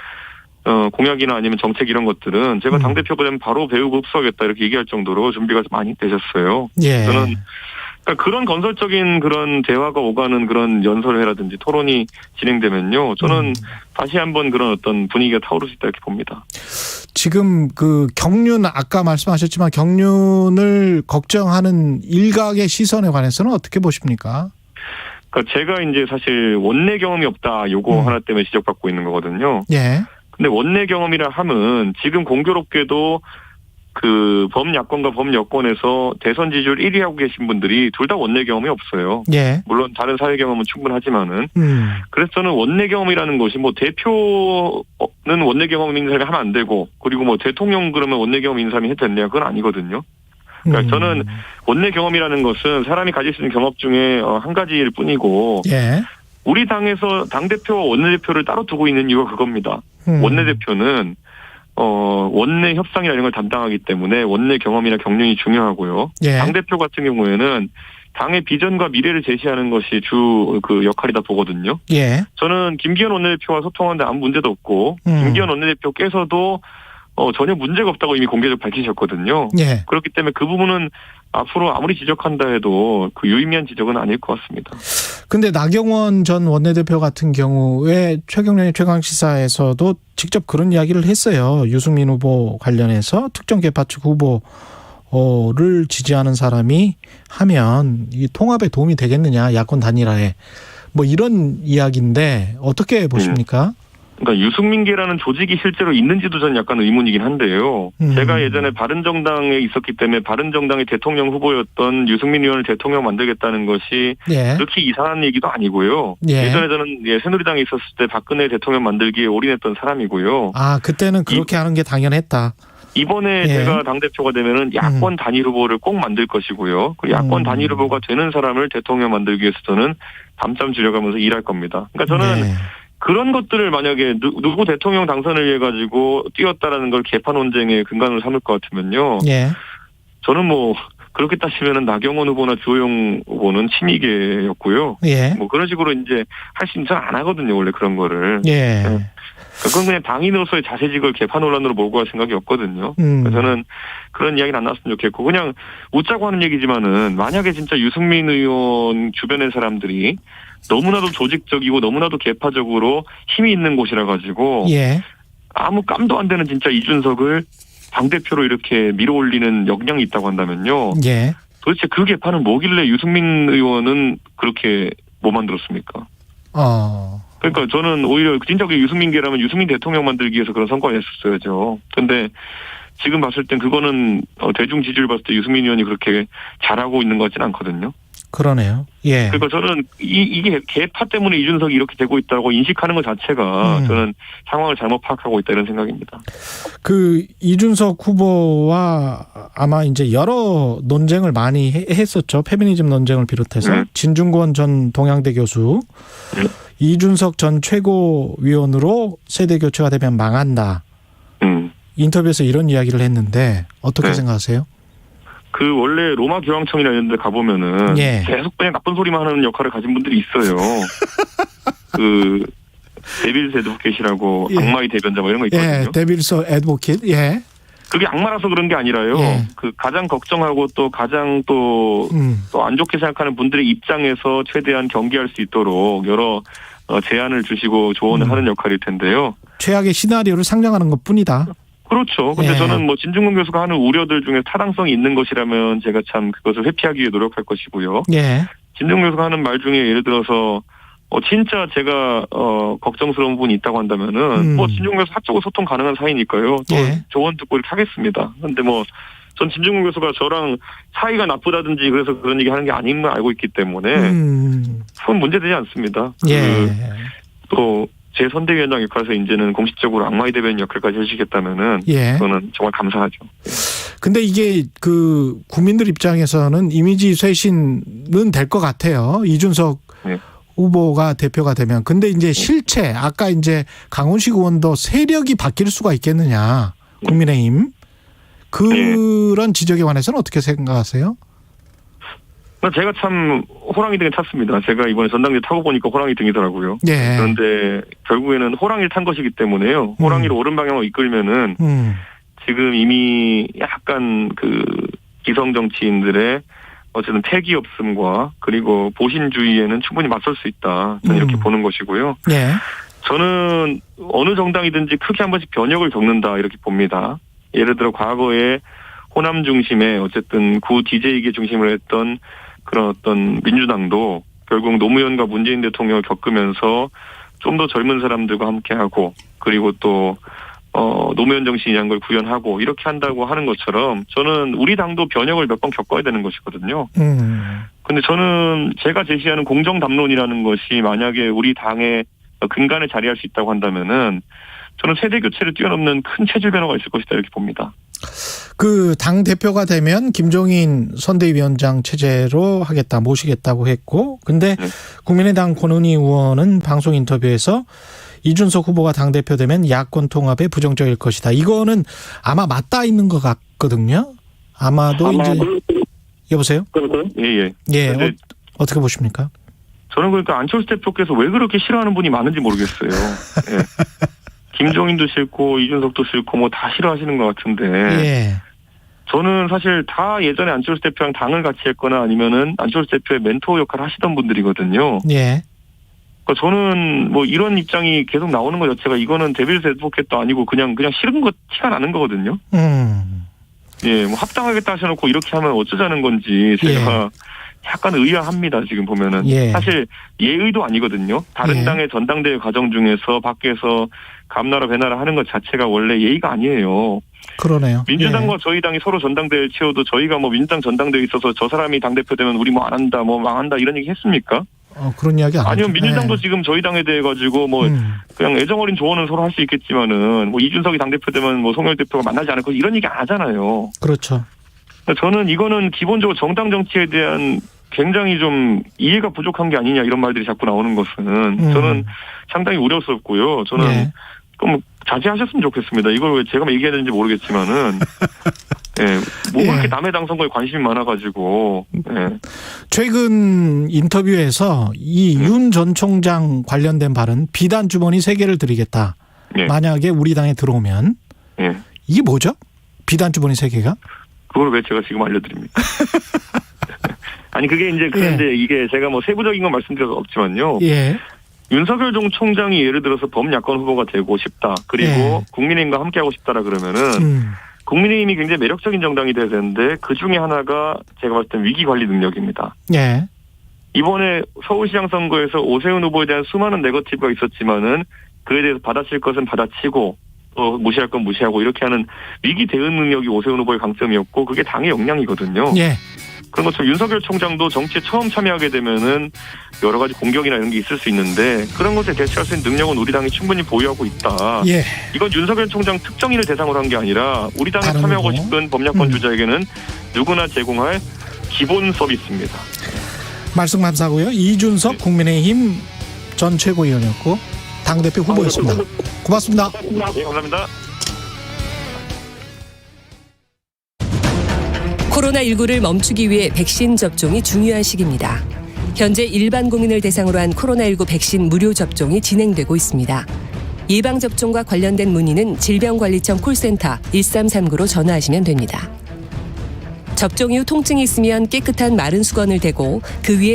공약이나 아니면 정책 이런 것들은 제가 당대표가 되면 바로 배우고 흡수하겠다 이렇게 얘기할 정도로 준비가 많이 되셨어요. 예. 저는 그러니까 그런 건설적인 그런 대화가 오가는 그런 연설회라든지 토론이 진행되면요. 저는 다시 한번 그런 어떤 분위기가 타오를 수 있다 이렇게 봅니다. 지금 그 경륜 아까 말씀하셨지만 경륜을 걱정하는 일각의 시선에 관해서는 어떻게 보십니까? 그러니까 제가 이제 사실 원내 경험이 없다 요거 하나 때문에 지적받고 있는 거거든요. 예. 근데 원내 경험이라 함은 지금 공교롭게도 그 범야권과 범여권에서 대선 지지율 1위 하고 계신 분들이 둘 다 원내 경험이 없어요. 예. 물론 다른 사회 경험은 충분하지만은. 그래서 저는 원내 경험이라는 것이 뭐 대표는 원내 경험 있는 사람이 하면 안 되고 그리고 뭐 대통령 그러면 원내 경험 있는 사람이 해도 됐냐 그건 아니거든요. 그러니까 저는 원내 경험이라는 것은 사람이 가질 수 있는 경험 중에 한 가지일 뿐이고 예. 우리 당에서 당대표와 원내대표를 따로 두고 있는 이유가 그겁니다. 원내대표는 원내 협상이나 이런 걸 담당하기 때문에 원내 경험이나 경륜이 중요하고요. 예. 당대표 같은 경우에는 당의 비전과 미래를 제시하는 것이 주 그 역할이다 보거든요. 예. 저는 김기현 원내대표와 소통하는데 아무 문제도 없고 김기현 원내대표께서도 전혀 문제가 없다고 이미 공개적으로 밝히셨거든요. 예. 그렇기 때문에 그 부분은 앞으로 아무리 지적한다 해도 그 유의미한 지적은 아닐 것 같습니다. 근데 나경원 전 원내대표 같은 경우에 최경련의 최강시사에서도 직접 그런 이야기를 했어요. 유승민 후보 관련해서 특정 계파 측 후보를 지지하는 사람이 하면 이 통합에 도움이 되겠느냐, 야권 단일화에. 뭐 이런 이야기인데 어떻게 보십니까? 그러니까 유승민계라는 조직이 실제로 있는지도 저는 약간 의문이긴 한데요. 제가 예전에 바른정당에 있었기 때문에 바른정당의 대통령 후보였던 유승민 의원을 대통령 만들겠다는 것이 예. 그렇게 이상한 얘기도 아니고요. 예. 예전에 저는 새누리당에 있었을 때 박근혜 대통령 만들기에 올인했던 사람이고요. 아, 그때는 그렇게 하는 게 당연했다. 이번에 예. 제가 당대표가 되면은 야권 단일 후보를 꼭 만들 것이고요. 그 야권 단일 후보가 되는 사람을 대통령 만들기 위해서 저는 밤잠 줄여가면서 일할 겁니다. 그러니까 저는 그런 것들을 만약에 누구 대통령 당선을 위해 가지고 뛰었다라는 걸 개파 논쟁의 근간으로 삼을 것 같으면요. 예. 저는 뭐 그렇게 따지면은 나경원 후보나 주호영 후보는 친이계였고요. 예. 뭐 그런 식으로 이제 할 수 있는 잘 안 하거든요. 원래 그런 거를. 예. 그건 그냥 당인으로서의 자세직을 개파 논란으로 몰고 갈 생각이 없거든요. 그래서 저는 그런 이야기는 안 나왔으면 좋겠고 그냥 웃자고 하는 얘기지만은 만약에 진짜 유승민 의원 주변의 사람들이 너무나도 조직적이고 너무나도 개파적으로 힘이 있는 곳이라 가지고 예. 아무 깜도 안 되는 진짜 이준석을 당대표로 이렇게 밀어올리는 역량이 있다고 한다면요. 예. 도대체 그 개파는 뭐길래 유승민 의원은 그렇게 못 만들었습니까? 그러니까 저는 오히려 진짜 유승민계라면 유승민 대통령 만들기 위해서 그런 성과를 냈었어야죠. 근데 지금 봤을 땐 그거는 대중 지지율 봤을 때 유승민 의원이 그렇게 잘하고 있는 것 같지는 않거든요. 그러네요. 예. 그러니까 저는 이게 개파 때문에 이준석이 이렇게 되고 있다고 인식하는 것 자체가 저는 상황을 잘못 파악하고 있다 이런 생각입니다. 그 이준석 후보와 아마 이제 여러 논쟁을 많이 했었죠. 페미니즘 논쟁을 비롯해서 진중권 전 동양대 교수, 이준석 전 최고위원으로 세대 교체가 되면 망한다. 인터뷰에서 이런 이야기를 했는데 어떻게 생각하세요? 그 원래 로마 교황청이나 이런 데 가보면은 예. 계속 그냥 나쁜 소리만 하는 역할을 가진 분들이 있어요. 그 데빌스 애드보켓이라고 예. 악마의 대변자 뭐 이런 거 있거든요. 예, 데빌스 애드보켓. 예. 그게 악마라서 그런 게 아니라요. 예. 그 가장 걱정하고 또 가장 또 안 좋게 생각하는 분들의 입장에서 최대한 경계할 수 있도록 여러 제안을 주시고 조언을 하는 역할일 텐데요. 최악의 시나리오를 상정하는 것뿐이다. 그렇죠. 근데 예. 저는 뭐 진중권 교수가 하는 우려들 중에 타당성이 있는 것이라면 제가 참 그것을 회피하기 위해 노력할 것이고요. 예. 진중권 교수가 하는 말 중에 예를 들어서 진짜 제가 걱정스러운 부분이 있다고 한다면은 뭐 진중권 교수 사적으로 소통 가능한 사이니까요. 또 조언 듣고 이렇게 하겠습니다. 근데 뭐 전 진중권 교수가 저랑 사이가 나쁘다든지 그래서 그런 얘기 하는 게 아닌 걸 알고 있기 때문에 그건 문제되지 않습니다. 예. 또 제 선대위원장 역할에서 이제는 공식적으로 악마의 대변인 역할까지 해주시겠다면은 예. 저는 정말 감사하죠. 근데 이게 그 국민들 입장에서는 이미지 쇄신은 될 것 같아요. 이준석 후보가 대표가 되면. 근데 이제 실체 아까 이제 강훈식 의원도 세력이 바뀔 수가 있겠느냐. 국민의힘. 그런 지적에 관해서는 어떻게 생각하세요? 제가 참 호랑이 등에 탔습니다. 제가 이번에 전당대 타고 보니까 호랑이 등이더라고요. 예. 그런데 결국에는 호랑이를 탄 것이기 때문에요. 호랑이를 옳은 방향으로 이끌면은 지금 이미 약간 그 기성 정치인들의 어쨌든 패기 없음과 그리고 보신주의에는 충분히 맞설 수 있다. 저는 이렇게 보는 것이고요. 예. 저는 어느 정당이든지 크게 한 번씩 변혁을 겪는다 이렇게 봅니다. 예를 들어 과거에 호남 중심의 어쨌든 구 DJ계 중심으로 했던 그런 어떤 민주당도 결국 노무현과 문재인 대통령을 겪으면서 좀 더 젊은 사람들과 함께하고 그리고 또 노무현 정신이란 걸 구현하고 이렇게 한다고 하는 것처럼 저는 우리 당도 변혁을 몇 번 겪어야 되는 것이거든요. 근데 저는 제가 제시하는 공정 담론이라는 것이 만약에 우리 당의 근간에 자리할 수 있다고 한다면은 저는 세대 교체를 뛰어넘는 큰 체질 변화가 있을 것이다 이렇게 봅니다. 그 당 대표가 되면 김종인 선대위원장 체제로 하겠다, 모시겠다고 했고, 근데 국민의당 권은희 의원은 방송 인터뷰에서 이준석 후보가 당 대표 되면 야권 통합에 부정적일 것이다. 이거는 아마 맞닿아 있는 것 같거든요. 아마도 이제 여보세요? 예. 예. 어떻게 보십니까? 저는 그러니까 안철수 대표께서 왜 그렇게 싫어하는 분이 많은지 모르겠어요. 예. 김종인도 싫고 이준석도 싫고 뭐 다 싫어하시는 것 같은데. 예. 저는 사실 다 예전에 안철수 대표랑 당을 같이 했거나 아니면은 안철수 대표의 멘토 역할을 하시던 분들이거든요. 예. 그러니까 저는 뭐 이런 입장이 계속 나오는 것 자체가 이거는 데빌스 애드보켓도 아니고 그냥 싫은 거 티가 나는 거거든요. 예, 뭐 합당하겠다 하셔놓고 이렇게 하면 어쩌자는 건지 제가 약간 의아합니다. 지금 보면은 사실 예의도 아니거든요. 다른 당의 전당대회 과정 중에서 밖에서 감나라 배나라 하는 것 자체가 원래 예의가 아니에요. 그러네요. 민주당과 저희 당이 서로 전당대회를 치워도 저희가 뭐 민주당 전당대회에 있어서 저 사람이 당대표 되면 우리 뭐 안 한다, 뭐 망한다 이런 얘기 했습니까? 그런 이야기 안 아니면 민주당도 지금 저희 당에 대해 가지고 뭐 그냥 애정어린 조언은 서로 할 수 있겠지만은 뭐 이준석이 당대표 되면 뭐 송영길 대표가 만나지 않을 거 이런 얘기 안 하잖아요. 그렇죠. 저는 이거는 기본적으로 정당 정치에 대한 굉장히 좀 이해가 부족한 게 아니냐 이런 말들이 자꾸 나오는 것은 저는 상당히 우려스럽고요. 저는 좀 자제하셨으면 좋겠습니다. 이걸 왜 제가 얘기해야 되는지 모르겠지만은 뭐 그렇게 남의 당 선거에 관심이 많아가지고 최근 인터뷰에서 이 윤 전 총장 관련된 발언 비단 주머니 3개를 드리겠다. 만약에 우리 당에 들어오면 이게 뭐죠? 비단 주머니 3개가? 그걸 왜 제가 지금 알려드립니까? 아니 그게 이제 그런데 이게 제가 뭐 세부적인 건 말씀드려서 없지만요. 윤석열 총장이 예를 들어서 범야권 후보가 되고 싶다. 그리고 국민의힘과 함께하고 싶다라 그러면은 국민의힘이 굉장히 매력적인 정당이 돼야 되는데 그 중에 하나가 제가 봤을 땐 위기 관리 능력입니다. 이번에 서울시장 선거에서 오세훈 후보에 대한 수많은 네거티브가 있었지만은 그에 대해서 받아칠 것은 받아치고 무시할 건 무시하고 이렇게 하는 위기 대응 능력이 오세훈 후보의 강점이었고 그게 당의 역량이거든요. 그런 것처럼 윤석열 총장도 정치에 처음 참여하게 되면은 여러 가지 공격이나 이런 게 있을 수 있는데 그런 것에 대처할 수 있는 능력은 우리 당이 충분히 보유하고 있다. 이건 윤석열 총장 특정인을 대상으로 한 게 아니라 우리 당에 참여하고 싶은 범야권 주자에게는 누구나 제공할 기본 서비스입니다. 말씀 감사하고요. 이준석 국민의힘 전 최고위원이었고 당대표 후보였습니다. 고맙습니다. 네, 감사합니다. 코로나19를 멈추기 위해 백신 접종이 중요한 시기입니다. 현재 일반 국민을 대상으로 한 코로나19 백신 무료 접종이 진행되고 있습니다. 예방접종과 관련된 문의는 질병관리청 콜센터 1339로 전화하시면 됩니다. 접종 이후 통증이 있으면 깨끗한 마른 수건을 대고 그 위에